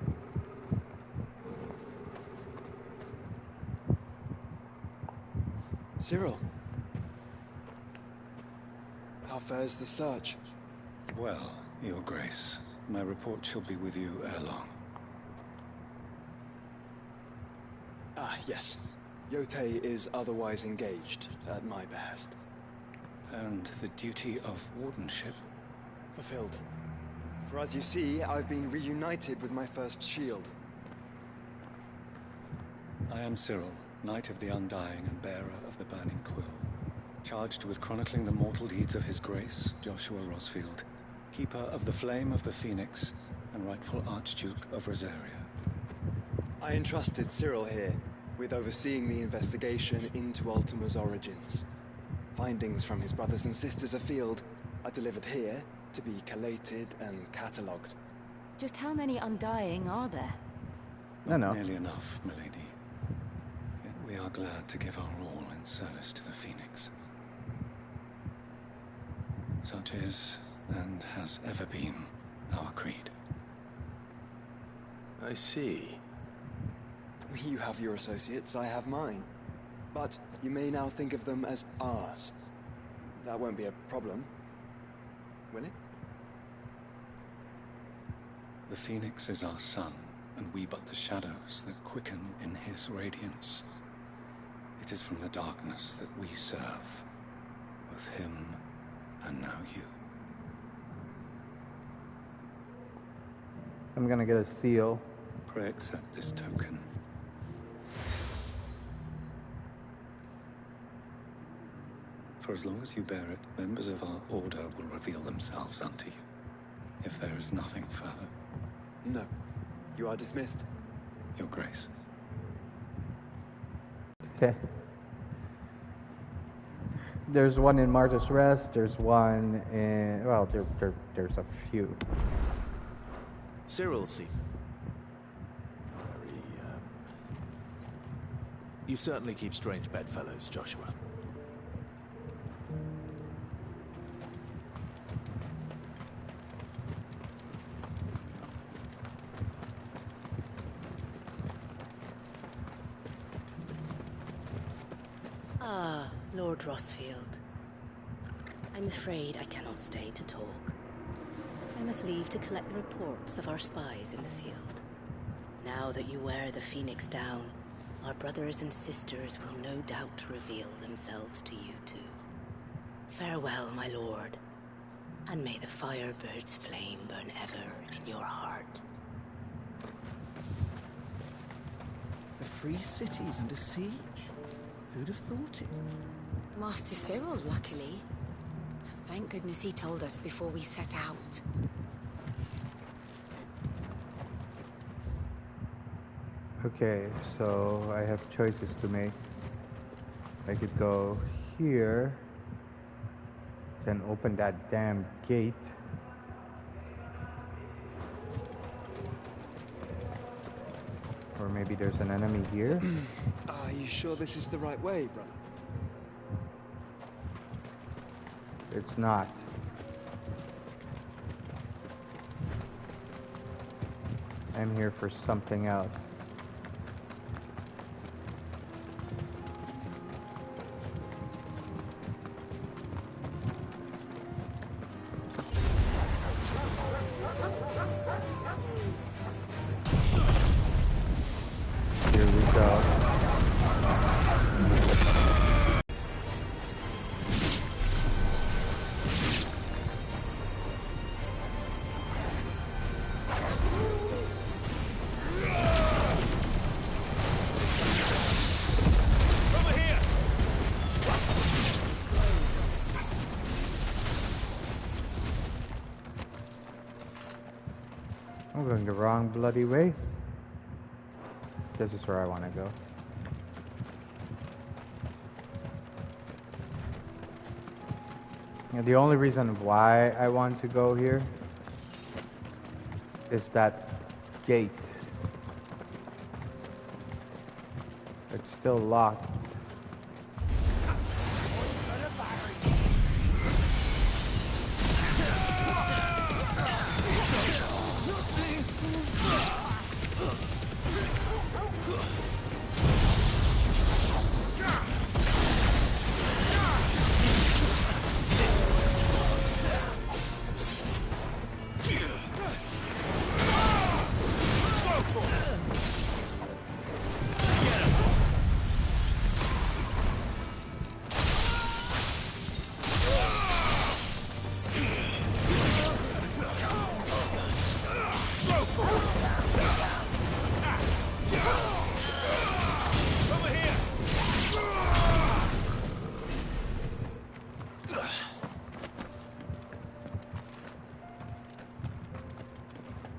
Cyril. How fares the search? Well, Your Grace, my report shall be with you ere long. Ah, yes. Yotei is otherwise engaged, at my behest. And the duty of wardenship? Fulfilled. For as you see, I've been reunited with my first shield. I am Cyril, Knight of the Undying and bearer of the Burning Quill, charged with chronicling the mortal deeds of His Grace, Joshua Rosfield, Keeper of the Flame of the Phoenix, and rightful Archduke of Rosaria. I entrusted Cyril here with overseeing the investigation into Ultima's origins. Findings from his brothers and sisters afield are delivered here to be collated and catalogued. Just how many Undying are there? Not nearly enough, milady. Yet we are glad to give our all in service to the Phoenix. Such is, and has ever been, our creed. I see. You have your associates, I have mine. But you may now think of them as ours. That won't be a problem, will it? The Phoenix is our sun, and we but the shadows that quicken in his radiance. It is from the darkness that we serve, both him and now you. I'm gonna get a seal. Pray accept this token. For as long as you bear it, members of our order will reveal themselves unto you. If there is nothing further. No. You are dismissed. Your Grace. There's one in Martha's Rest. There's one in... Well, there's a few. Cyril seemed very, You certainly keep strange bedfellows, Joshua. Ah, Lord Rosfield. I'm afraid I cannot stay to talk. I must leave to collect the reports of our spies in the field. Now that you wear the Phoenix down, our brothers and sisters will no doubt reveal themselves to you too. Farewell, my lord, and may the Firebird's flame burn ever in your heart. The free city's under siege. Who'd have thought it? Master Cyril, luckily. Thank goodness he told us before we set out. Okay, so I have choices to make. I could go here, then open that damn gate. Or maybe there's an enemy here. Are you sure this is the right way, brother? It's not. I'm here for something else. Here we go. I'm going the wrong bloody way. This is where I want to go. And the only reason why I want to go here is that gate. It's still locked.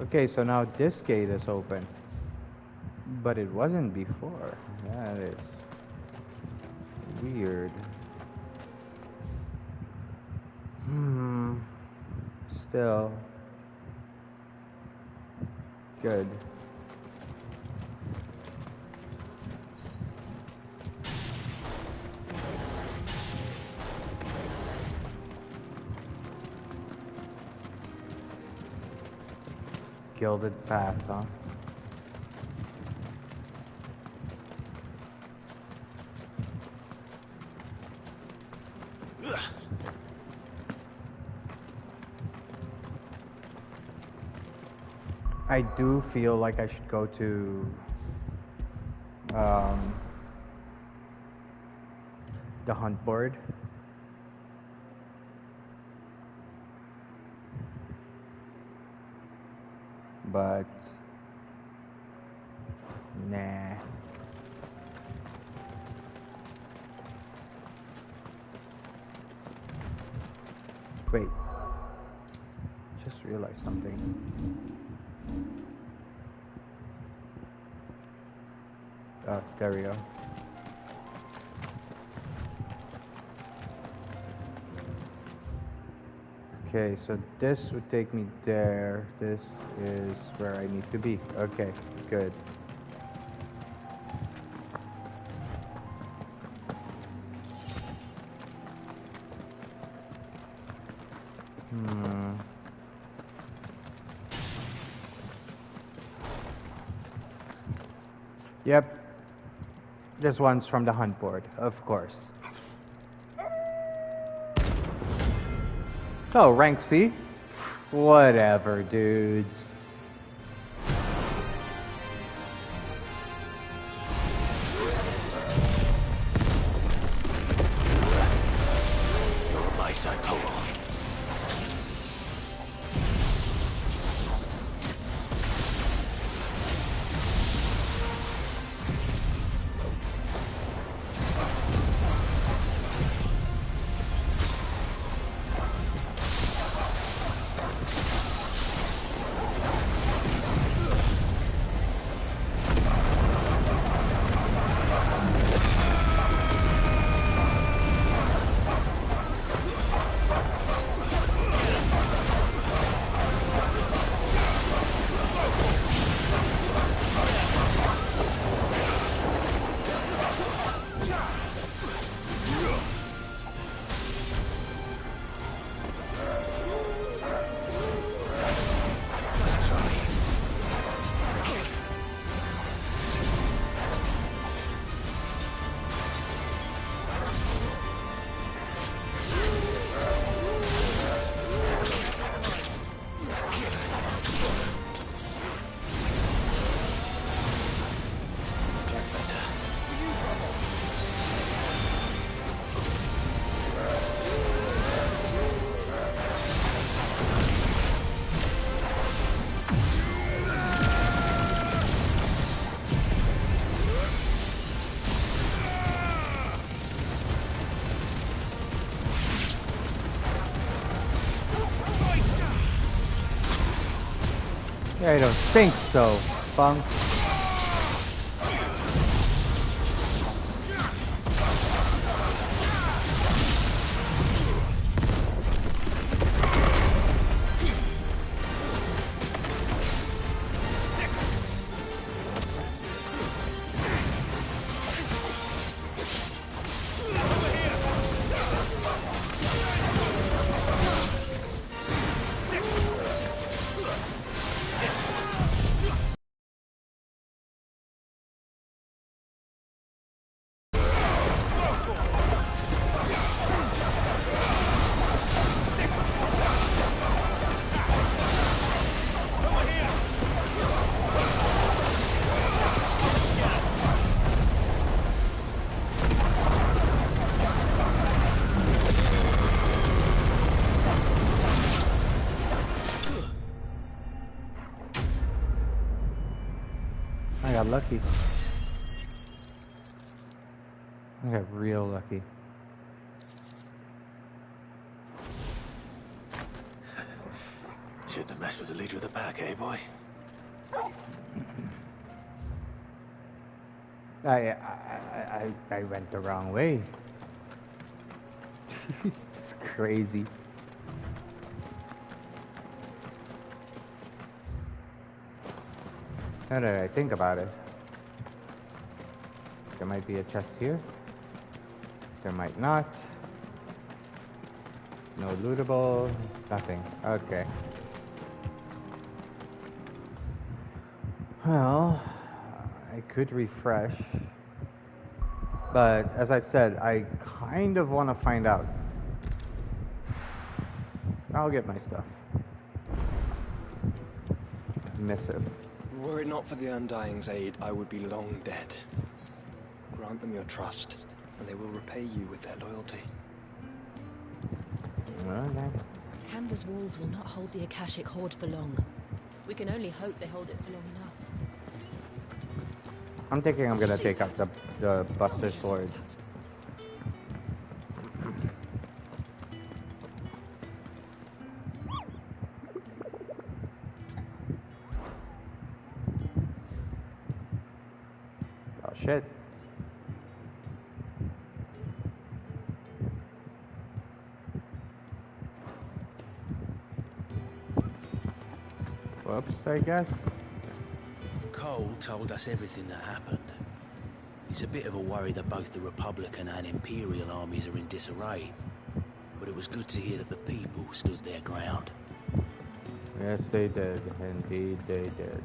Okay, so now this gate is open. But it wasn't before. That is weird. Still good. Gilded path, huh? I do feel like I should go to the hunt board. But nah. Wait. Just realized something. Oh, there we go. Okay, so this would take me there. This is where I need to be. Okay, good. Yep. This one's from the hunt board, of course. Oh, rank C? Whatever, dudes. You're on my side, total. I don't think so, punk. I got lucky. I got real lucky. Shouldn't have messed with the leader of the pack, eh, boy? I went the wrong way. It's crazy. Now that I think about it, there might be a chest here. There might not. No lootable, nothing. Okay. Well, I could refresh. But as I said, I kind of want to find out. I'll get my stuff. Missive. Were it not for the Undying's aid, I would be long dead. Grant them your trust, and they will repay you with their loyalty. Okay. Canva's walls will not hold the Akashic Horde for long. We can only hope they hold it for long enough. I'm thinking I'm gonna take out the Buster Sword. Oh shit. Whoops, I guess. Cole told us everything that happened. He's a bit of a worry that both the Republican and Imperial armies are in disarray. But it was good to hear that the people stood their ground. Yes, they did. Indeed, they did.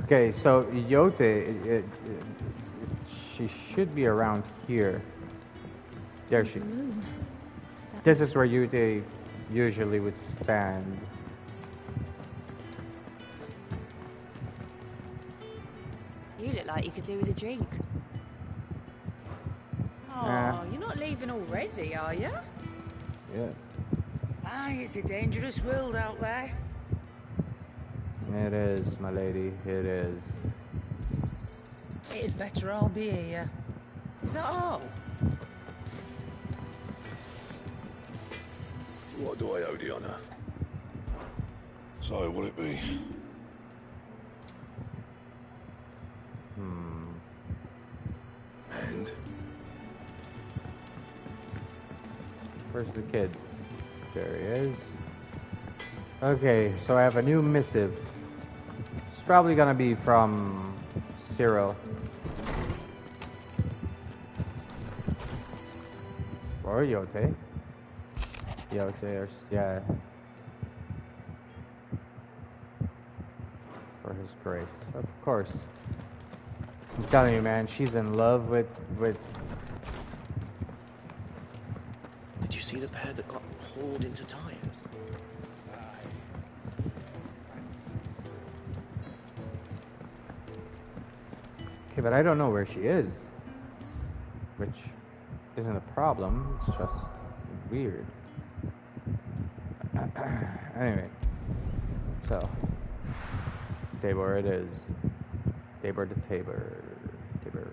Okay, so Yote, she should be around here. There she. This is where Yote usually would stand. You look like you could do with a drink. Oh, Yeah. you're not leaving already, are you? Yeah. Aye, it's a dangerous world out there. It is, my lady. It is. It is better I'll be here. Is that all? What do I owe the honor? So, will it be? And? Where's the kid? There he is. Okay, so I have a new missive. It's probably gonna be from Cyril. Or Yote. Yote, or, yeah. For his grace, of course. I'm telling you, man, she's in love with. Did you see the pair that got hauled into tires? Okay, but I don't know where she is. Which isn't a problem, it's just weird. Anyway. So. Tabor it is. Tabor to Tabor. Tabor.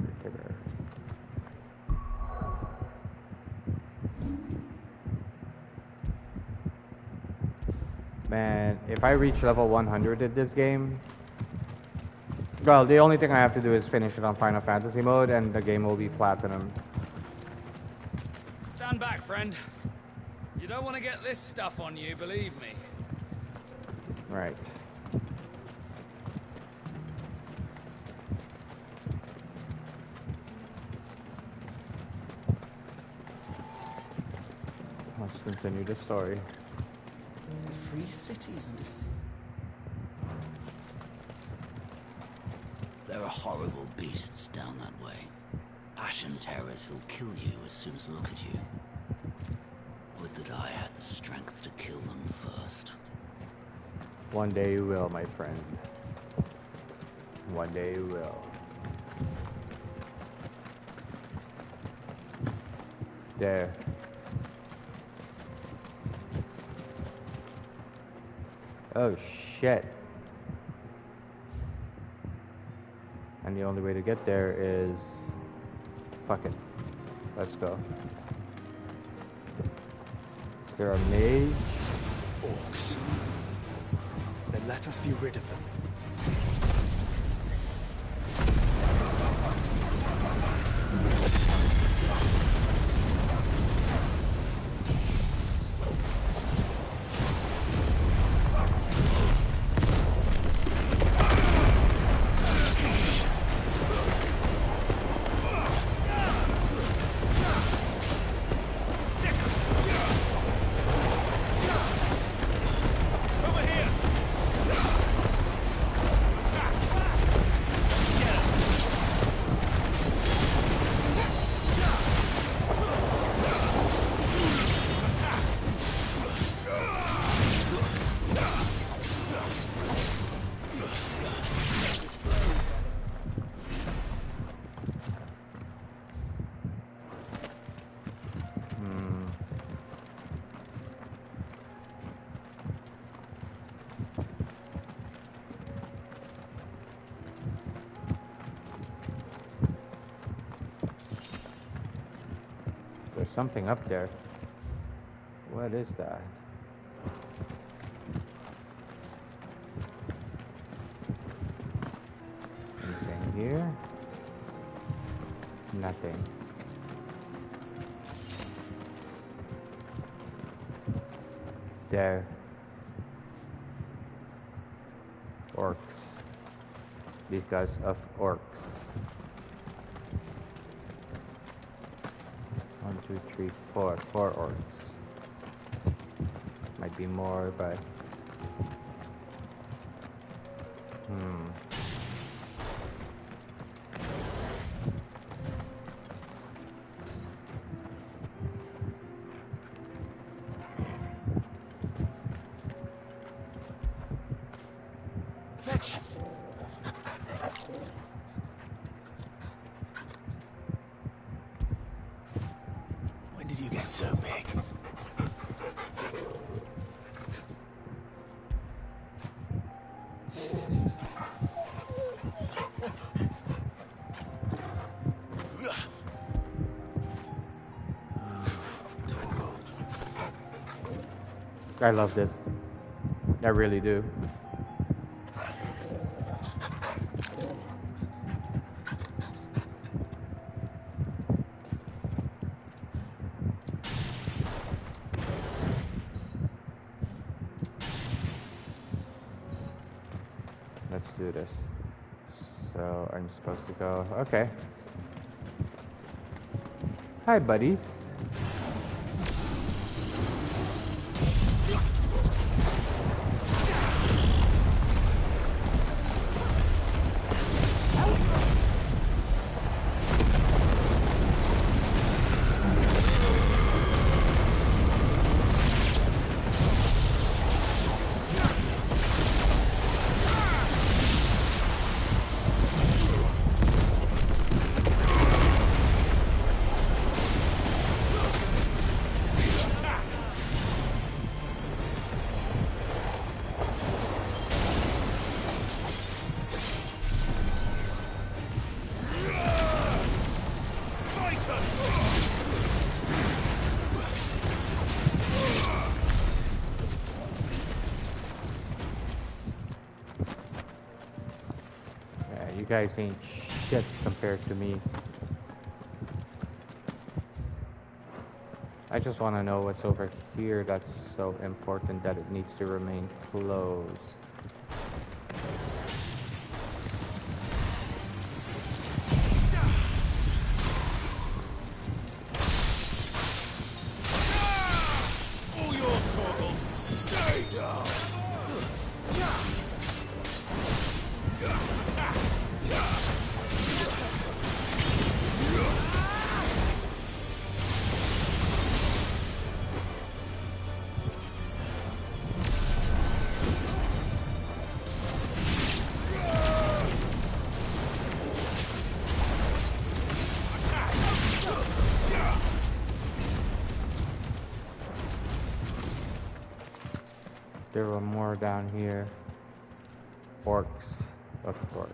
Man, if I reach level 100 in this game, well, the only thing I have to do is finish it on Final Fantasy mode, and the game will be platinum. Stand back, friend. You don't want to get this stuff on you, believe me. Right. Let's continue the story. The free cities and the sea. There are horrible beasts down that way. Ashen terrors who'll kill you as soon as look at you. Would that I had the strength to kill them first. One day you will, my friend. One day you will. There. Oh shit. And the only way to get there is... Fuck it. Let's go. Is there a maze? Orcs. Then let us be rid of them. There's something up there. What is that? Anything here? Nothing. There. Orcs. These guys of orcs. 1, 2, 3, 4. 4 orcs. Might be more, but Fetch! When did you get so big? I love this. I really do. Let's do this. So I'm supposed to go. Okay. Hi, buddies. You guys ain't shit compared to me. I just want to know what's over here that's so important that it needs to remain closed. All yours, Torgal! Stay down! There were more down here. Orcs, of course.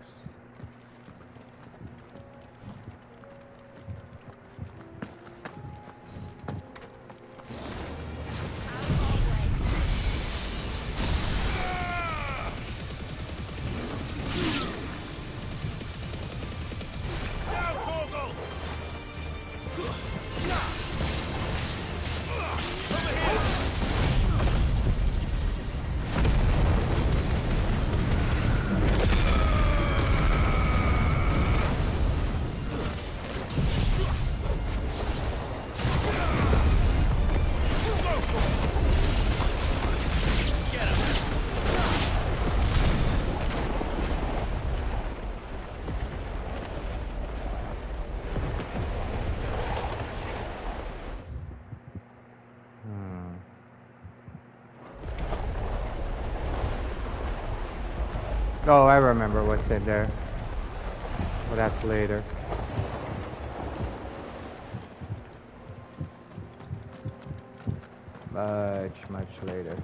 Oh, I remember what's in there. Well, that's later. Much later.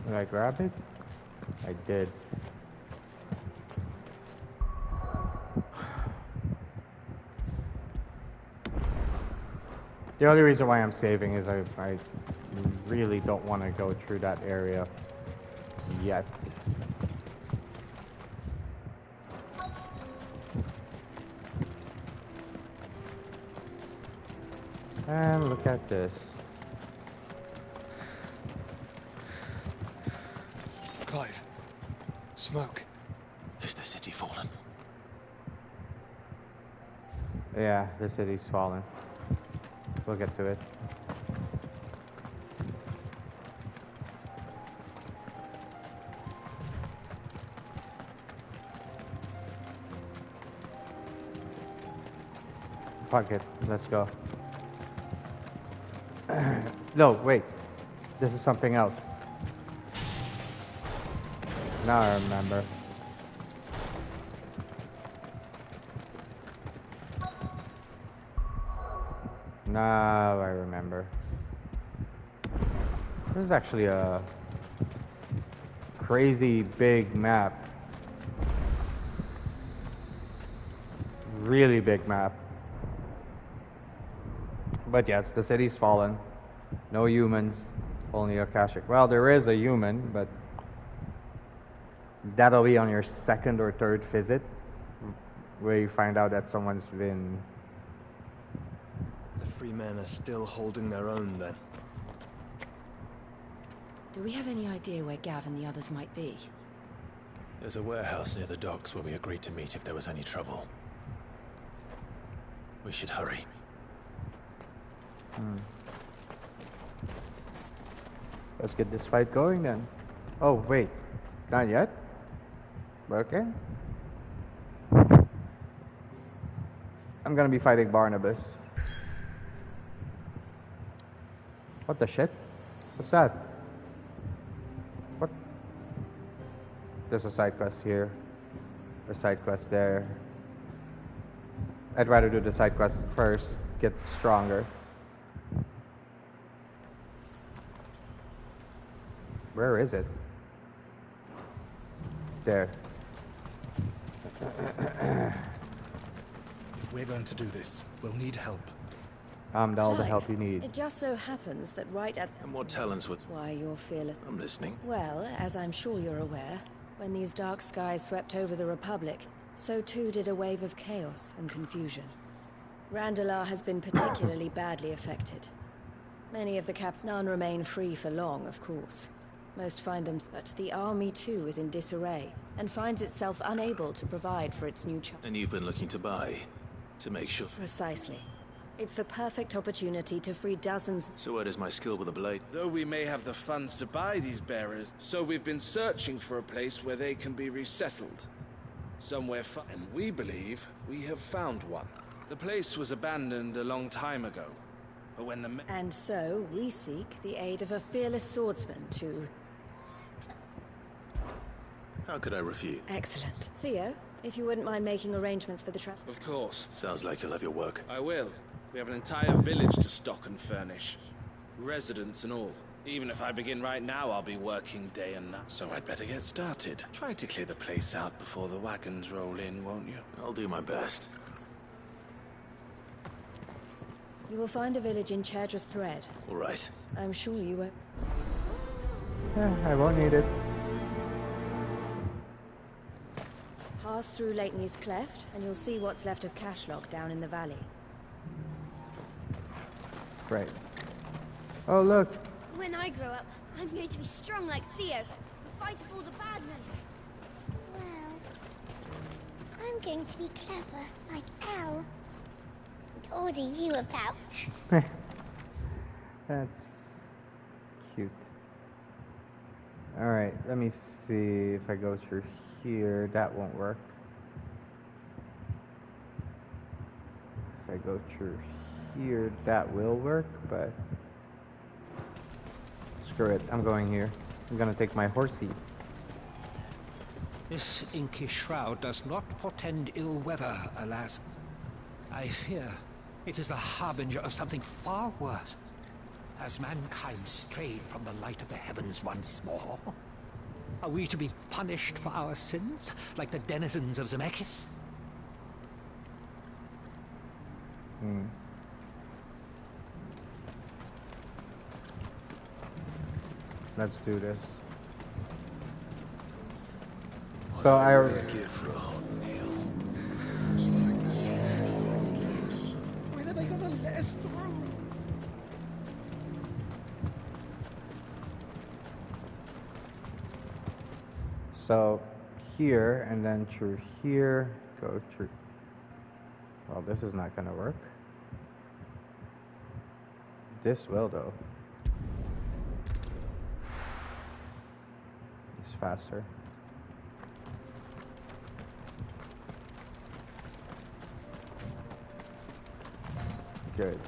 Did I grab it? I did. The only reason why I'm saving is I really don't want to go through that area yet. And look at this. Clive. Smoke. Is the city fallen? Yeah, the city's fallen. We'll get to it. Fuck it, let's go. No, wait. This is something else. Now I remember. Now I remember. This is actually a crazy big map. Really big map. But yes, the city's fallen. No humans, only Akashic. Well, there is a human, but that'll be on your second or third visit, where you find out that someone's been... The free men are still holding their own, then. Do we have any idea where Gav and the others might be? There's a warehouse near the docks where we agreed to meet if there was any trouble. We should hurry. Let's get this fight going then. Oh, wait. Not yet? Okay. I'm gonna be fighting Barnabas. What the shit? What's that? What? There's a side quest here. A side quest there. I'd rather do the side quest first, get stronger. Where is it? There. If we're going to do this, we'll need help. All the help you need. It just so happens that right at... And what talents would... Why, you're fearless. I'm listening. Well, as I'm sure you're aware, when these dark skies swept over the Republic, so too did a wave of chaos and confusion. Randalar has been particularly badly affected. Many of the none remain free for long, of course. Most find them, but the army too is in disarray, and finds itself unable to provide for its new child. And you've been looking to buy, to make sure... Precisely. It's the perfect opportunity to free dozens... So where does my skill with a blade? Though we may have the funds to buy these bearers, so we've been searching for a place where they can be resettled. Somewhere and we believe we have found one. The place was abandoned a long time ago, but when the... And so, we seek the aid of a fearless swordsman to... How could I refuse? Excellent. Theo, if you wouldn't mind making arrangements for the trap... Of course. Sounds like you'll have your work. I will. We have an entire village to stock and furnish. Residents and all. Even if I begin right now, I'll be working day and night. So I'd better get started. Try to clear the place out before the wagons roll in, won't you? I'll do my best. You will find a village in Chaidra's Thread. All right. I'm sure you won't... Yeah, I won't need it. Pass through Lateney's Cleft, and you'll see what's left of Cashlock down in the valley. Great. Oh, look. When I grow up, I'm going to be strong like Theo, and fight off all the bad men. Well, I'm going to be clever like Elle. What order you about? That's cute. Alright, let me see if I go through here. That won't work. If I go through here, that will work, but screw it. I'm going here. I'm gonna take my horsey. This inky shroud does not portend ill weather, alas. I fear it is the harbinger of something far worse. Has mankind strayed from the light of the heavens once more? Are we to be punished for our sins, like the denizens of Let's do this. So I give for a hot meal. Looks like this is the end for us. When are they gonna let us through? So here and then through here, go through. Well, this is not gonna work. This will though. It's faster. Good.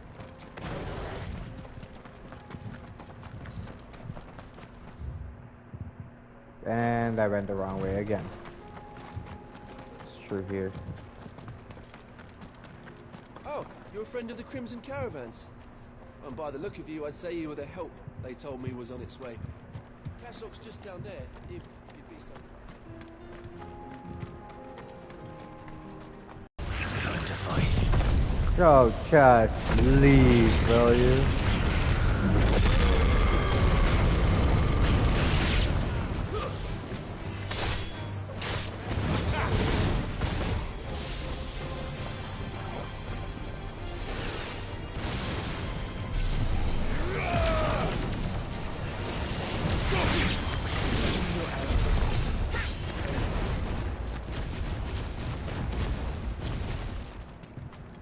And I went the wrong way again. It's true here. Oh, you're a friend of the Crimson Caravans. And by the look of you, I'd say you were the help they told me was on its way. Cassock's just down there, if you'd be so... Time to fight. Oh, just leave, will you?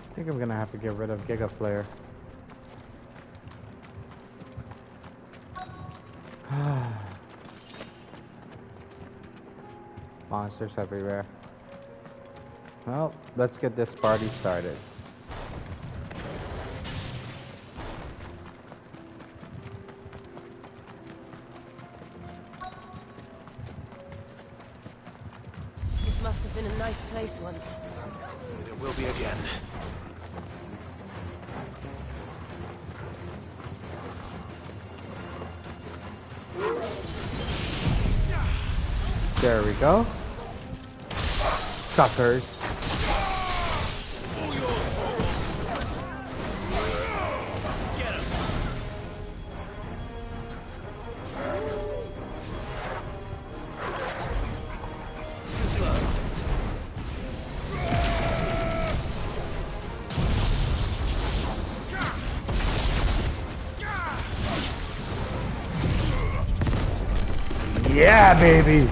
I think I'm gonna have to get rid of Giga Flare. Monsters everywhere. Well, let's get this party started. This must have been a nice place once. And it will be again. There we go. Suckers. Yeah, baby.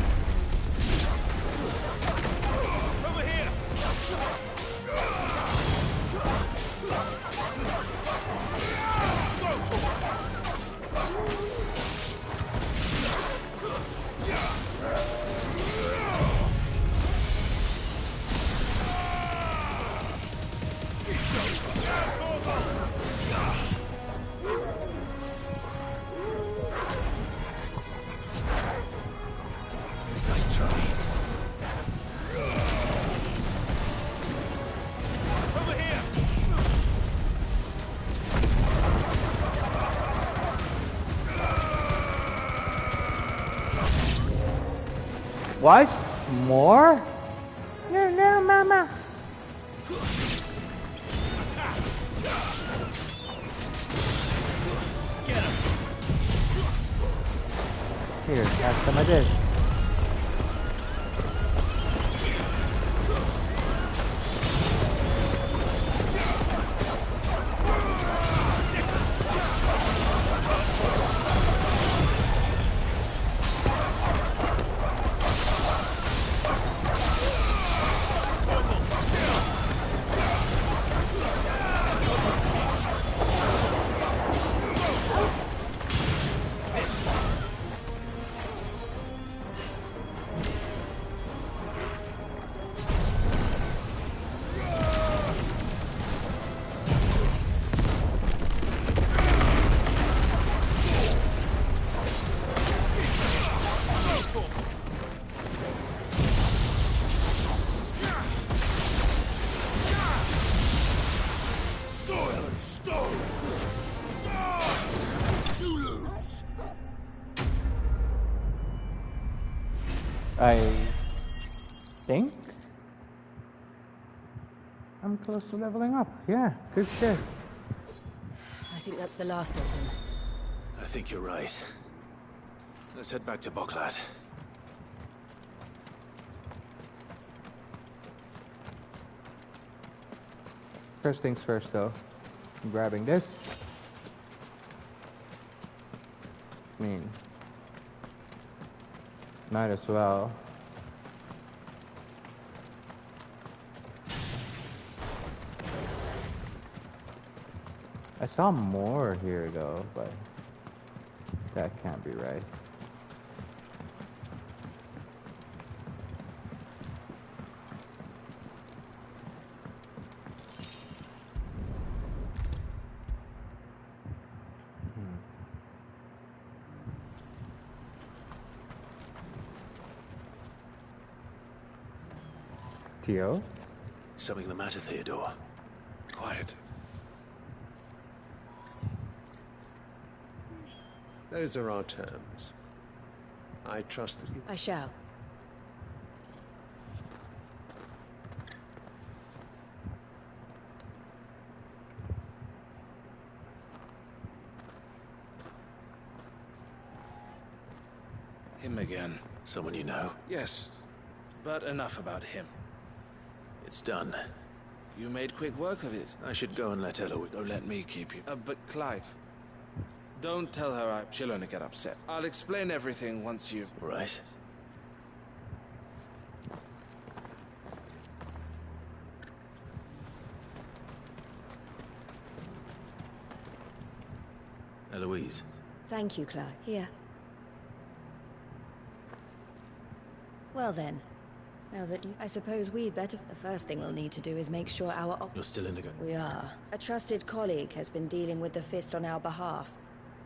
Nice try. What? More? No, no, mama. Here, have some of this. I think I'm close to leveling up. Yeah, good shit. I think that's the last of them. I think you're right. Let's head back to Baaaack. First things first, though. I'm grabbing this. I mean, might as well. I saw more here, though, but that can't be right. Theo? Something the matter, Theodore? Quiet. Those are our terms. I trust that you... I shall. Him again. Someone you know? Yes, but enough about him. It's done. You made quick work of it. I should go and let Eloise... Don't let me keep you. But Clive, don't tell her she'll only get upset. I'll explain everything once you... Right. Eloise. Thank you, Clive. Here. Well then, now that you... I suppose we'd better... The first thing we'll need to do is make sure our... You're still in the... We are. A trusted colleague has been dealing with the Fist on our behalf.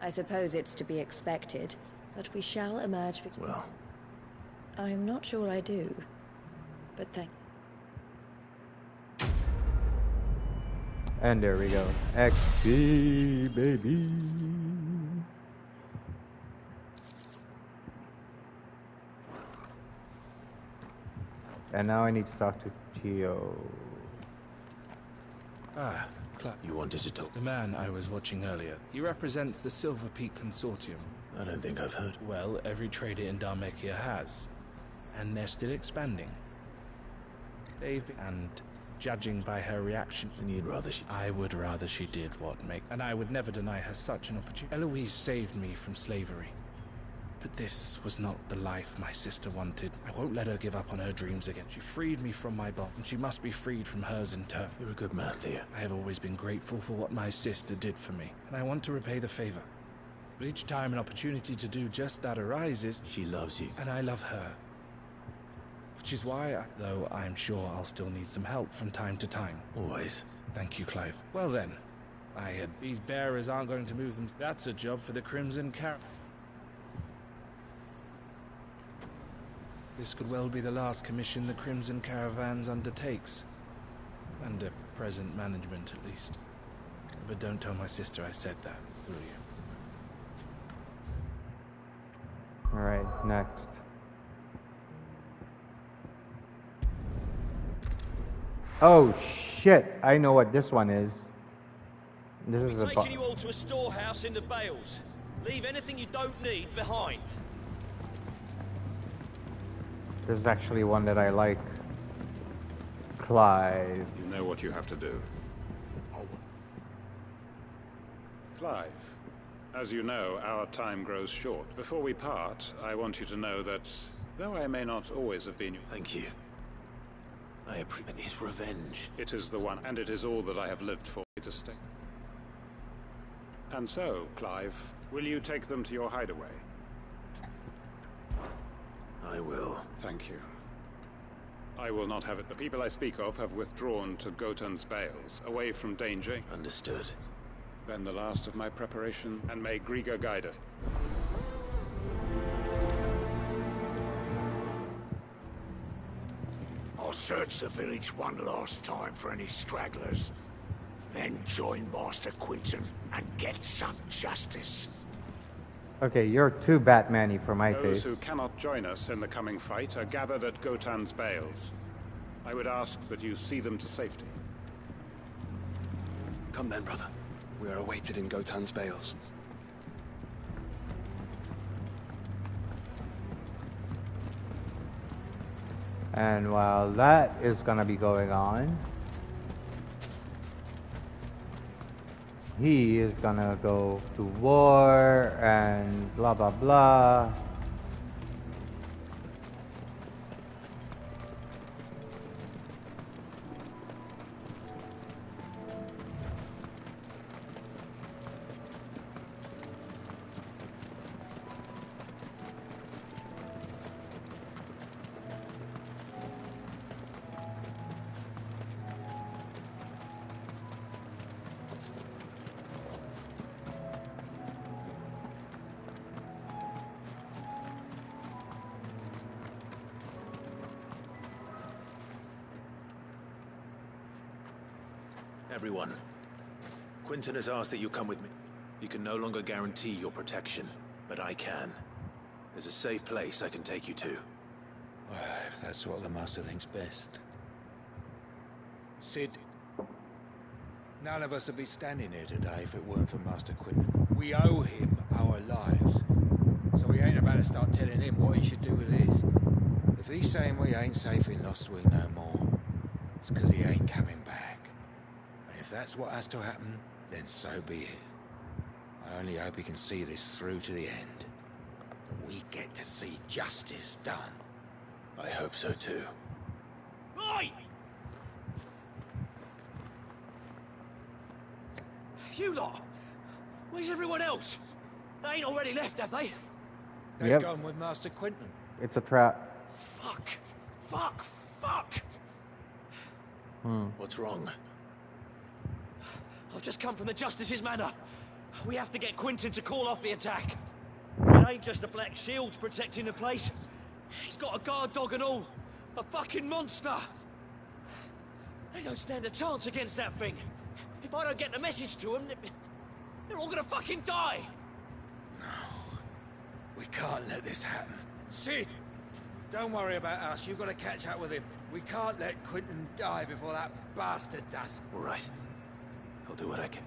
I suppose it's to be expected, but we shall emerge... Well... I'm not sure I do, but thank... And there we go. XP, baby. And now I need to talk to Theo. Ah, you wanted to talk? The man I was watching earlier. He represents the Silver Peak Consortium. I don't think I've heard. Well, every trader in Dhalmekia has. And they're still expanding. They've been... And judging by her reaction... And you'd rather she... I would rather she did what make... And I would never deny her such an opportunity. Eloise saved me from slavery. But this was not the life my sister wanted. I won't let her give up on her dreams again. She freed me from my bond, and she must be freed from hers in turn. You're a good man, Theo. I have always been grateful for what my sister did for me, and I want to repay the favor. But each time an opportunity to do just that arises... She loves you. And I love her. Which is why, though I'm sure I'll still need some help from time to time. Always. Thank you, Clive. Well then, these bearers aren't going to move them. That's a job for the Crimson Caravan. This could well be the last commission the Crimson Caravans undertakes. Under present management, at least. But don't tell my sister I said that, will you? Alright, next. Oh shit, I know what this one is. This is We're taking you all to a storehouse in the Bales. Leave anything you don't need behind. This is actually one that I like. Clive. You know what you have to do. Clive, as you know, our time grows short. Before we part, I want you to know that, though I may not always have been... Thank you. I appreciate his revenge. It is the one, and it is all that I have lived for, to stay. And so, Clive, will you take them to your hideaway? I will. Thank you. I will not have it. The people I speak of have withdrawn to Gotan's Bales, away from danger. Understood. Then the last of my preparation, and may Griga guide us. I'll search the village one last time for any stragglers. Then join Master Quinton and get some justice. Okay, you're too Batman-y for my Those taste. who cannot join us in the coming fight are gathered at Gotan's Bales. I would ask that you see them to safety. Come then, brother. We are awaited in Gotan's Bales. And while that is gonna be going on, he is gonna go to war and blah blah blah. Everyone, Quinton has asked that you come with me. He can no longer guarantee your protection, but I can. There's a safe place I can take you to. Well, if that's what the Master thinks best. Sid, none of us would be standing here today if it weren't for Master Quinton. We owe him our lives. So we ain't about to start telling him what he should do with his. If he's saying we ain't safe in Lostwick no more, it's because he ain't coming back. And if that's what has to happen, then so be it. I only hope he can see this through to the end. That we get to see justice done. I hope so too. Oi! You lot! Where's everyone else? They ain't already left, have they? They've gone with Master Quinton. It's a trap. Fuck! Fuck! Fuck! What's wrong? I've just come from the Justice's manor. We have to get Quinton to call off the attack. It ain't just the Black Shields protecting the place. He's got a guard dog and all. A fucking monster. They don't stand a chance against that thing. If I don't get the message to them, they're all gonna fucking die. We can't let this happen. Sid! Don't worry about us. You've got to catch up with him. We can't let Quinton die before that bastard does. All right. I'll do what I can.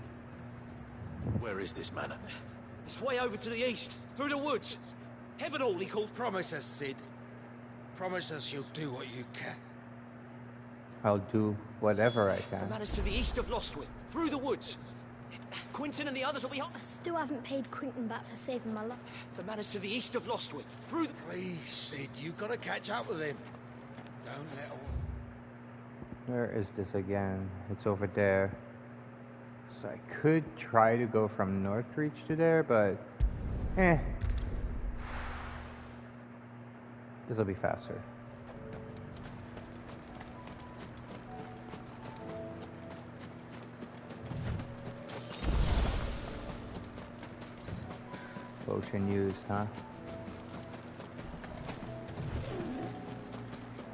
Where is this manor? It's way over to the east, through the woods. Heaven all, he calls. Promise us, Sid. Promise us you'll do what you can. I'll do whatever I The can. manor's to the east of Lostwick, through the woods. Quinton and the others will be on. I still haven't paid Quinton back for saving my life. The manor's to the east of Lostwick, through the... Please, Sid, you've got to catch up with him. Don't let all... Where is this again? It's over there. So I could try to go from Northreach to there, but... This'll be faster. Potion used, huh?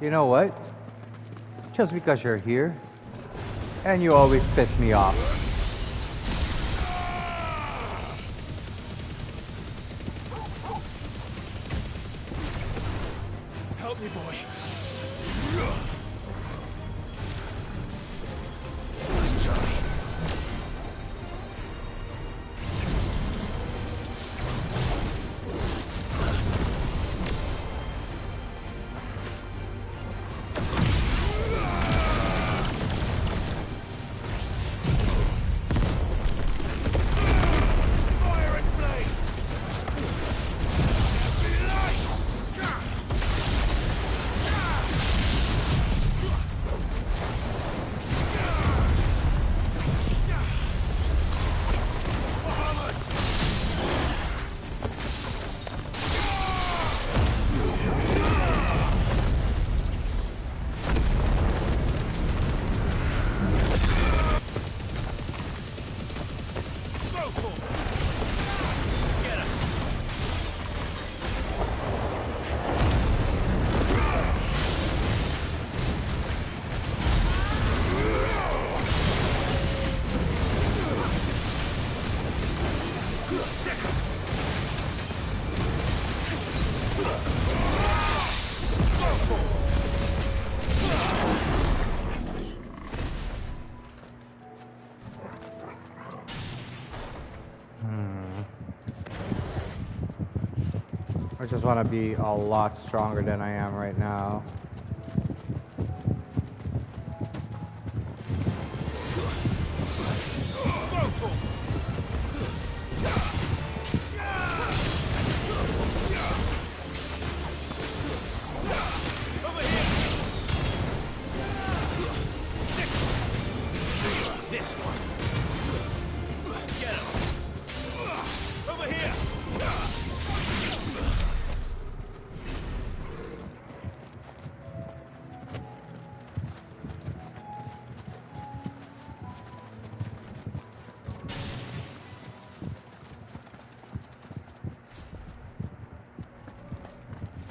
You know what? Just because you're here, and you always piss me off. Help me, boy. Where's Charlie? I just want to be a lot stronger than I am right now. this one. Get him. Over here.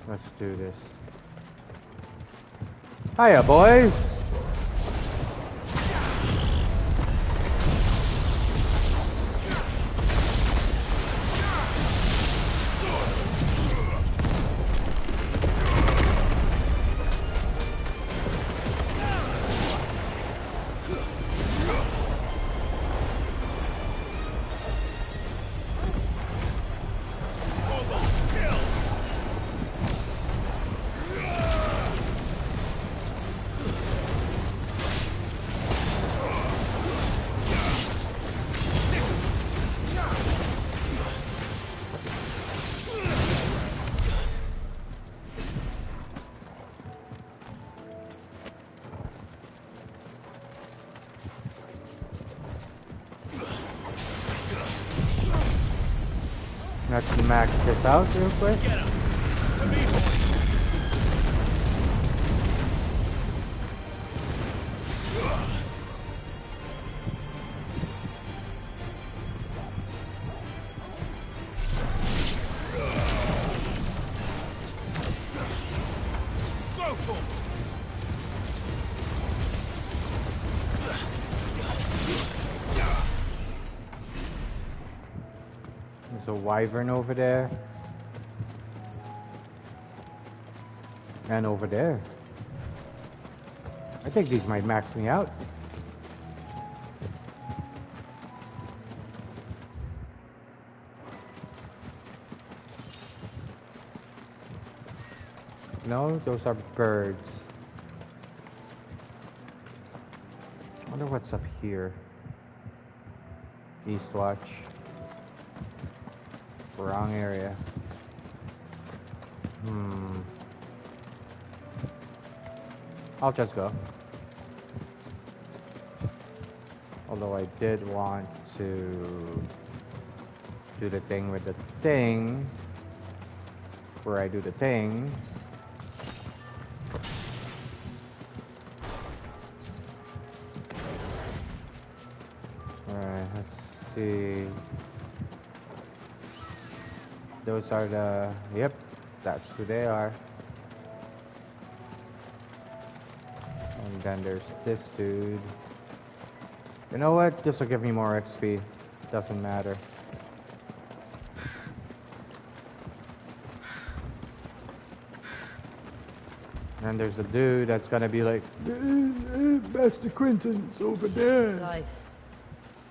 Let's do this. Hiya, boys. Let's max this out real quick. There's a wyvern over there. And over there. I think these might max me out. No, those are birds. I wonder what's up here. Eastwatch. Wrong area. I'll just go. Although I did want to do the thing with the thing. Where I do the thing. Alright, let's see. Those are the... Yep, that's who they are. And then there's this dude. You know what? This will give me more XP. Doesn't matter. And there's a dude that's gonna be like, Master Quentin's over there. Clive,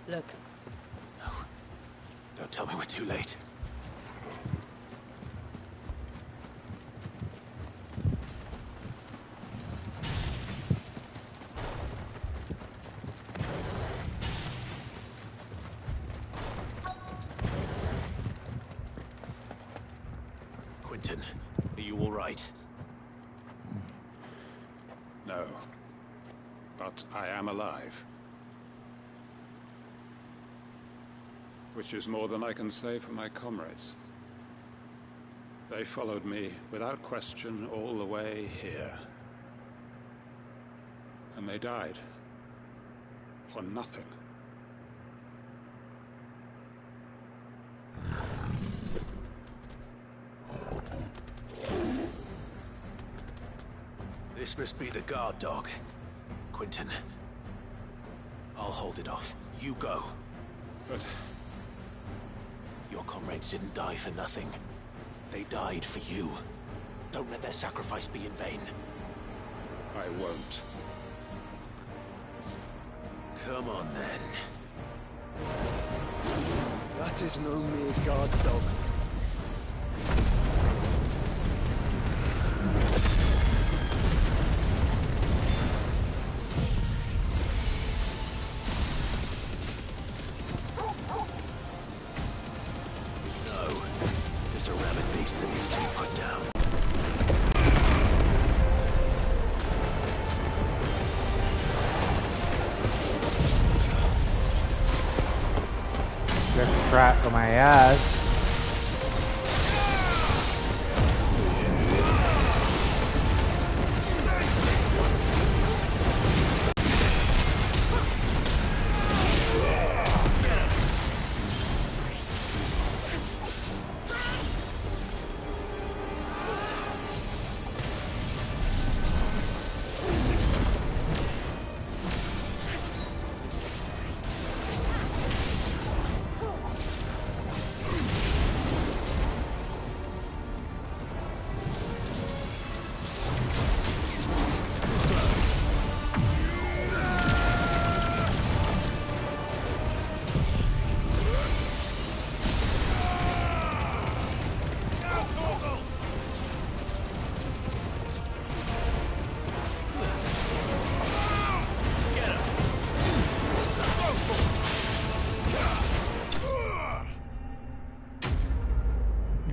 look. No. Don't tell me we're too late. Quentin, are you all right? No. But I am alive. Which is more than I can say for my comrades. They followed me without question all the way here. And they died. For nothing. This must be the guard dog. Quentin. I'll hold it off. You go. But... Your comrades didn't die for nothing. They died for you. Don't let their sacrifice be in vain. I won't. Come on, then. That is no mere guard dog. Just crap on my ass.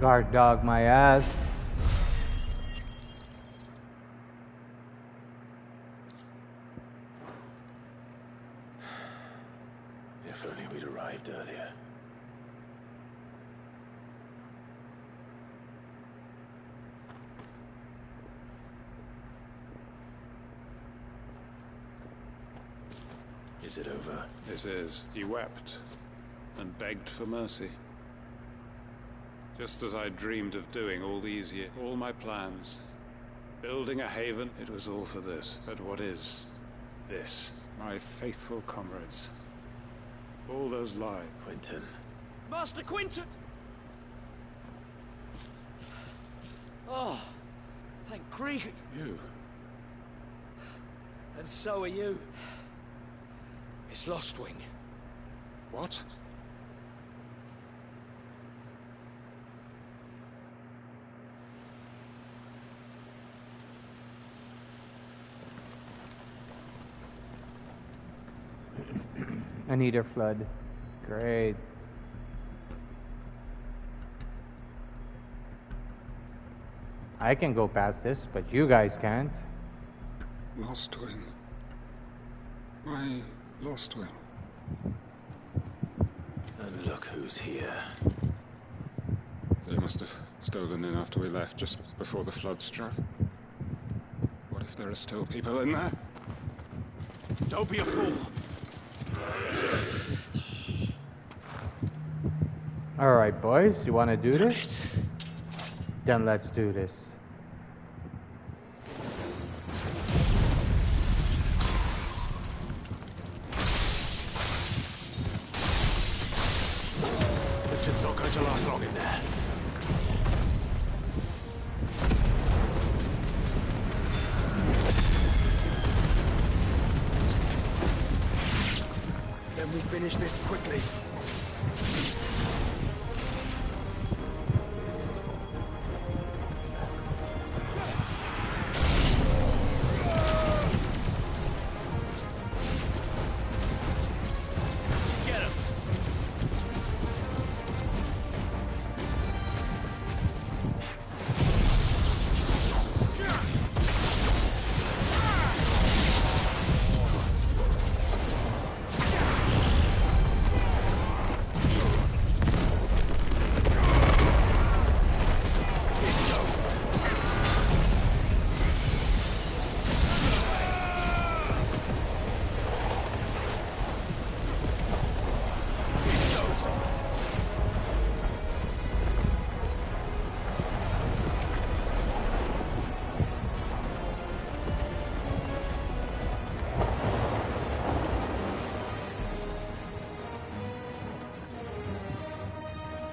Guard dog my ass. If only we'd arrived earlier. Is it over? This is. He wept and begged for mercy. Just as I dreamed of doing all these years. All my plans. Building a haven, it was all for this. But what is this? My faithful comrades. All those lies. Quentin. Master Quentin! Oh, thank Krieg. You. And so are you. It's Lostwing. What? Anita flood. Great. I can go past this, but you guys can't. Lostwing. My Lostwing. And look who's here. They must have stolen in after we left, just before the flood struck. What if there are still people in there? Don't be a fool. Alright, boys, you want to do this? Then let's do this. It's not going to last long in there. Then we finish this quickly.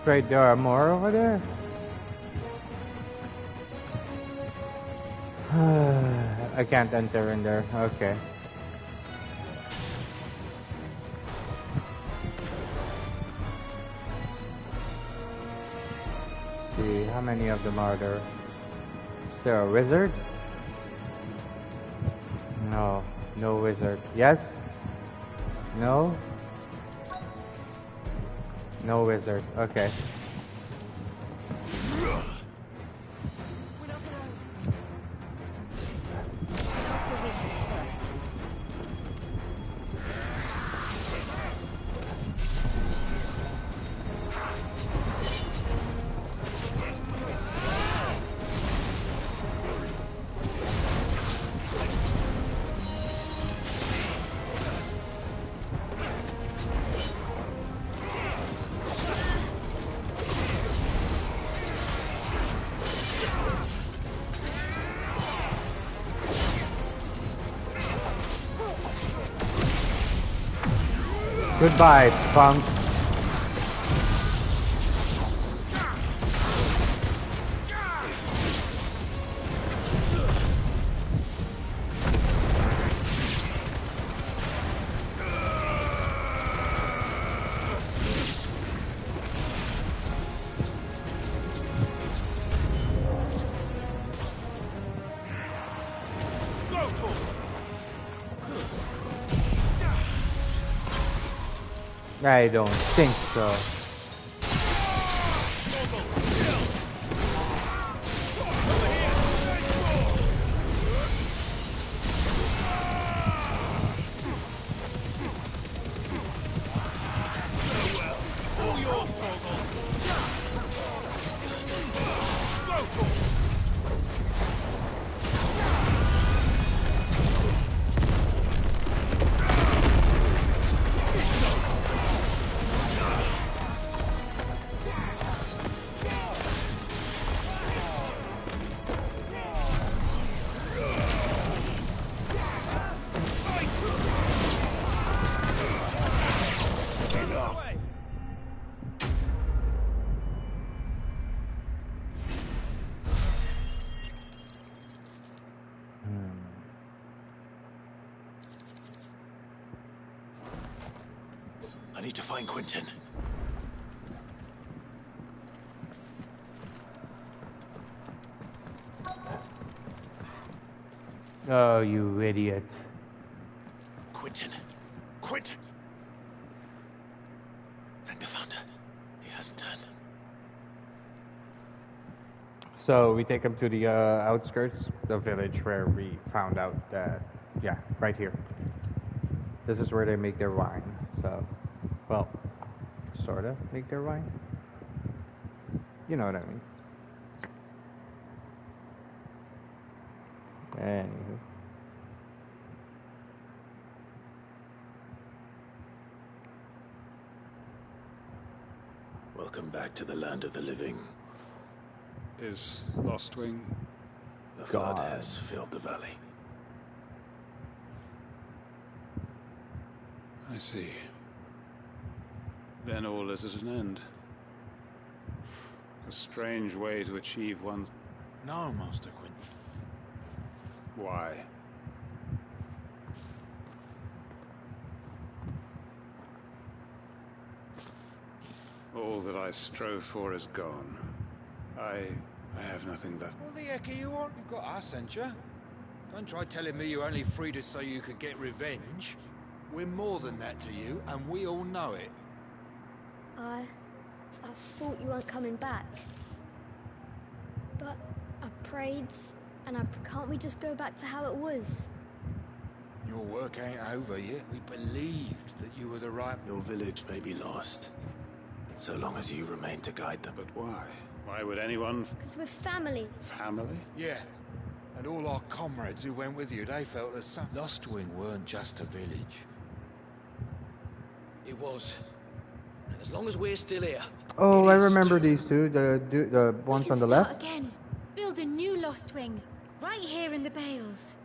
Wait, there are more over there? I can't enter in there. Okay. See, how many of them are there? Is there a wizard? No, no wizard. Yes? No? No wizard. Okay. Goodbye, punk. I don't think so. I need to find Quentin. Oh, you idiot. Quentin. Quentin! Thank the Founder. He hasn't turned. So we take him to the outskirts, the village where we found out that, yeah, right here. This is where they make their wine. So, well, sort of make their wine. You know what I mean. Anywho. Welcome back to the land of the living. Is Lostwing? The flood has filled the valley. I see. Then all is at an end. A strange way to achieve one's... No, Master Quentin. Why? All that I strove for is gone. I have nothing left. What the heck are you on? You've got us, ain't you? Don't try telling me you only freed us so you could get revenge. We're more than that to you, and we all know it. I thought you weren't coming back. But I prayed, and can't we just go back to how it was? Your work ain't over yet. We believed that you were the right... Your village may be lost, so long as you remain to guide them. But why? Why would anyone... Because we're family. Family? Yeah. And all our comrades who went with you, they felt the same. Lostwing weren't just a village. It was. And as long as we're still here... Oh, I remember these two, the ones on the left. Again. Build a new Lostwing, right here in the Bales.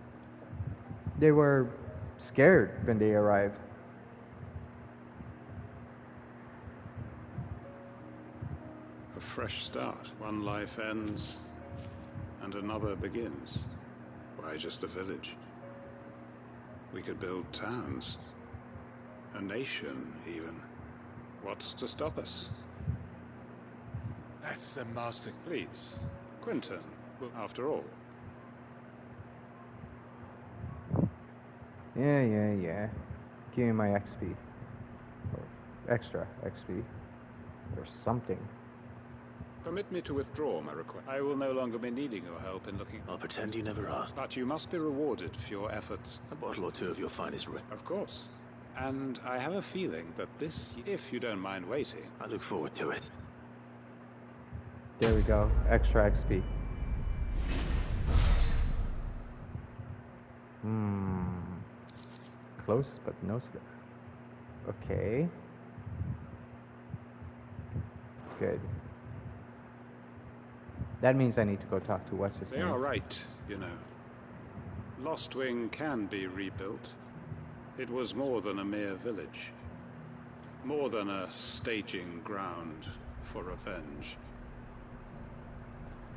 They were scared when they arrived. A fresh start. One life ends, and another begins. Why just a village? We could build towns. A nation, even. What's to stop us? That's the Master... Please, Quentin, after all. Yeah. Give me my XP. Or extra XP. Or something. Permit me to withdraw my request. I will no longer be needing your help in looking... I'll pretend you never asked. But you must be rewarded for your efforts. A bottle or two of your finest red. Of course. And I have a feeling that this, if you don't mind waiting... I look forward to it. There we go. Extra XP. Close, but no slip. Okay. Good. That means I need to go talk to what's his name. They are right, you know. Lostwing can be rebuilt. It was more than a mere village. More than a staging ground for revenge.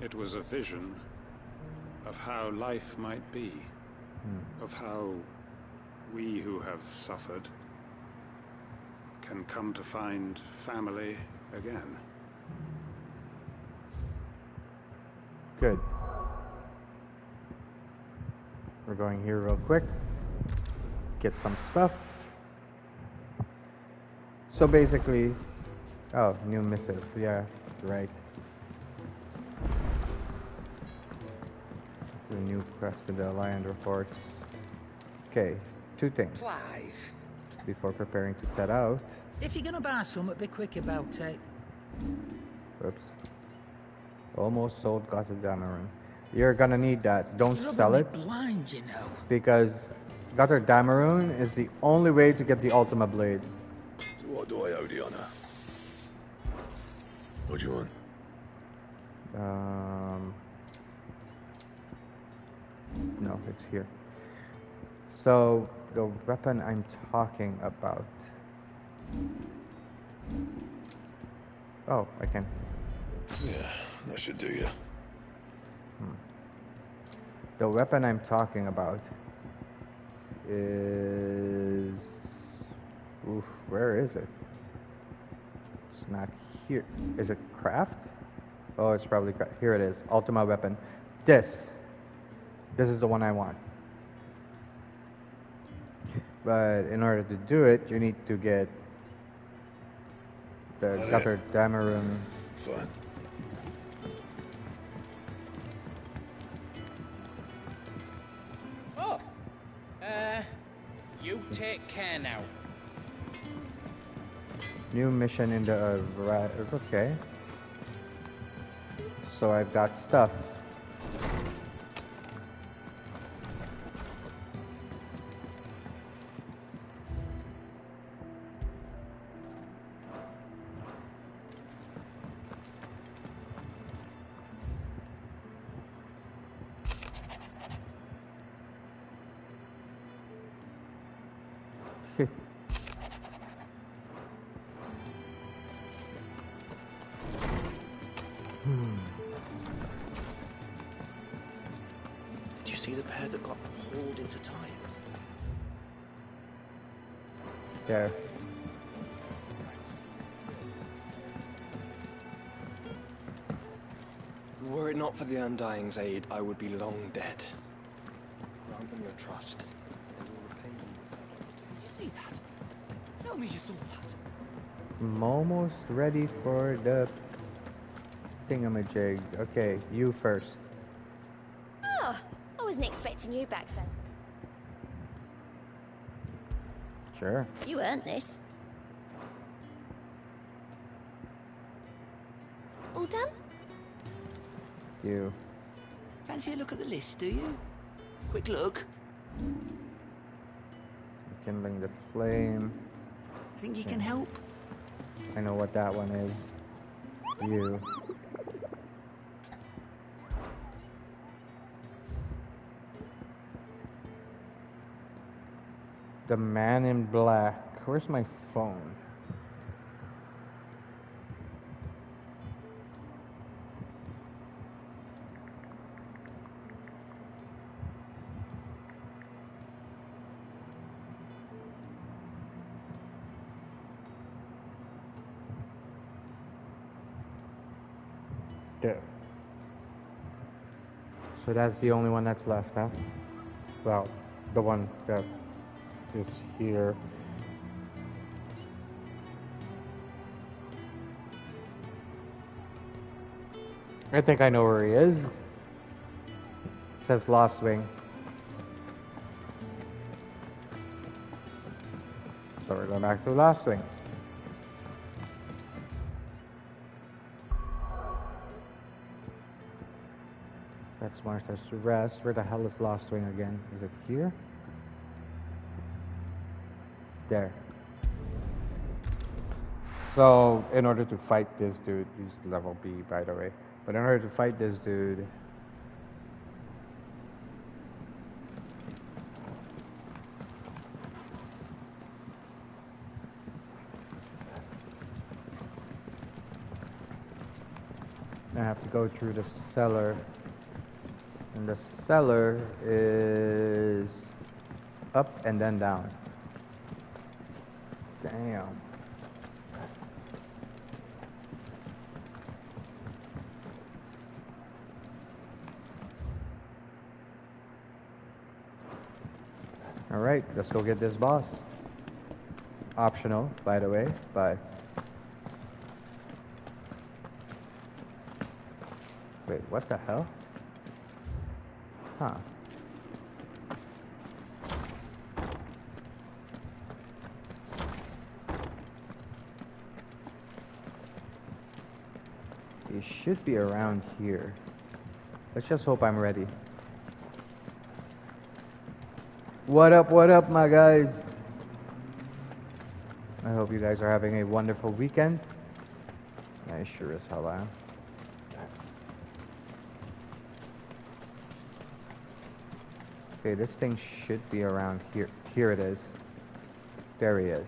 It was a vision of how life might be, of how we who have suffered can come to find family again. Good. We're going here real quick. Get some stuff. So basically, oh, new missive. Yeah, right. The new quest to the Lion reports. Okay, two things. Clive. Before preparing to set out. If you're gonna buy something, be quick about it. Oops. Almost sold Gotterdammerung. You're gonna need that. Don't sell it. Blind, you know. Because Gotterdammerung is the only way to get the Ultima Blade. So what do I owe the honor? What do you want? No, it's here. So, the weapon I'm talking about. Oh, I can. Yeah, that should do you. The weapon I'm talking about is... Oof, where is it? It's not here. Is it craft? Oh, it's probably craft. Here it is. Ultima weapon. This is the one I want. But in order to do it, you need to get the Gotterdammerung. Fine. Oh, you take care now. New mission in the okay. So I've got stuff. Did you see the pair that got hauled into tires? There. Were it not for the Undying's aid, I would be long dead. Grant them your trust. They will repay you with their loyalty. Did you see that? Tell me you saw that. I'm almost ready for the thingamajig. Okay, you first. Oh, I wasn't expecting you back, son. Sure. You earned this. All done? You. Fancy a look at the list, do you? Quick look. Kindling the flame. Think you can help? I know what that one is. You. The man in black. Where's my phone? There. So that's the only one that's left, huh? Well, the one that is here. I think I know where he is. It says Lost Wing. So we're going back to Lost Wing. That's Martha's Rest. Where the hell is Lost Wing again? Is it here? There. So, in order to fight this dude, use level B, by the way. But in order to fight this dude, I have to go through the cellar. And the cellar is up and then down. Damn. Alright, let's go get this boss. Optional, by the way. Bye. Wait, what the hell? Huh. It should be around here. Let's just hope I'm ready. What up, my guys? I hope you guys are having a wonderful weekend. I sure as hell am. Okay, this thing should be around here. Here it is. There he is.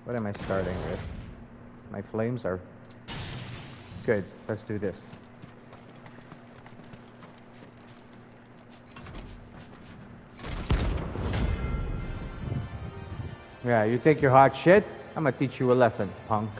What am I starting with? My flames are good. Let's do this. Yeah, you think you're hot shit? I'm gonna teach you a lesson, punk.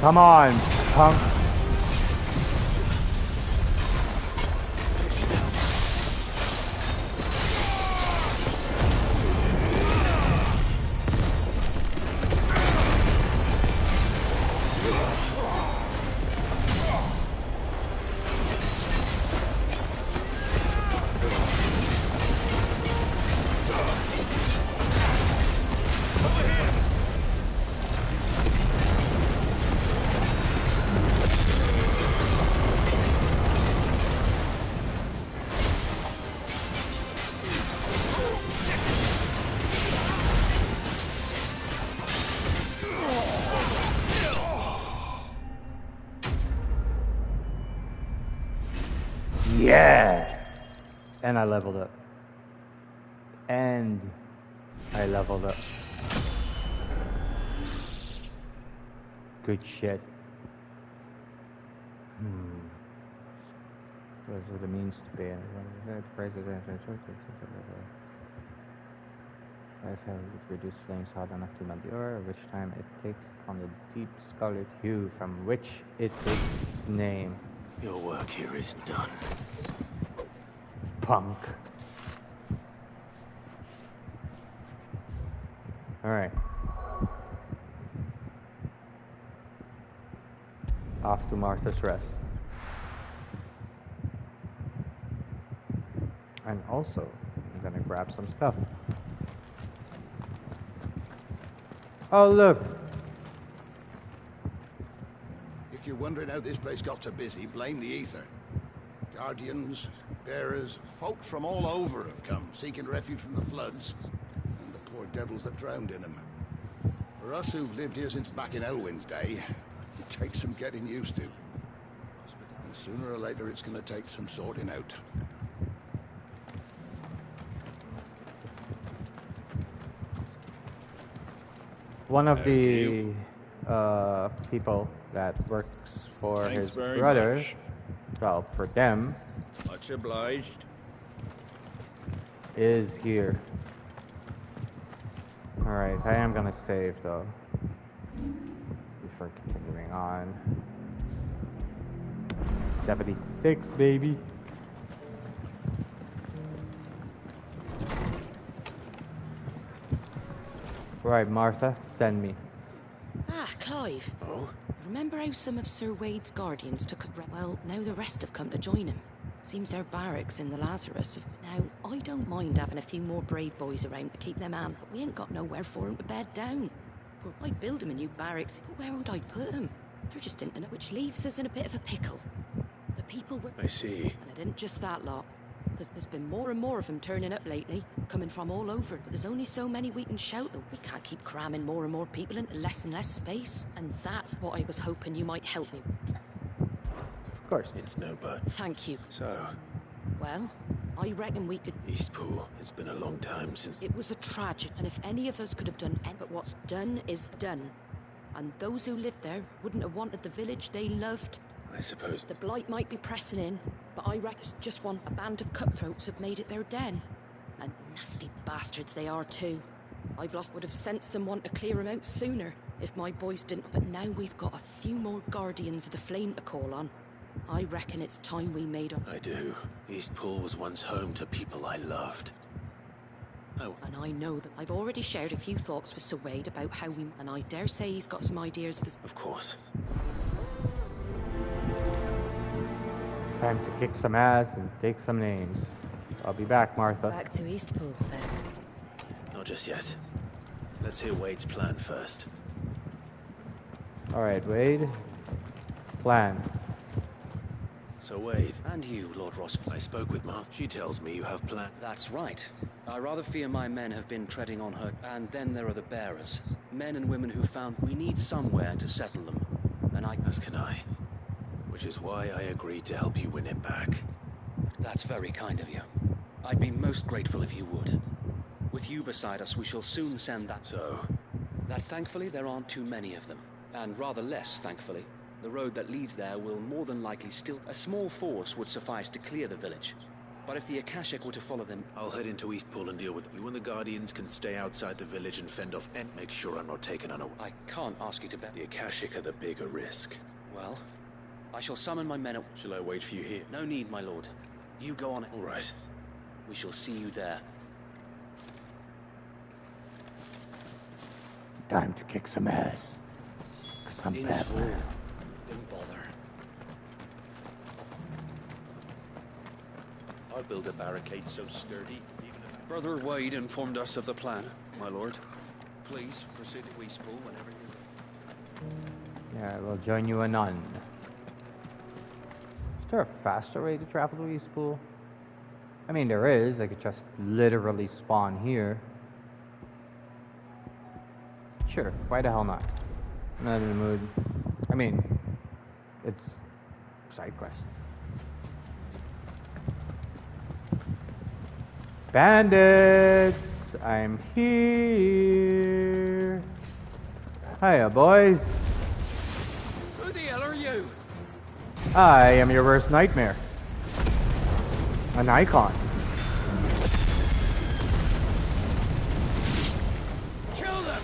Come on, punk. Yeah! And I leveled up. And I leveled up. Good shit. Those are the means to pay. Life has reduced flames hot enough to melt the ore, which time it takes on the deep scarlet hue from which it takes its name. Your work here is done. Punk. Alright. Off to Martha's Rest. And also, I'm gonna grab some stuff. Oh, look! If you're wondering how this place got so busy, blame the ether. Guardians, bearers, folks from all over have come, seeking refuge from the floods, and the poor devils that drowned in them. For us who've lived here since back in Elwyn's day, it takes some getting used to. And sooner or later it's gonna take some sorting out. One of the people that works for Thanks his very brother, much. well, for them, Much obliged. is here. Alright, I am gonna save though, before continuing on. 76, baby. Right, Martha, send me. Ah, Clive. Oh? Remember how some of Sir Wade's guardians took a... Well, now the rest have come to join him. Seems their barracks in the Lazarus have... Now, I don't mind having a few more brave boys around to keep them on, but we ain't got nowhere for them to bed down. Well, I'd build them a new barracks, but where would I put them? They're just in... Which leaves us in a bit of a pickle. The people were... I see. And it isn't just that lot. There's been more and more of them turning up lately, coming from all over, but there's only so many we can shelter. We can't keep cramming more and more people into less and less space, and that's what I was hoping you might help me with. Of course. It's no but. Thank you. So, Well, I reckon we could... Eastpool, it's been a long time since... It was a tragedy, and if any of us could have done any, but what's done is done. And those who lived there wouldn't have wanted the village they loved. I suppose... The blight might be pressing in, but I reckon there's just a band of cutthroats have made it their den. And nasty bastards they are too. I've lost would have sent someone to clear them out sooner, if my boys didn't. But now we've got a few more guardians of the flame to call on. I reckon it's time we made up. I do. Eastpool was once home to people I loved. Oh. And I know that I've already shared a few thoughts with Sir Wade about how we... And I dare say he's got some ideas of his... Of course. Time to kick some ass and take some names. I'll be back, Martha. Back to Eastpool, then. Not just yet. Let's hear Wade's plan first. Alright, Wade. Plan. So Wade. And you, Lord Ross. I spoke with Martha. She tells me you have plan. That's right. I rather fear my men have been treading on her. And then there are the bearers. Men and women who found we need somewhere to settle them. And As can I. Which is why I agreed to help you win it back. That's very kind of you. I'd be most grateful if you would. With you beside us, we shall soon send that... So? That thankfully there aren't too many of them. And rather less, thankfully. The road that leads there will more than likely still... A small force would suffice to clear the village. But if the Akashic were to follow them... I'll head into Eastpool and deal with you, and the Guardians can stay outside the village and fend off and make sure I'm not taken unaware. I can't ask you to bet. The Akashic are the bigger risk. Well, I shall summon my men at... Shall I wait for you here? No need, my lord. You go on it. All right. We shall see you there. Time to kick some ass. Some bad plan. Don't bother. I'll build a barricade so sturdy, even if... Brother Wade informed us of the plan, my lord. Please proceed to Eastpool whenever you're ready. Yeah, we'll join you anon. Is there a faster way to travel to Eastpool? I mean, there is. I could just literally spawn here. Sure, why the hell not? I'm not in the mood. I mean, it's side quest. Bandits! I'm here! Hiya, boys! Who the hell are you? I am your worst nightmare. An icon. Kill them!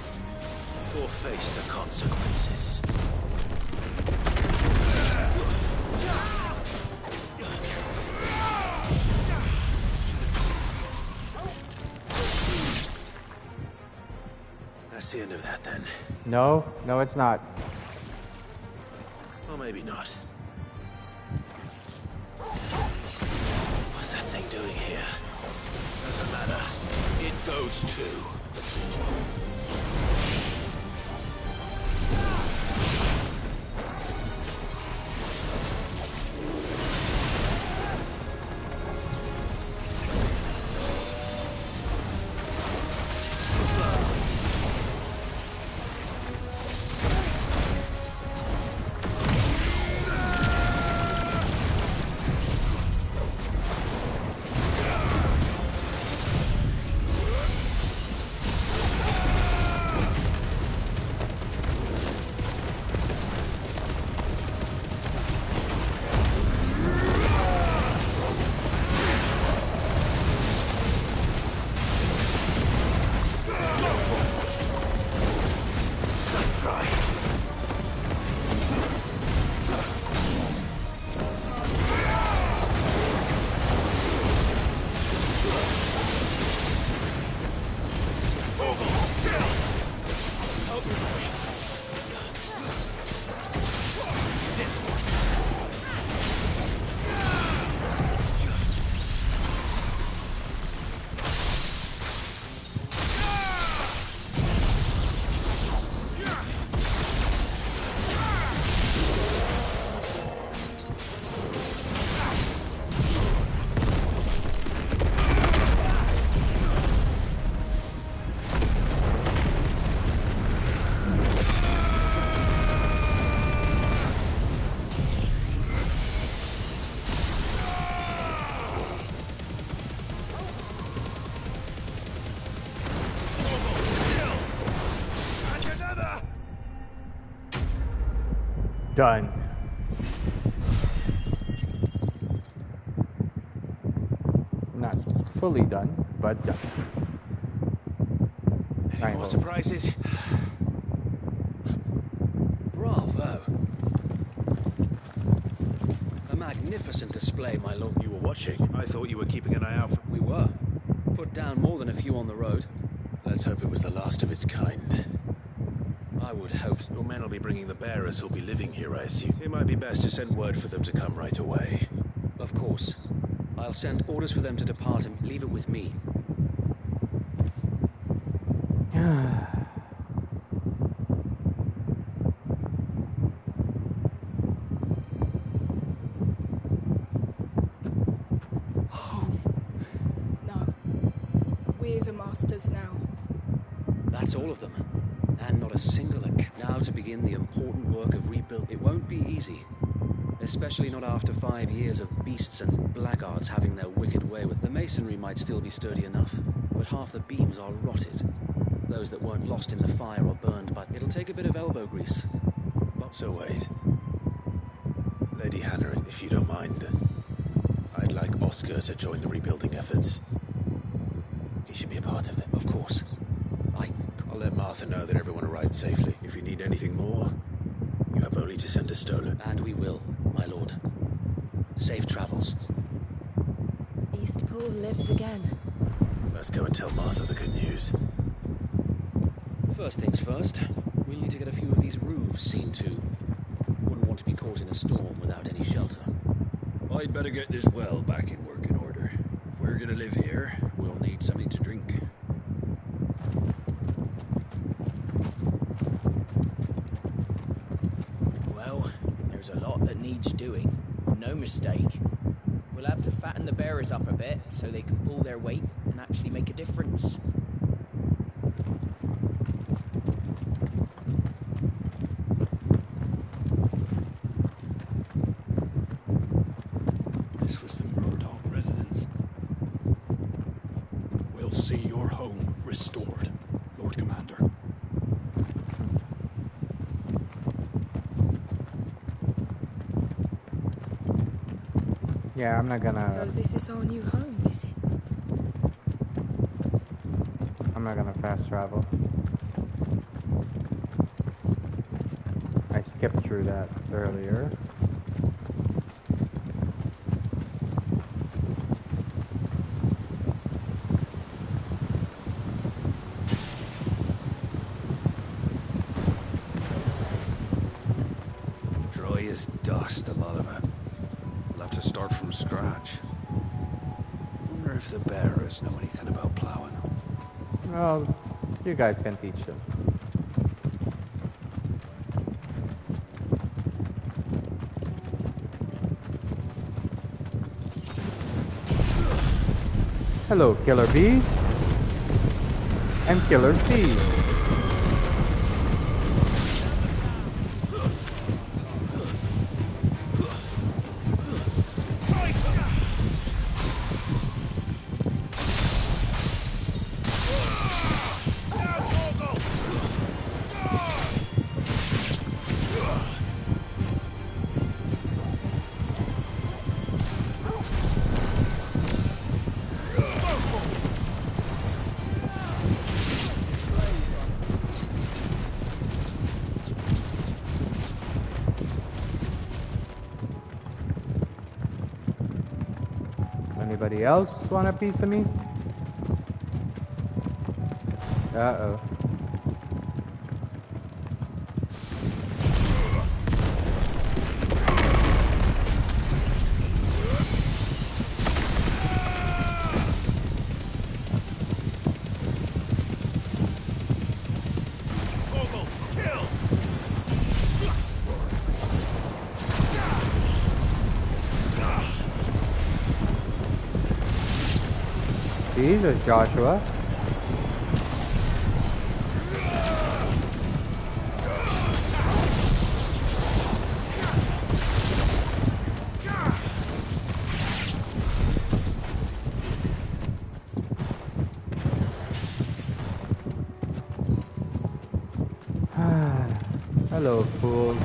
choice. Or face the consequences. That's the end of that, then. No, no, it's not. Or maybe not. What's that thing doing here? Doesn't matter. It goes too. Done. Not fully done, but done. Any more surprises? Bravo. A magnificent display, my lord. You were watching. I thought you were keeping an eye out for... We were. Put down more than a few on the road. Let's hope it was the last of its kind. I would hope so. Your men will be bringing the bearers who'll be living here, I assume. It might be best to send word for them to come right away. Of course. I'll send orders for them to depart and leave it with me. No. We're the masters now. That's all of them. And not a single account. Now to begin the important work of rebuild. It won't be easy. Especially not after 5 years of beasts and blackguards having their wicked way with... The masonry might still be sturdy enough, but half the beams are rotted. Those that weren't lost in the fire or burned, but it'll take a bit of elbow grease. So wait. Lady Hannah, if you don't mind, I'd like Oscar to join the rebuilding efforts. He should be a part of them. Of course. I'll let Martha know that everyone arrived safely. If you need anything more, you have only to send a stolen. And we will, my lord. Safe travels. Eastpool lives again. Let's go and tell Martha the good news. First things first, we'll need to get a few of these roofs seen to. Wouldn't want to be caught in a storm without any shelter. I'd better get this well back in working order. If we're gonna live here, we'll need something to drink. There's a lot that needs doing, no mistake. We'll have to fatten the bearers up a bit so they can pull their weight and actually make a difference. This was the Murdoch residence. We'll see your home restored, Lord Commander. Yeah, I'm not gonna... So this is our new home, is it? I'm not gonna fast travel. skipped through that earlier. Dry as dust, a lot of it. We'll have to start from scratch. Wonder if the bearers know anything about plowing. Well, you guys can teach them. Hello, Killer Bees and Killer Bees. Anybody else want a piece of me? Uh-oh. Jesus, Joshua. Hello, fools.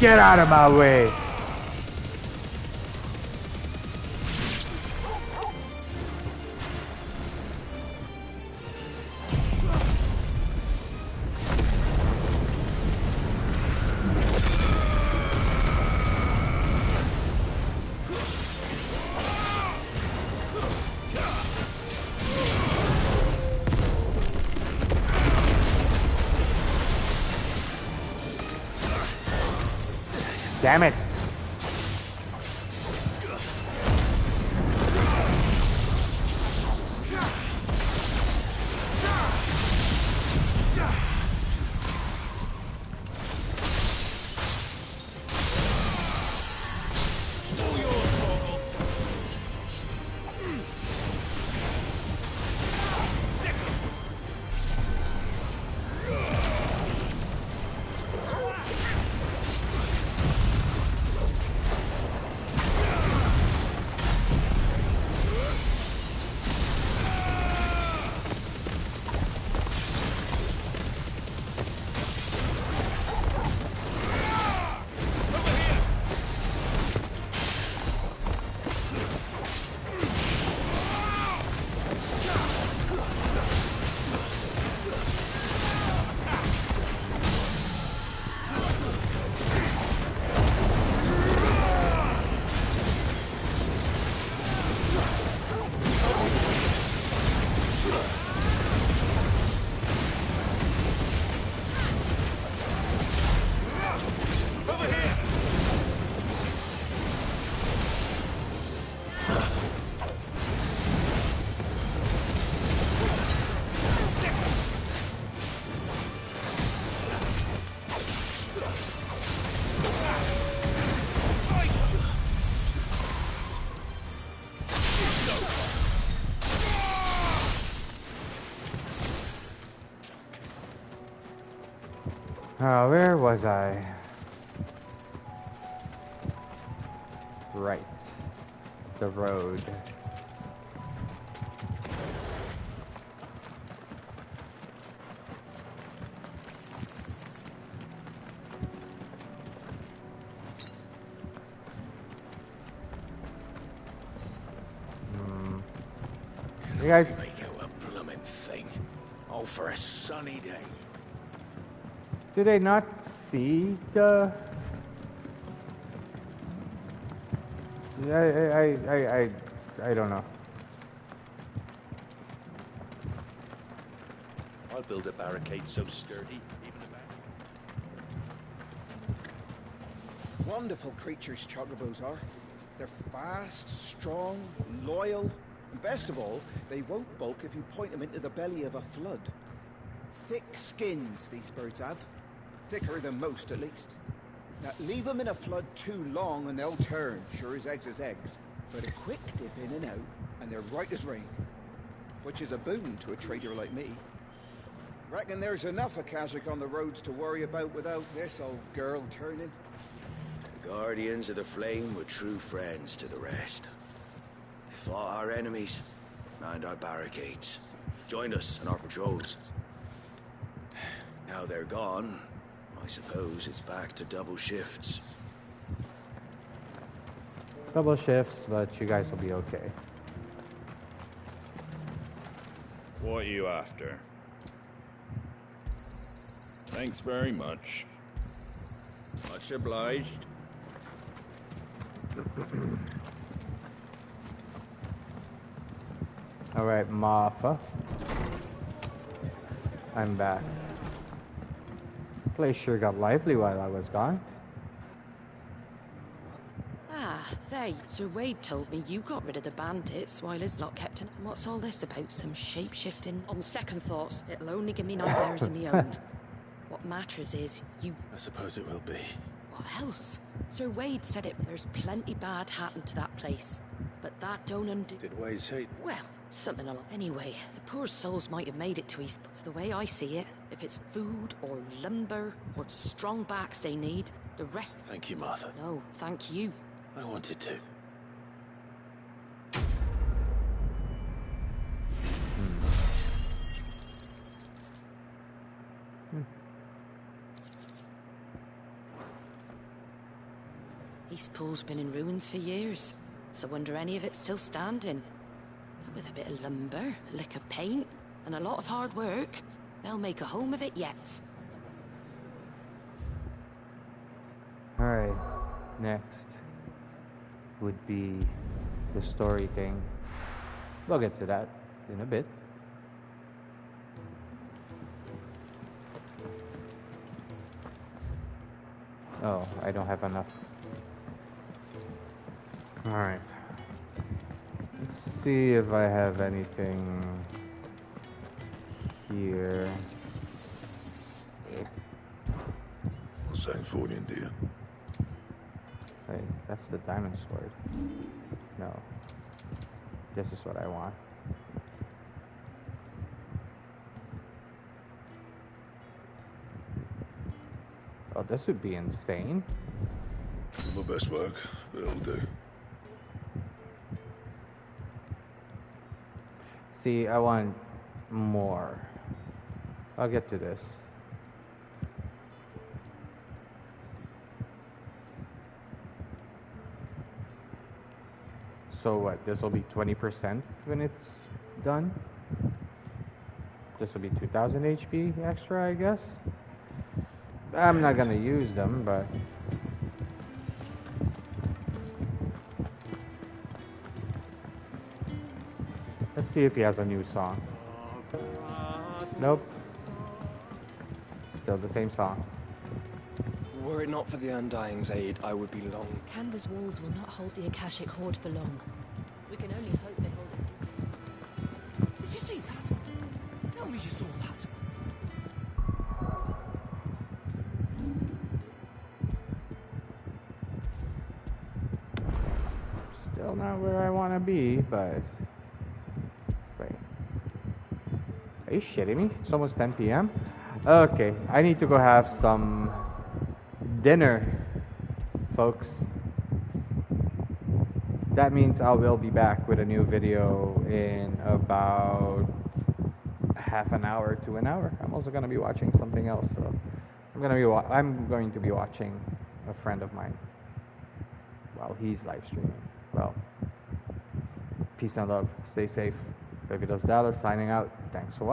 Get out of my way! Damn it! Where was I? Right. The road. You guys Make out a bloomin' thing. All for a sunny day. do they not see the I don't know. I'll build a barricade so sturdy, even a back. Wonderful creatures, chocobos are. They're fast, strong, loyal, and best of all, they won't balk if you point them into the belly of a flood. Thick skins, these birds have. Thicker than most, at least. Now, leave them in a flood too long and they'll turn, sure as eggs is eggs. But a quick dip in and out, and they're right as rain. Which is a boon to a trader like me. Reckon there's enough Akashic on the roads to worry about without this old girl turning. The Guardians of the Flame were true friends to the rest. They fought our enemies, manned our barricades, joined us in our patrols. Now they're gone, I suppose it's back to double shifts. Double shifts, but you guys will be okay. What are you after? Thanks very much. Much obliged. Alright, Martha. I'm back. Place sure got lively while I was gone. Ah, there. Sir Wade told me you got rid of the bandits while his lot kept an... What's all this about? Some shape-shifting? On second thoughts, it'll only give me nightmares of me own. What matters is you... I suppose it will be. What else? Sir Wade said it. There's plenty bad happened to that place. But that don't undo... Did Wade say... Well, something along... Anyway, the poor souls might have made it to East, but the way I see it, if it's food or lumber or strong backs they need, the rest... Thank you, Martha. No, thank you. I wanted to. Eastpool's been in ruins for years, so wonder any of it's still standing. But with a bit of lumber, a lick of paint, and a lot of hard work, they'll make a home of it yet. Alright, next would be the story thing. We'll get to that in a bit. Oh, I don't have enough. Alright. Let's see if I have anything here. What's that for you, dear? Wait, that's the diamond sword. No. This is what I want. Oh, this would be insane. My best work, but it'll do. See, I want more. I'll get to this. So what, this will be 20% when it's done? This will be 2000 HP extra, I guess? I'm not gonna use them, but... Let's see if he has a new song. Nope. Still the same song. Were it not for the Undying's aid, I would be long. Canva's walls will not hold the Akashic Horde for long. We can only hope they hold it. Did you see that? Tell me you saw that. Still not where I want to be, but... Wait. Are you shitting me? It's almost 10 p.m.? Okay, I need to go have some dinner, folks. That means I will be back with a new video in about half an hour to an hour. I'm also gonna be watching something else. So I'm going to be watching a friend of mine while he's live streaming. Well, peace and love. Stay safe. Baby Does Dallas signing out. Thanks for watching.